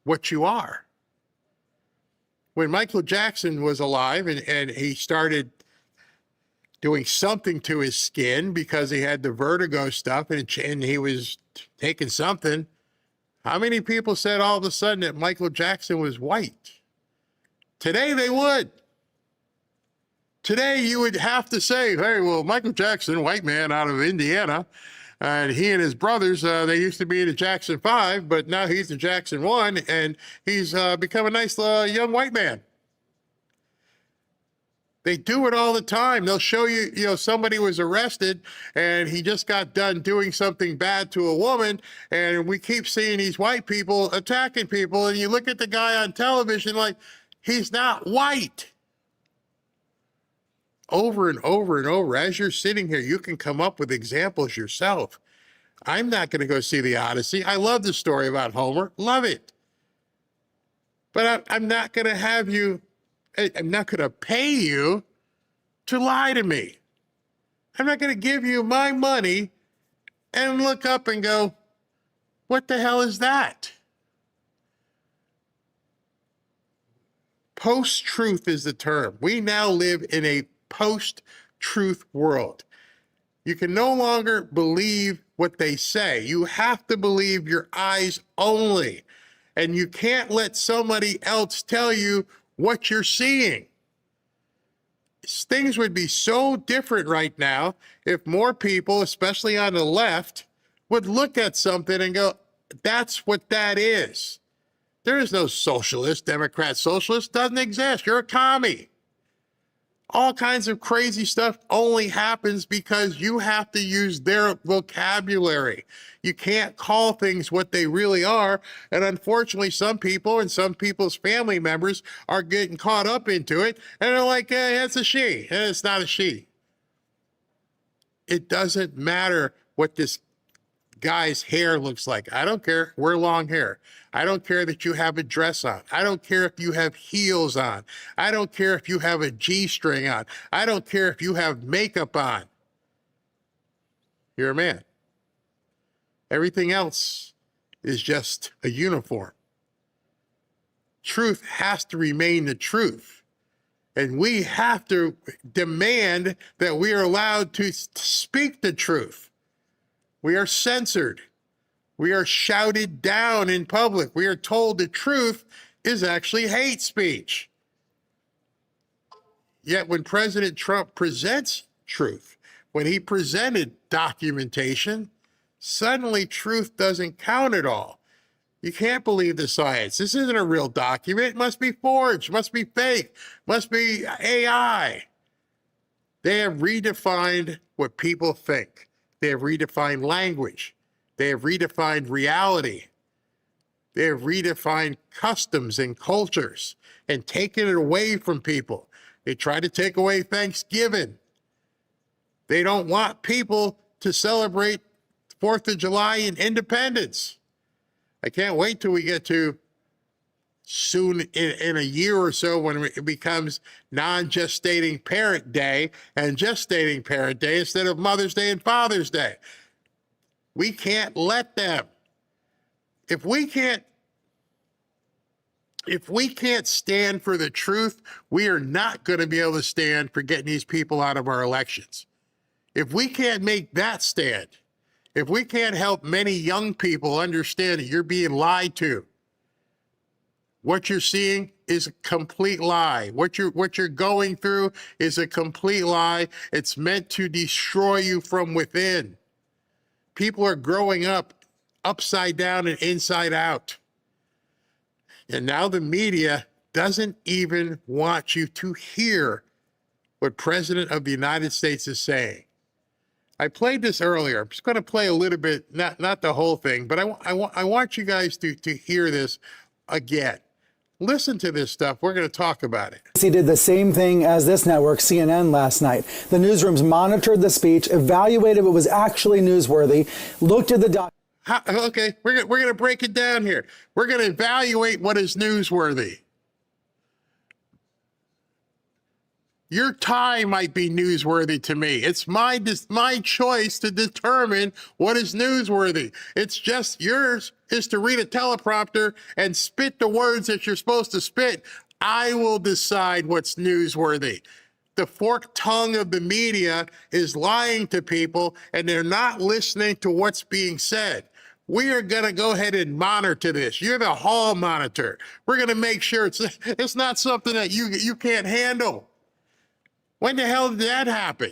what you are. When Michael Jackson was alive and he started doing something to his skin because he had the vertigo stuff and he was taking something, how many people said all of a sudden that Michael Jackson was white? Today they would. Today you would have to say, hey, well, Michael Jackson, white man out of Indiana, and he and his brothers, they used to be the Jackson 5, but now he's the Jackson 1, and he's become a nice young white man. They do it all the time. They'll show you, somebody was arrested and he just got done doing something bad to a woman, and we keep seeing these white people attacking people, and you look at the guy on television like, he's not white. Over and over and over, as you're sitting here, you can come up with examples yourself. I'm not going to go see The Odyssey. I love the story about Homer. Love it. But I'm not going to have you, I'm not going to pay you to lie to me. I'm not going to give you my money and look up and go, what the hell is that? Post-truth is the term. We now live in a post-truth world. You can no longer believe what they say. You have to believe your eyes only. And you can't let somebody else tell you what you're seeing. Things would be so different right now if more people, especially on the left, would look at something and go, that's what that is. There is no socialist, Democrat, socialist, doesn't exist. You're a commie. All kinds of crazy stuff only happens because you have to use their vocabulary. You can't call things what they really are. And unfortunately, some people and some people's family members are getting caught up into it. And they're like, it's a she. And it's not a she. It doesn't matter what this guy's hair looks like. I don't care. Wear long hair. I don't care that you have a dress on. I don't care if you have heels on. I don't care if you have a G-string on. I don't care if you have makeup on. you're a man. Everything else is just a uniform. Truth has to remain the truth. And we have to demand that we are allowed to speak the truth. We are censored. We are shouted down in public. We are told the truth is actually hate speech. Yet when President Trump presents truth, when he presented documentation, suddenly truth doesn't count at all. You can't believe the science. This isn't a real document. It must be forged, must be fake, must be AI. They have redefined what people think. They have redefined language. They have redefined reality. They have redefined customs and cultures and taken it away from people. They try to take away Thanksgiving. They don't want people to celebrate 4th of July and independence. I can't wait till we get to soon in a year or so when it becomes non-gestating parent day and gestating parent day instead of Mother's Day and Father's Day. We can't let them. If we can't stand for the truth, we are not going to be able to stand for getting these people out of our elections. If we can't make that stand, if we can't help many young people understand that you're being lied to, what you're seeing is a complete lie. What you're going through is a complete lie. It's meant to destroy you from within. People are growing up upside down and inside out. And now the media doesn't even want you to hear what President of the United States is saying. I played this earlier. I'm just going to play a little bit, not the whole thing, but I want you guys to hear this again. Listen to this stuff. We're going to talk about it. He did the same thing as this network, CNN, last night. The newsrooms monitored the speech, evaluated what was actually newsworthy, looked at the document. Okay, we're going to break it down here. We're going to evaluate what is newsworthy. Your tie might be newsworthy to me. It's my choice to determine what is newsworthy. It's just yours is to read a teleprompter and spit the words that you're supposed to spit. I will decide what's newsworthy. The forked tongue of the media is lying to people, and they're not listening to what's being said. We are going to go ahead and monitor this. You're the hall monitor. We're going to make sure it's not something that you can't handle. When the hell did that happen?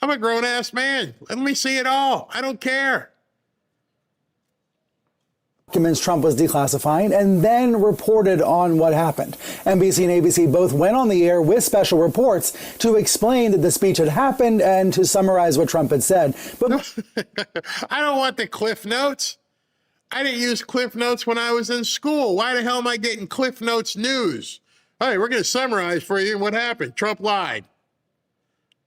I'm a grown-ass man. Let me see it all. I don't care. Documents Trump was declassifying and then reported on what happened. NBC and ABC both went on the air with special reports to explain that the speech had happened and to summarize what Trump had said. But I don't want the Cliff Notes. I didn't use Cliff Notes when I was in school. Why the hell am I getting Cliff Notes news? All right, we're going to summarize for you what happened. Trump lied.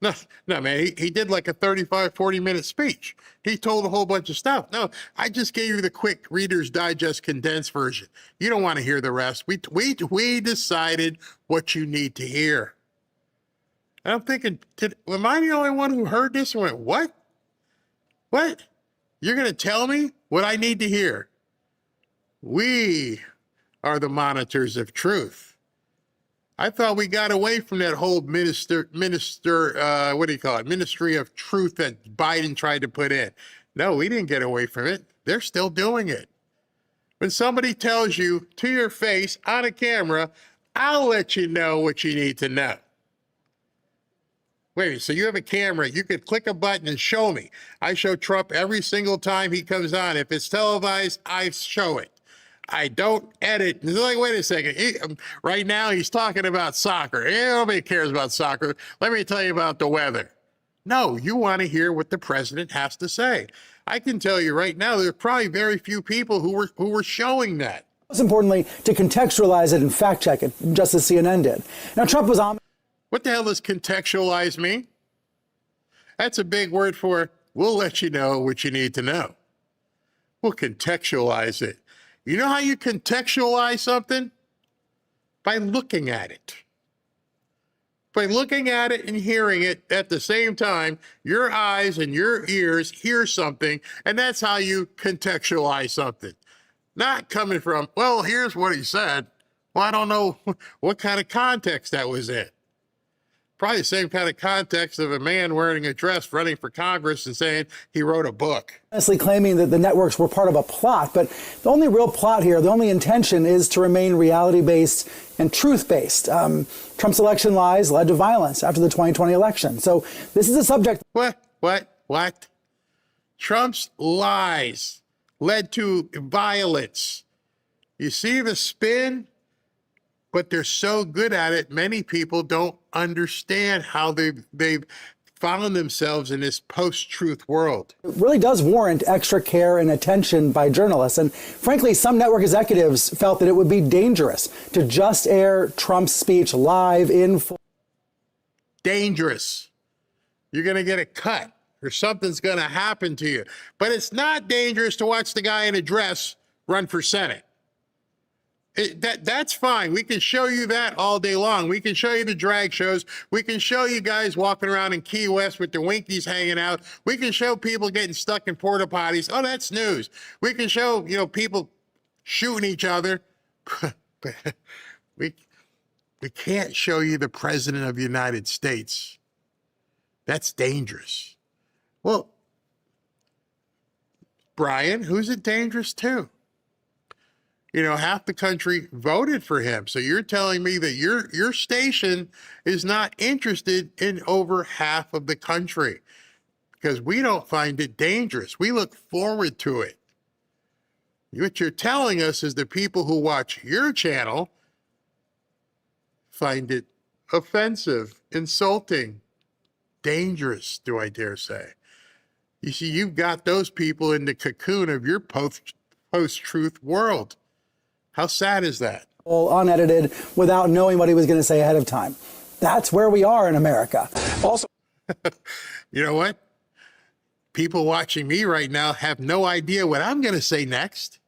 No, man, he did like a 35, 40-minute speech. He told a whole bunch of stuff. No, I just gave you the quick Reader's Digest condensed version. You don't want to hear the rest. We decided what you need to hear. And I'm thinking, am I the only one who heard this and went, what? What? You're going to tell me what I need to hear? We are the monitors of truth. I thought we got away from that whole ministry of truth that Biden tried to put in. No, we didn't get away from it. They're still doing it. When somebody tells you to your face on a camera, I'll let you know what you need to know. Wait, so you have a camera, you could click a button and show me. I show Trump every single time he comes on. If it's televised, I show it. I don't edit. It's like, wait a second. Right now, he's talking about soccer. Nobody cares about soccer. Let me tell you about the weather. No, you want to hear what the president has to say. I can tell you right now, there's probably very few people who were showing that. Most importantly, to contextualize it and fact check it, just as CNN did. Now, Trump was on. What the hell does contextualize mean? That's a big word for, we'll let you know what you need to know. We'll contextualize it. You know how you contextualize something? By looking at it. By looking at it and hearing it at the same time, your eyes and your ears hear something, and that's how you contextualize something. Not coming from, well, here's what he said. Well, I don't know what kind of context that was in. Probably the same kind of context of a man wearing a dress running for Congress and saying he wrote a book. Honestly claiming that the networks were part of a plot, but the only real plot here, the only intention is to remain reality-based and truth-based. Trump's election lies led to violence after the 2020 election. So this is a subject. What? Trump's lies led to violence. You see the spin? But they're so good at it, many people don't understand how they've found themselves in this post-truth world. It really does warrant extra care and attention by journalists. And frankly, some network executives felt that it would be dangerous to just air Trump's speech live in full. Dangerous. You're going to get a cut or something's going to happen to you. But it's not dangerous to watch the guy in a dress run for Senate. That's fine. We can show you that all day long. We can show you the drag shows. We can show you guys walking around in Key West with their Winkies hanging out. We can show people getting stuck in porta potties. Oh, that's news. We can show, people shooting each other. we can't show you the President of the United States. That's dangerous. Well, Brian, who's it dangerous to? Half the country voted for him. So you're telling me that your station is not interested in over half of the country because we don't find it dangerous. We look forward to it. What you're telling us is the people who watch your channel find it offensive, insulting, dangerous, do I dare say. You see, you've got those people in the cocoon of your post-truth world. How sad is that? Unedited, without knowing what he was going to say ahead of time. That's where we are in America. Also, you know what? People watching me right now have no idea what I'm going to say next.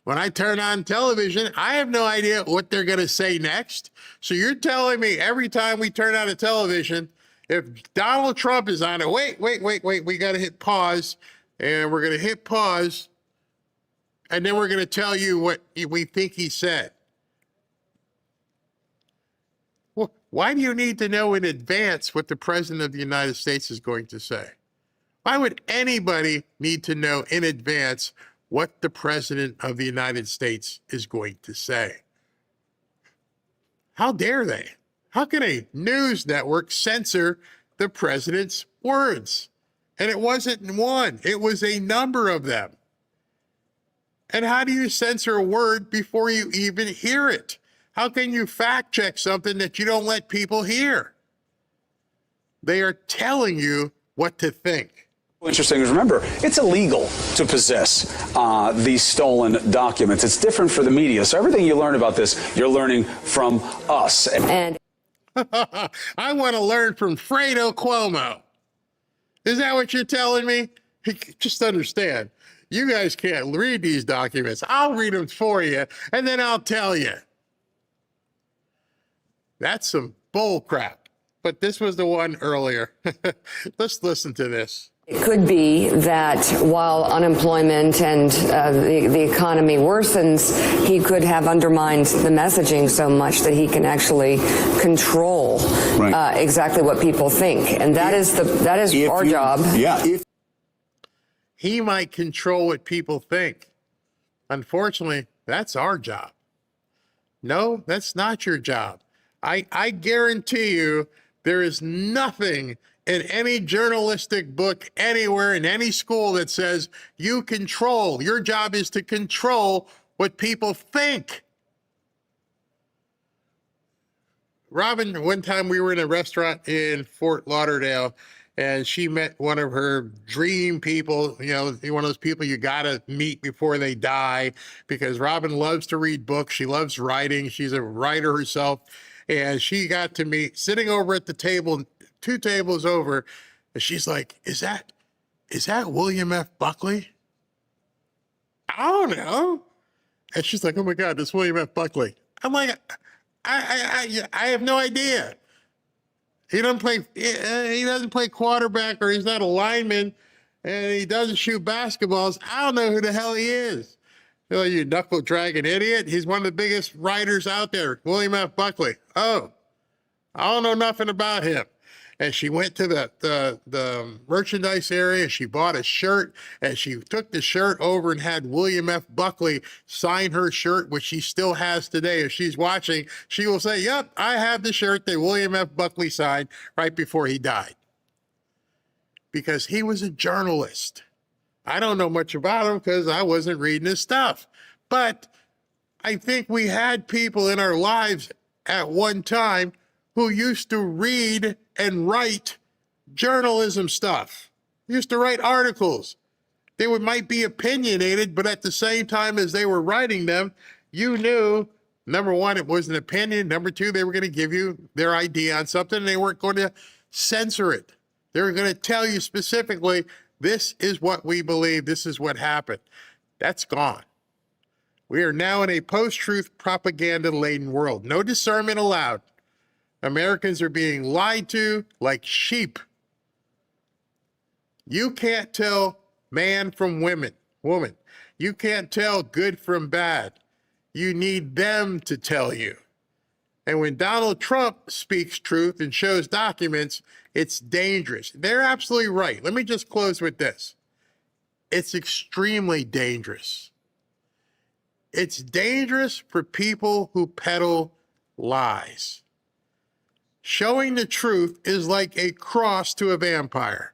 When I turn on television, I have no idea what they're going to say next. So you're telling me every time we turn on a television, if Donald Trump is on it, wait, we got to hit pause, and we're going to hit pause. And then we're going to tell you what we think he said. Well, why do you need to know in advance what the President of the United States is going to say? Why would anybody need to know in advance what the President of the United States is going to say? How dare they? How can a news network censor the President's words? And it wasn't one, it was a number of them. And how do you censor a word before you even hear it? How can you fact check something that you don't let people hear? They are telling you what to think. Interesting is, remember, it's illegal to possess these stolen documents. It's different for the media. So everything you learn about this, you're learning from us. And I want to learn from Fredo Cuomo. Is that what you're telling me? Just understand. You guys can't read these documents. I'll read them for you, and then I'll tell you. That's some bull crap. But this was the one earlier. Let's listen to this. it could be that while unemployment and the economy worsens, he could have undermined the messaging so much that he can actually control exactly what people think, and that is our job. Yeah. He might control what people think. Unfortunately, that's our job. No, that's not your job. I guarantee you there is nothing in any journalistic book anywhere in any school that says you control. Your job is to control what people think. Robin, one time we were in a restaurant in Fort Lauderdale, and she met one of her dream people, you know, one of those people you got to meet before they die, because Robin loves to read books. She loves writing. She's a writer herself. And she got to meet, sitting over at the table, 2 tables over, and she's like, is that William F. Buckley? I don't know. And she's like, oh my God, that's William F. Buckley. I'm like, I have no idea. He doesn't play quarterback, or he's not a lineman, and he doesn't shoot basketballs. I don't know who the hell he is. Oh, you knuckle dragging idiot. He's one of the biggest writers out there, William F. Buckley. Oh, I don't know nothing about him. And she went to the merchandise area, she bought a shirt, and she took the shirt over and had William F. Buckley sign her shirt, which she still has today. If she's watching, she will say, yep, I have the shirt that William F. Buckley signed right before he died. Because he was a journalist. I don't know much about him because I wasn't reading his stuff. But I think we had people in our lives at one time who used to read and write journalism stuff, used to write articles. They might be opinionated, but at the same time as they were writing them, you knew, number one, it was an opinion. Number two, they were going to give you their idea on something, and they weren't going to censor it. They were going to tell you specifically, this is what we believe, this is what happened. That's gone. We are now in a post-truth, propaganda-laden world. No discernment allowed. Americans are being lied to like sheep. You can't tell man from woman. You can't tell good from bad. You need them to tell you. And when Donald Trump speaks truth and shows documents, it's dangerous. They're absolutely right. Let me just close with this. It's extremely dangerous. It's dangerous for people who peddle lies. Showing the truth is like a cross to a vampire.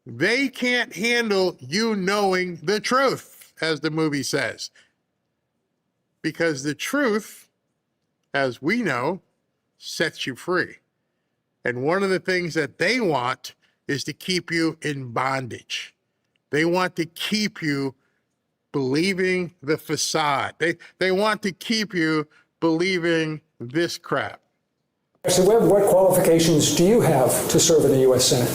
They can't handle you knowing the truth, as the movie says. Because the truth, as we know, sets you free. And one of the things that they want is to keep you in bondage. They want to keep you believing the facade. They want to keep you believing this crap. So what qualifications do you have to serve in the U.S. Senate?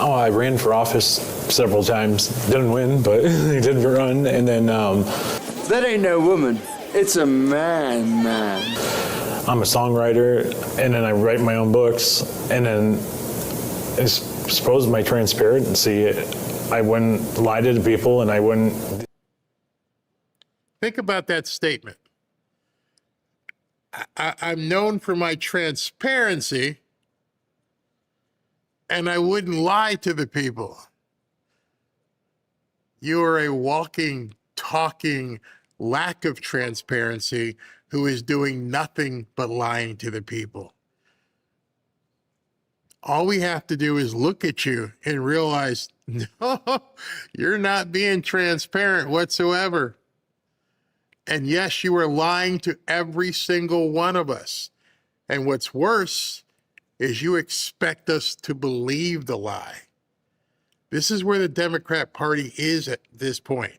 Oh, I ran for office several times. Didn't win, but I did run. And then That ain't no woman. It's a man. I'm a songwriter, and then I write my own books. And then I suppose my transparency, I wouldn't lie to the people, and I wouldn't. Think about that statement. I'm known for my transparency, and I wouldn't lie to the people. You are a walking, talking lack of transparency who is doing nothing but lying to the people. All we have to do is look at you and realize, no, you're not being transparent whatsoever. And yes, you are lying to every single one of us. And what's worse is you expect us to believe the lie. This is where the Democrat Party is at this point.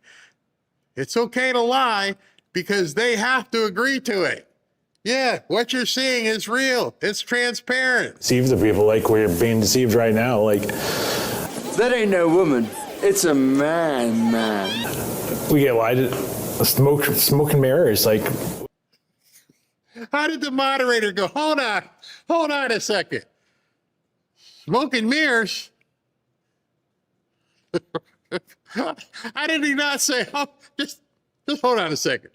It's okay to lie because they have to agree to it. Yeah, what you're seeing is real. It's transparent. Deceive the people like we're being deceived right now. Like, That ain't no woman. It's a man. we get lied to. Smoke and mirrors, like. How did the moderator go? Hold on a second. Smoke and mirrors? How did he not say, oh, just hold on a second.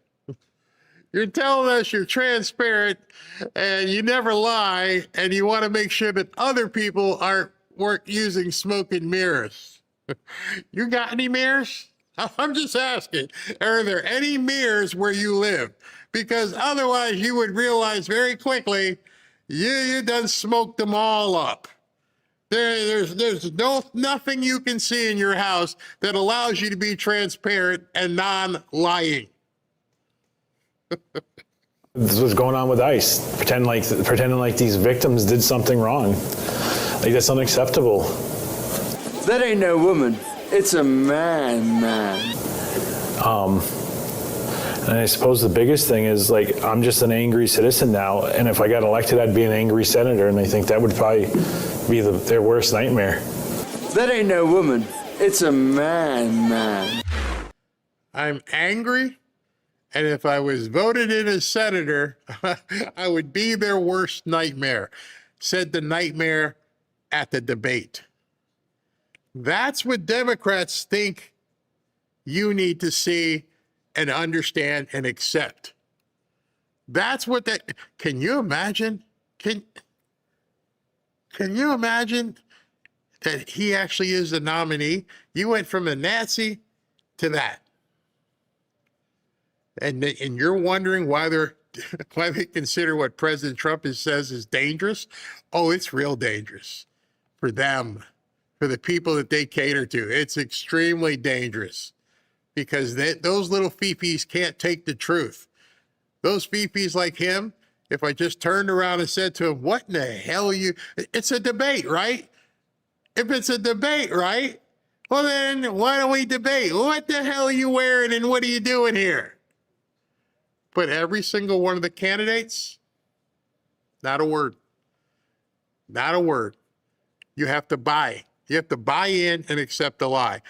You're telling us you're transparent and you never lie and you want to make sure that other people weren't using smoke and mirrors. You got any mirrors? I'm just asking, are there any mirrors where you live? Because otherwise you would realize very quickly you done smoked them all up. There's nothing you can see in your house that allows you to be transparent and non-lying. This was going on with ICE, pretending like these victims did something wrong. Like, that's unacceptable. That ain't no woman. It's a man. And I suppose the biggest thing is, like, I'm just an angry citizen now, and if I got elected, I'd be an angry senator, and I think that would probably be their worst nightmare. That ain't no woman. It's a man. I'm angry, and if I was voted in as senator, I would be their worst nightmare. said the nightmare at the debate. That's what Democrats think you need to see and understand and accept. That's what that, can you imagine? Can you imagine that he actually is the nominee? You went from a Nazi to that. And you're wondering why why they consider what President Trump says is dangerous? Oh, it's real dangerous for them, for the people that they cater to. It's extremely dangerous because those little fifis can't take the truth. Those fifis like him, if I just turned around and said to him, what in the hell are you? It's a debate, right? If it's a debate, right? Well, then why don't we debate? What the hell are you wearing and what are you doing here? But every single one of the candidates, not a word. Not a word. You have to buy. You have to buy in and accept the lie.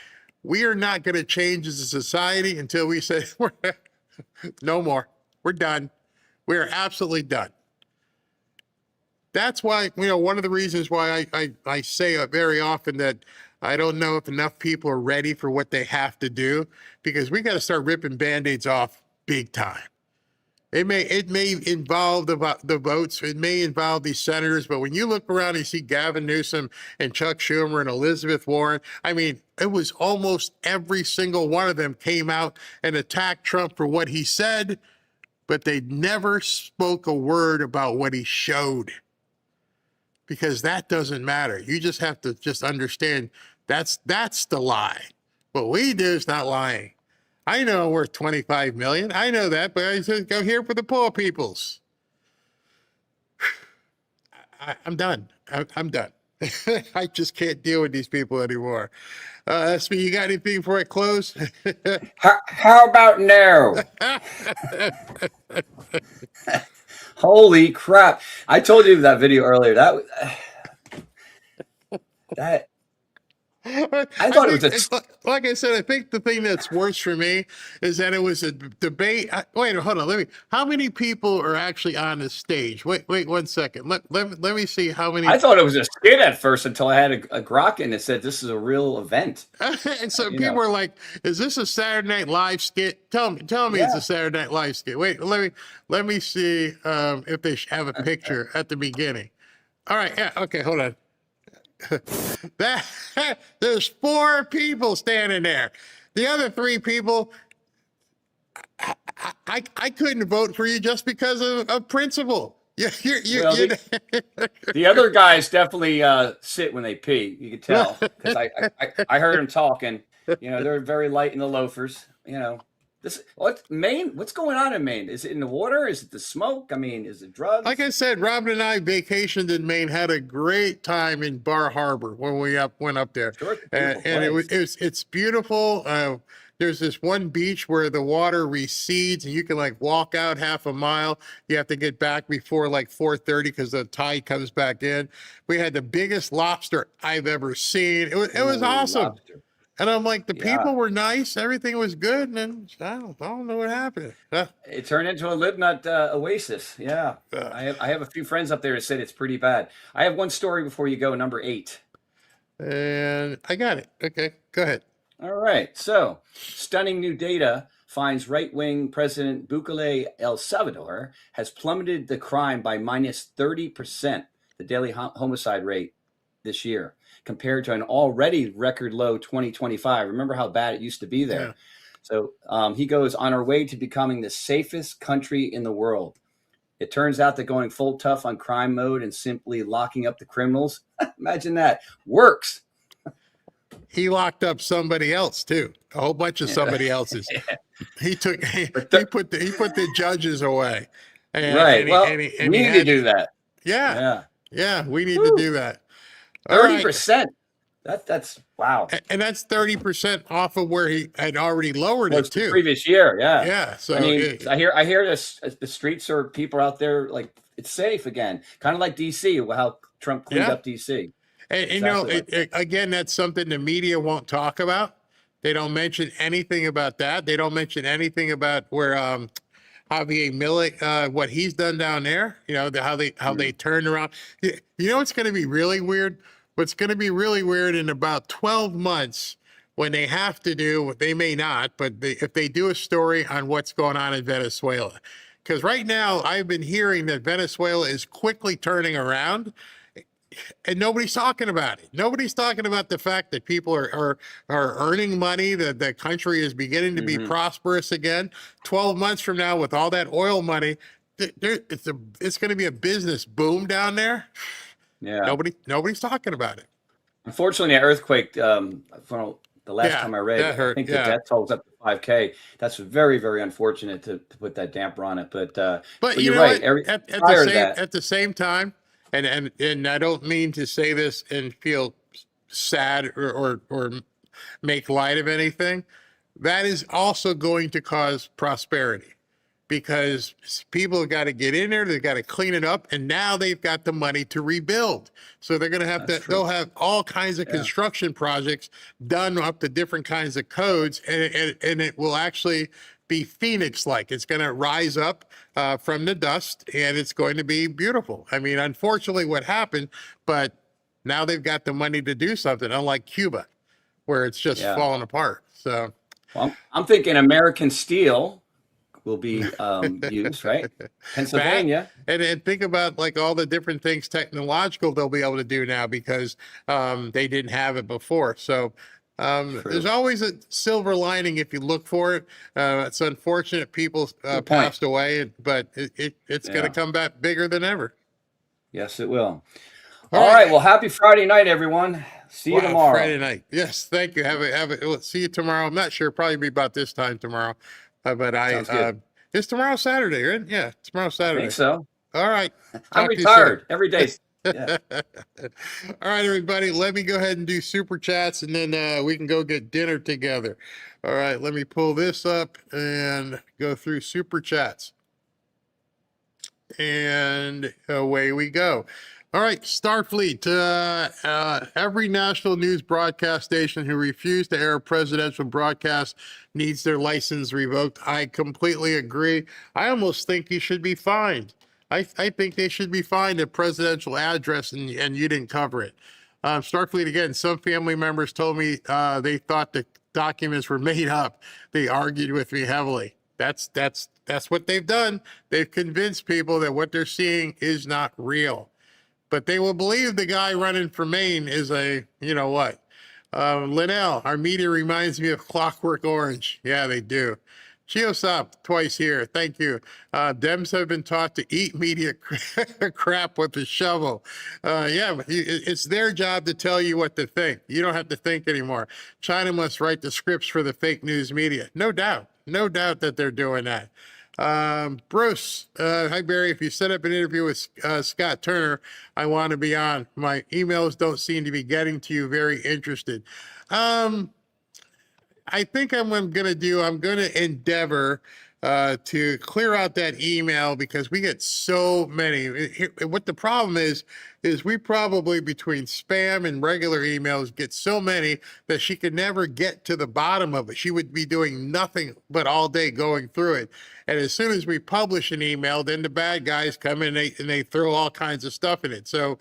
We are not going to change as a society until we say, no more. We're done. We are absolutely done. That's why, one of the reasons why I say very often that I don't know if enough people are ready for what they have to do, because we got to start ripping Band-Aids off big time. It may involve the votes. It may involve these senators. But when you look around and you see Gavin Newsom and Chuck Schumer and Elizabeth Warren, I mean, it was almost every single one of them came out and attacked Trump for what he said, but they never spoke a word about what he showed. Because that doesn't matter. You just have to just understand that's the lie. What we do is not lying. I know I'm worth $25 million. I know that, but I said go here for the poor peoples. I'm done. I'm done. I just can't deal with these people anymore. SP, you got anything before I close? How about no? Holy crap. I told you that video earlier. I thought it was like I said, I think the thing that's worse for me is that it was a debate. Wait, hold on. How many people are actually on the stage? Wait 1 second. Let me see how many. I thought it was a skit at first until I had a grok in that said this is a real event. And so people were like, "Is this a Saturday Night Live skit?" Tell me, it's a Saturday Night Live skit. Wait, let me see if they have a picture at the beginning. All right, yeah, okay, hold on. There's 4 people standing there. The other 3 people, I couldn't vote for you just because of principle. The other guys definitely sit when they pee. You can tell because I heard them talking. They're very light in the loafers. Maine? What's going on in Maine? Is it in the water? Is it the smoke? I mean, is it drugs? Like I said, Robin and I vacationed in Maine, had a great time in Bar Harbor when we went up there. Sure, and it's beautiful. There's this one beach where the water recedes and you can like walk out half a mile. You have to get back before like 4:30 because the tide comes back in. We had the biggest lobster I've ever seen. It was awesome. Lobster. And I'm like, the people were nice, everything was good, and then I don't know what happened. It turned into a live-nut oasis. Yeah, I have a few friends up there that said it's pretty bad. I have one story before you go, number 8. And I got it. Okay, go ahead. All right. So, stunning new data finds right-wing President Bukele El Salvador has plummeted the crime by minus 30%, the daily homicide rate this year, compared to an already record low 2025. Remember how bad it used to be there. Yeah. So he goes, on our way to becoming the safest country in the world. It turns out that going full tough on crime mode and simply locking up the criminals, imagine that, works. He locked up somebody else too, a whole bunch of somebody else's. He put the judges away. We need to do that. Yeah, we need to do that. 30%. That's wow. And that's 30% off of where he had already lowered it too. The previous year, yeah. Yeah. So I mean, I hear this. The streets are people out there like it's safe again, kind of like DC. How Trump cleaned up DC. And again, that's something the media won't talk about. They don't mention anything about that. They don't mention anything about where Javier Milei, what he's done down there, how they turned around. You know what's going to be really weird? What's going to be really weird in about 12 months when they have to do what they may not, but if they do a story on what's going on in Venezuela. Because right now I've been hearing that Venezuela is quickly turning around and nobody's talking about it. Nobody's talking about the fact that people are earning money, that the country is beginning to be prosperous again. 12 months from now, with all that oil money, it's going to be a business boom down there. Yeah. Nobody's talking about it. Unfortunately, an earthquake, from the last time I read, that hurt, I think the death toll's up to 5K. That's very, very unfortunate to put that damper on it. But you you're know right. what? At the same time, and I don't mean to say this and feel sad or make light of anything, that is also going to cause prosperity, because people have got to get in there, they've got to clean it up, and now they've got the money to rebuild. So they're going to have they'll have all kinds of construction projects done up to different kinds of codes, and it will actually be Phoenix-like. It's going to rise up from the dust, and it's going to be beautiful. I mean, unfortunately, what happened, but now they've got the money to do something, unlike Cuba, where it's just falling apart. So, well, I'm thinking American steel will be used, right? Pennsylvania. And think about like all the different things technological they'll be able to do now, because they didn't have it before. So there's always a silver lining if you look for it. It's unfortunate people passed away, but it's going to come back bigger than ever. Yes, it will. All right. Well, happy Friday night, everyone. See you tomorrow. Friday night. Yes, thank you. We'll see you tomorrow. I'm not sure. Probably be about this time tomorrow. But it's tomorrow Saturday, right? Yeah, tomorrow Saturday. I think so. All right. I'm retired every day. Yeah. All right, everybody. Let me go ahead and do super chats, and then we can go get dinner together. All right. Let me pull this up and go through super chats. And away we go. All right, Starfleet, every national news broadcast station who refused to air a presidential broadcast needs their license revoked. I completely agree. I almost think you should be fined. I think they should be fined a presidential address and you didn't cover it. Starfleet, again, some family members told me they thought the documents were made up. They argued with me heavily. That's what they've done. They've convinced people that what they're seeing is not real. But they will believe the guy running for Maine is Linnell, our media reminds me of Clockwork Orange. Yeah, they do. Chiosop, twice here. Thank you. Dems have been taught to eat media crap with a shovel. It's their job to tell you what to think. You don't have to think anymore. China must write the scripts for the fake news media. No doubt. No doubt that they're doing that. Bruce, hi Barry, if you set up an interview with Scott Turner, I want to be on. My emails don't seem to be getting to you. Very interested. I think I'm going to endeavor to clear out that email, because we get so many. What the problem is we probably, between spam and regular emails, get so many that she could never get to the bottom of it. She would be doing nothing but all day going through it. And as soon as we publish an email, then the bad guys come in and they throw all kinds of stuff in it. So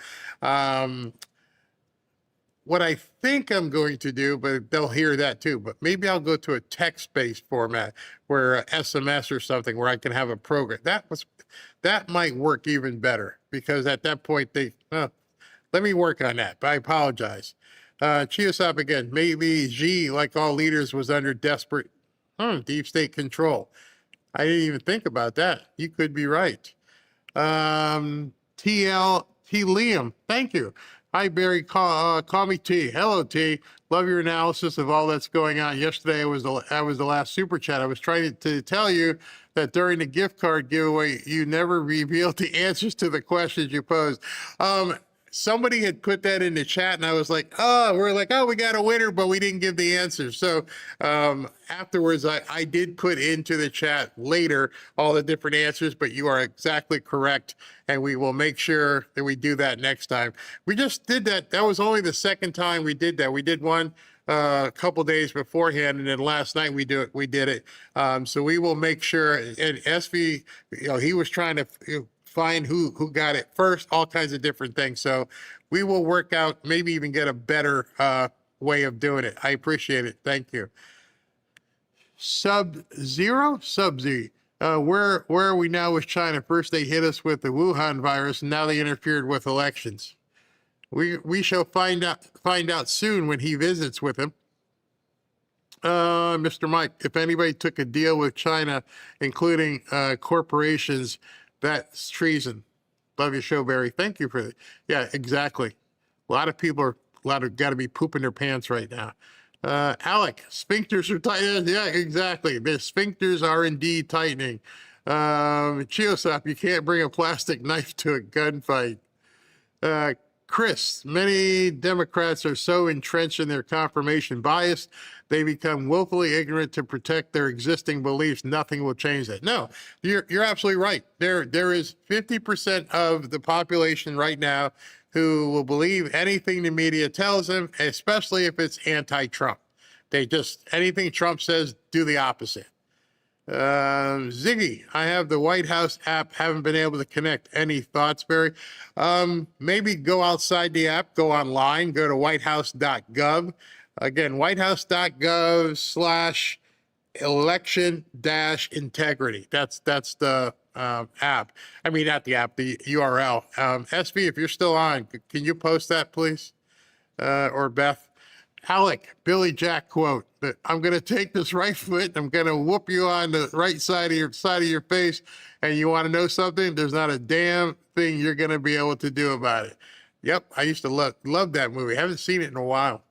what I think I'm going to do, but they'll hear that too, but maybe I'll go to a text-based format, where SMS or something, where I can have a program. That might work even better, because at that point let me work on that, but I apologize. Chiosop again, maybe Xi, like all leaders, was under desperate deep state control. I didn't even think about that. You could be right. Liam, thank you. Hi, Barry. Call me T. Hello, T. Love your analysis of all that's going on. Yesterday was the last super chat. I was trying to tell you that during the gift card giveaway, you never revealed the answers to the questions you posed. Somebody had put that in the chat, and I was like, we got a winner, but we didn't give the answers. So afterwards, I did put into the chat later all the different answers, but you are exactly correct, and we will make sure that we do that next time. We just did that. That was only the second time we did that. We did one a couple days beforehand, and then last night we did it. So we will make sure. And SV, he was trying to find who got it first, all kinds of different things. So we will work out, maybe even get a better way of doing it. I appreciate it. Thank you. Sub-Zero? Sub-Z. Where are we now with China? First they hit us with the Wuhan virus, and now they interfered with elections. We shall find out soon when he visits with him. Mr. Mike, if anybody took a deal with China, including corporations, that's treason. Love your show, Barry. Thank you for that. Yeah, exactly. A lot of people got to be pooping their pants right now. Alec, sphincters are tightening. Yeah, exactly. The sphincters are indeed tightening. Chiosop, you can't bring a plastic knife to a gunfight. Chris, many Democrats are so entrenched in their confirmation bias, they become willfully ignorant to protect their existing beliefs. Nothing will change that. No, you're absolutely right. There is 50% of the population right now who will believe anything the media tells them, especially if it's anti-Trump. They just, anything Trump says, do the opposite. Ziggy, I have the White House app, haven't been able to connect. Any thoughts, Barry? Maybe go outside the app, go online, go to whitehouse.gov. Again, whitehouse.gov/election-integrity. That's the app. I mean, not the app, the URL. SV, if you're still on, can you post that, please? Or Beth? Alec, Billy Jack quote, that I'm going to take this right foot, I'm going to whoop you on the right side of your face, and you want to know something? There's not a damn thing you're going to be able to do about it. Yep, I used to love that movie. Haven't seen it in a while.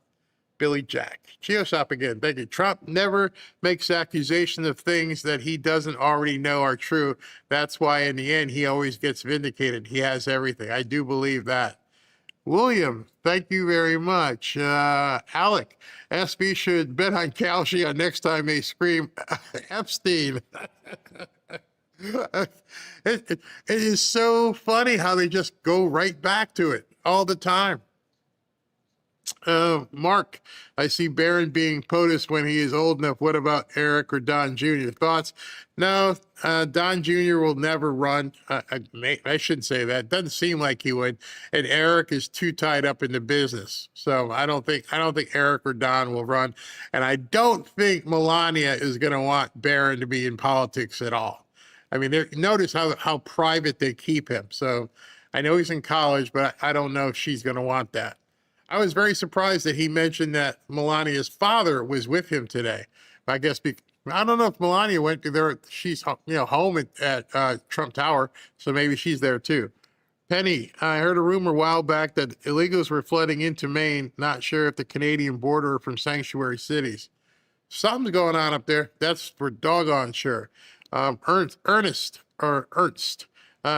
Billy Jack. Chiosop again. Thank you. Trump never makes accusations of things that he doesn't already know are true. That's why in the end he always gets vindicated. He has everything. I do believe that. William, thank you very much. Alec, SB should bet on calcium next time they scream Epstein. It is so funny how they just go right back to it all the time. Mark, I see Barron being POTUS when he is old enough. What about Eric or Don Jr.? Thoughts? No, Don Jr. will never run. I shouldn't say that. Doesn't seem like he would. And Eric is too tied up in the business. So I don't think Eric or Don will run. And I don't think Melania is going to want Barron to be in politics at all. I mean, notice how private they keep him. So I know he's in college, but I don't know if she's going to want that. I was very surprised that he mentioned that Melania's father was with him today. I guess I don't know if Melania went to there. She's home at Trump Tower, so maybe she's there too. Penny, I heard a rumor a while back that illegals were flooding into Maine. Not sure if the Canadian border or from sanctuary cities. Something's going on up there. That's for doggone sure. Ernst.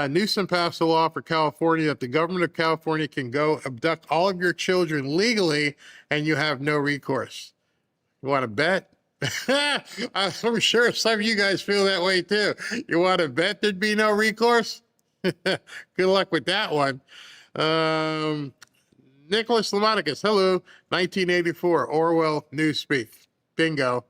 Newsom passed a law for California that the government of California can go abduct all of your children legally and you have no recourse. You want to bet? I'm sure some of you guys feel that way too. You want to bet there'd be no recourse? Good luck with that one. Nicholas Lamonicus, hello. 1984, Orwell Newspeak. Bingo.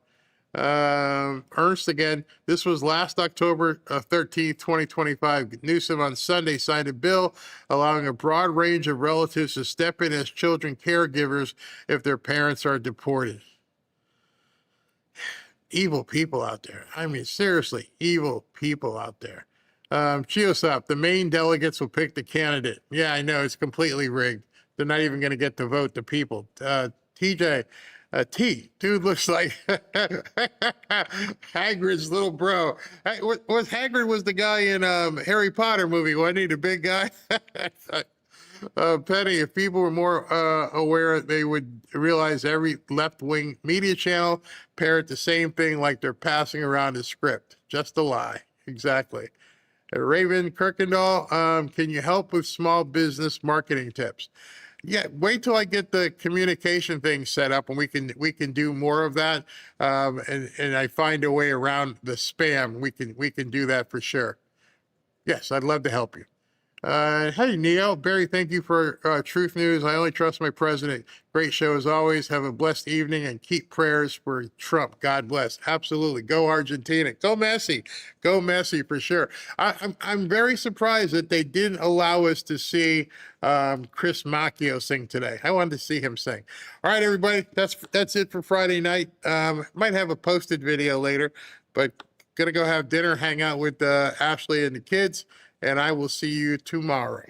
Ernst again, this was last October 13th, 2025. Newsom on Sunday signed a bill allowing a broad range of relatives to step in as children caregivers if their parents are deported. Evil people out there. I mean, seriously, evil people out there. Chiosop, the Maine delegates will pick the candidate. Yeah, I know, it's completely rigged. They're not even going to get to vote the people. TJ, dude looks like Hagrid's little bro. Hagrid was the guy in Harry Potter movie, wasn't he? The big guy. Penny, if people were more aware, they would realize every left-wing media channel parrot the same thing like they're passing around a script. Just a lie. Exactly. Raven Kirkendall, can you help with small business marketing tips? Yeah, wait till I get the communication thing set up and we can do more of that. And I find a way around the spam. We can do that for sure. Yes, I'd love to help you. Hey, Neil. Barry, thank you for Truth News. I only trust my president. Great show as always. Have a blessed evening and keep prayers for Trump. God bless. Absolutely. Go Argentina. Go Messi. Go Messi for sure. I'm very surprised that they didn't allow us to see Chris Macchio sing today. I wanted to see him sing. All right, everybody. That's it for Friday night. Might have a posted video later, but gonna go have dinner, hang out with Ashley and the kids, and I will see you tomorrow.